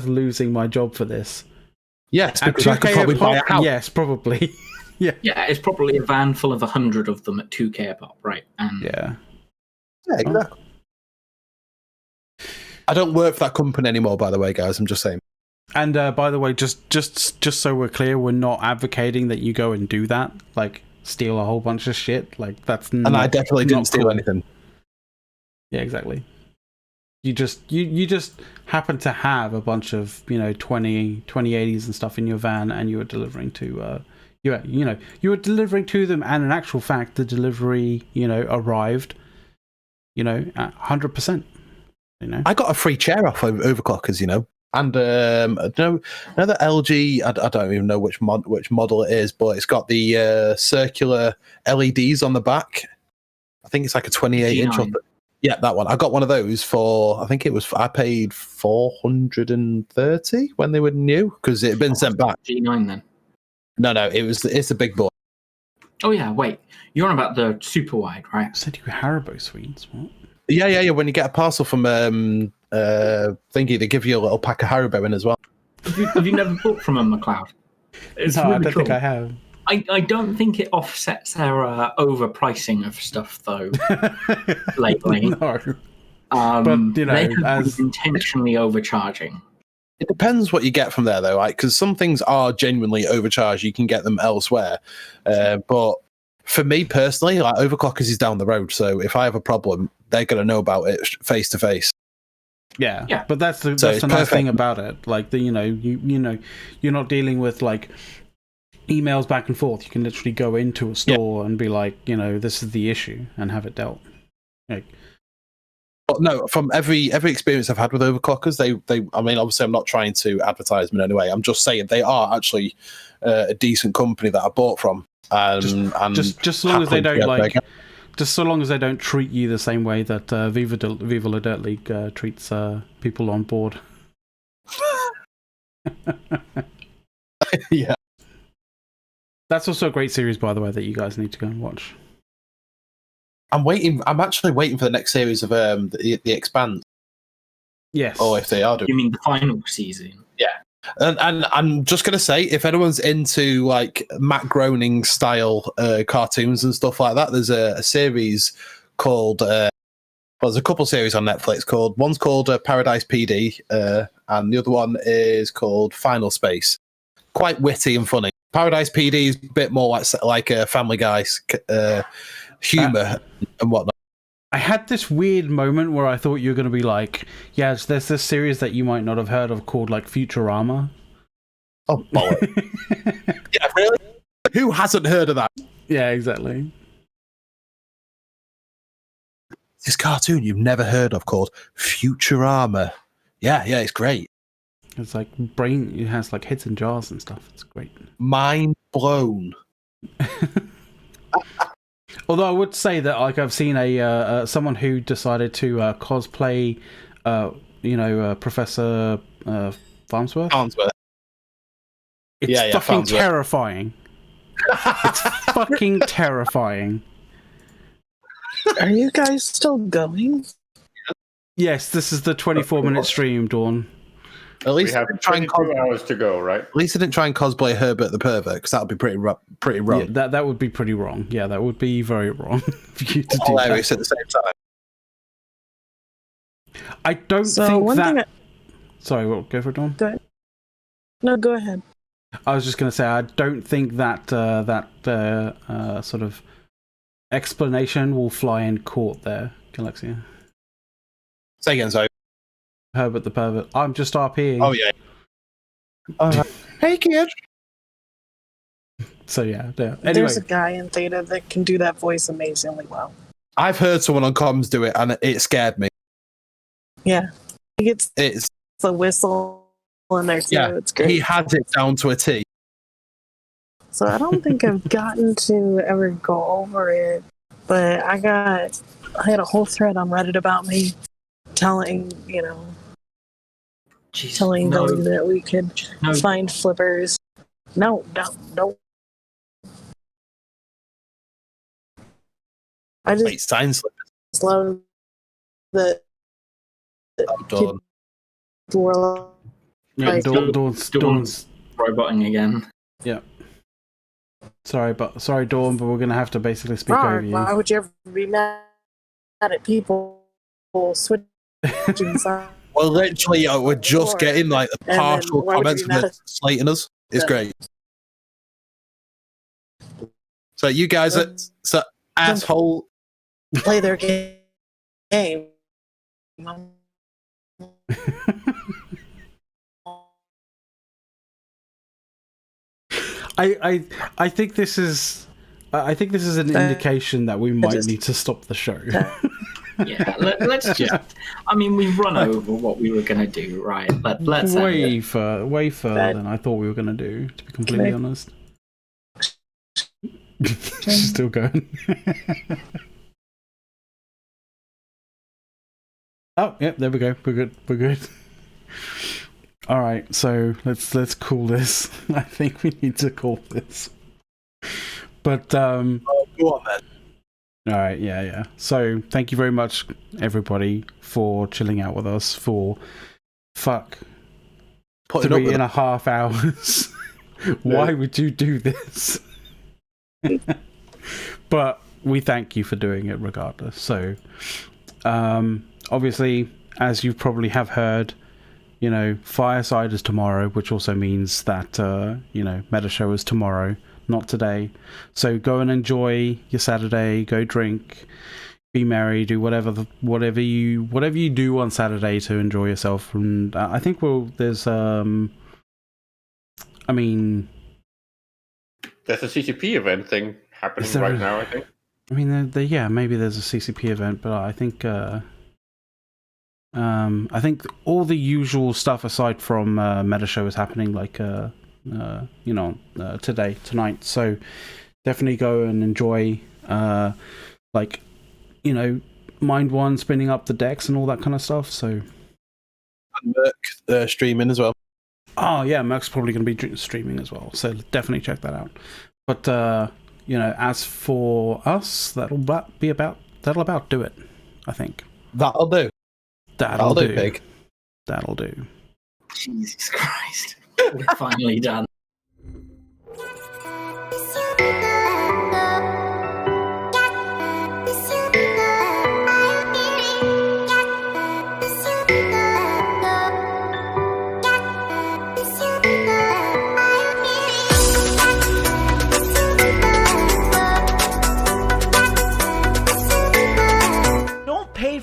losing my job for this? Yes, because I could probably buy a house. Yes, probably. Yeah, it's probably a van full of 100 of them at 2K a pop, right? And yeah, exactly. I don't work for that company anymore, by the way, guys. I'm just saying. And by the way, just so we're clear, we're not advocating that you go and do that, like steal a whole bunch of shit. Like that's and I definitely didn't steal anything. Yeah, exactly. You just happen to have a bunch of 2080s and stuff in your van, and you were delivering to you were delivering to them, and in actual fact, the delivery arrived at 100%. I got a free chair off overclockers, and another LG. I don't even know which model it is, but it's got the circular LEDs on the back. I think it's like a 28-inch. Yeah, that one. I got one of those for. I think it was. I paid 430 when they were new because it had been sent back. G9 then. No, it's a big boy. Oh yeah, wait. You're on about the super wide, right? I said you were Haribo sweets. What? Yeah. When you get a parcel from Thingy, they give you a little pack of Haribo in as well. Have you never bought from a McLeod? It's no, really I don't cool. think I have. I don't think it offsets their overpricing of stuff though. Lately, No. But they have been intentionally overcharging. It depends what you get from there, though, right? Because some things are genuinely overcharged. You can get them elsewhere, but for me personally, like overclockers is down the road. So if I have a problem, they're going to know about it face to face. Yeah, but that's the nice thing about it. Like you're not dealing with like emails back and forth. You can literally go into a store and be like, this is the issue, and have it dealt. Like, but no, from every experience I've had with overclockers, they. I mean, obviously, I'm not trying to advertise them in any way. I'm just saying they are actually a decent company that I bought from. Just so long as they don't just so long as they don't treat you the same way that Viva La Dirt League treats people on board. Yeah. That's also a great series, by the way, that you guys need to go and watch. I'm actually waiting for the next series of the Expanse. Yes. Or if they are doing. You mean the final season? Yeah. And I'm just going to say, if anyone's into like Matt Groening style cartoons and stuff like that, there's a series called, there's a couple series on Netflix called, one's called Paradise PD, and the other one is called Final Space. Quite witty and funny. Paradise PD is a bit more like a Family Guy humor and whatnot. I had this weird moment where I thought you were going to be like, yeah, there's this series that you might not have heard of called like Futurama. Oh, bollocks. Yeah, really? Who hasn't heard of that? Yeah, exactly. this cartoon you've never heard of called Futurama. Yeah, it's great. It's like brain. It has like heads and jars and stuff. It's great. Mind blown. Although I would say that, like, I've seen a someone who decided to cosplay, Professor Farnsworth. It's fucking Farnsworth. terrifying. It's fucking terrifying. Are you guys still going? Yes, this is the 24-minute stream, Dawn. At least We have 22 hours to go, right? At least I didn't try and cosplay Herbert the Pervert, because that would be pretty wrong. Yeah, that would be pretty wrong. Yeah, that would be very wrong for you to do Hilarious that. at the same time. I don't So think one that. thing Sorry, what? Go for it, Dawn. Go ahead. No, go ahead. I was just going to say, I don't think that sort of explanation will fly in court there, Galaxia. Say again, sorry. Herbert the Pervert. I'm just RPing. Oh, yeah. Hey, kid. So, yeah. Anyway. There's a guy in Theta that can do that voice amazingly well. I've heard someone on comms do it, and it scared me. Yeah. He gets It's the whistle in there, too. yeah. It's great. He had it down to a T. So I don't think I've gotten to ever go over it, but I had a whole thread on Reddit about me telling Billy that we could find flippers. No. I just Wait, sign slippers. love that Dawn. were like, Dawn's roboting again. Yeah. Sorry, Dawn, but we're going to have to basically speak over you. why would you ever be mad at people switching sides? Well, literally, we're just getting like the And then partial why would comments you from not- it slating us. It's Yeah. great. So you guys are so asshole. Play their game. I think this is an indication that we might need to stop the show. Yeah, let's just. I mean, we've run over what we were going to do, right? Let's end way it. further than I thought we were going to do. To be completely honest, she's still going. Oh, yep, there we go. We're good. All right, so let's call this. I think we need to call this. But Go on then. all right, yeah. So thank you very much, everybody, for chilling out with us for Putting up with 3.5 hours. Why would you do this? But we thank you for doing it regardless. So obviously, as you probably have heard, Fireside is tomorrow, which also means that Meta Show is tomorrow, not today. So go and enjoy your Saturday. Go drink, be merry, do whatever you do on Saturday to enjoy yourself. And I think there's a CCP event thing happening right now, I think. I mean, maybe there's a CCP event, but I think all the usual stuff aside from Meta Show is happening, like tonight. So definitely go and enjoy, Mind One spinning up the decks and all that kind of stuff. So And Merc streaming as well. Oh yeah, Merc's probably going to be streaming as well. So definitely check that out. But as for us, that'll about do it. I think that'll do. That'll do, Pig. That'll do. Jesus Christ. We're finally done.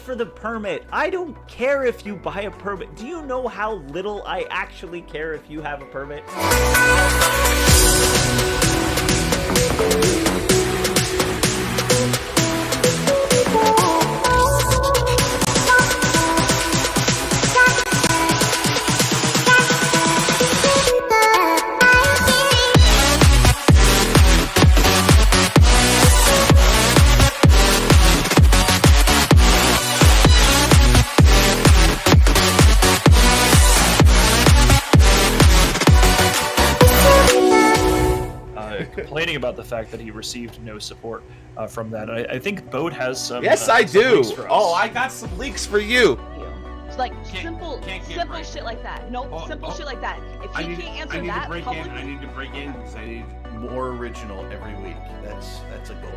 For the permit. I don't care if you buy a permit. Do you know how little I actually care if you have a permit? complaining about the fact that he received no support from that. I think Bode has some. Yes, I some do. links for us. Oh, I got some leaks for you. It's like simple shit like that. No, simple shit like that. If he can't answer that publicly, I need to break in because I need more original every week. That's a goal.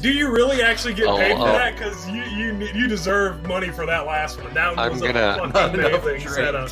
Do you really actually get paid for that? Because you deserve money for that last one. That one was a fucking amazing setup.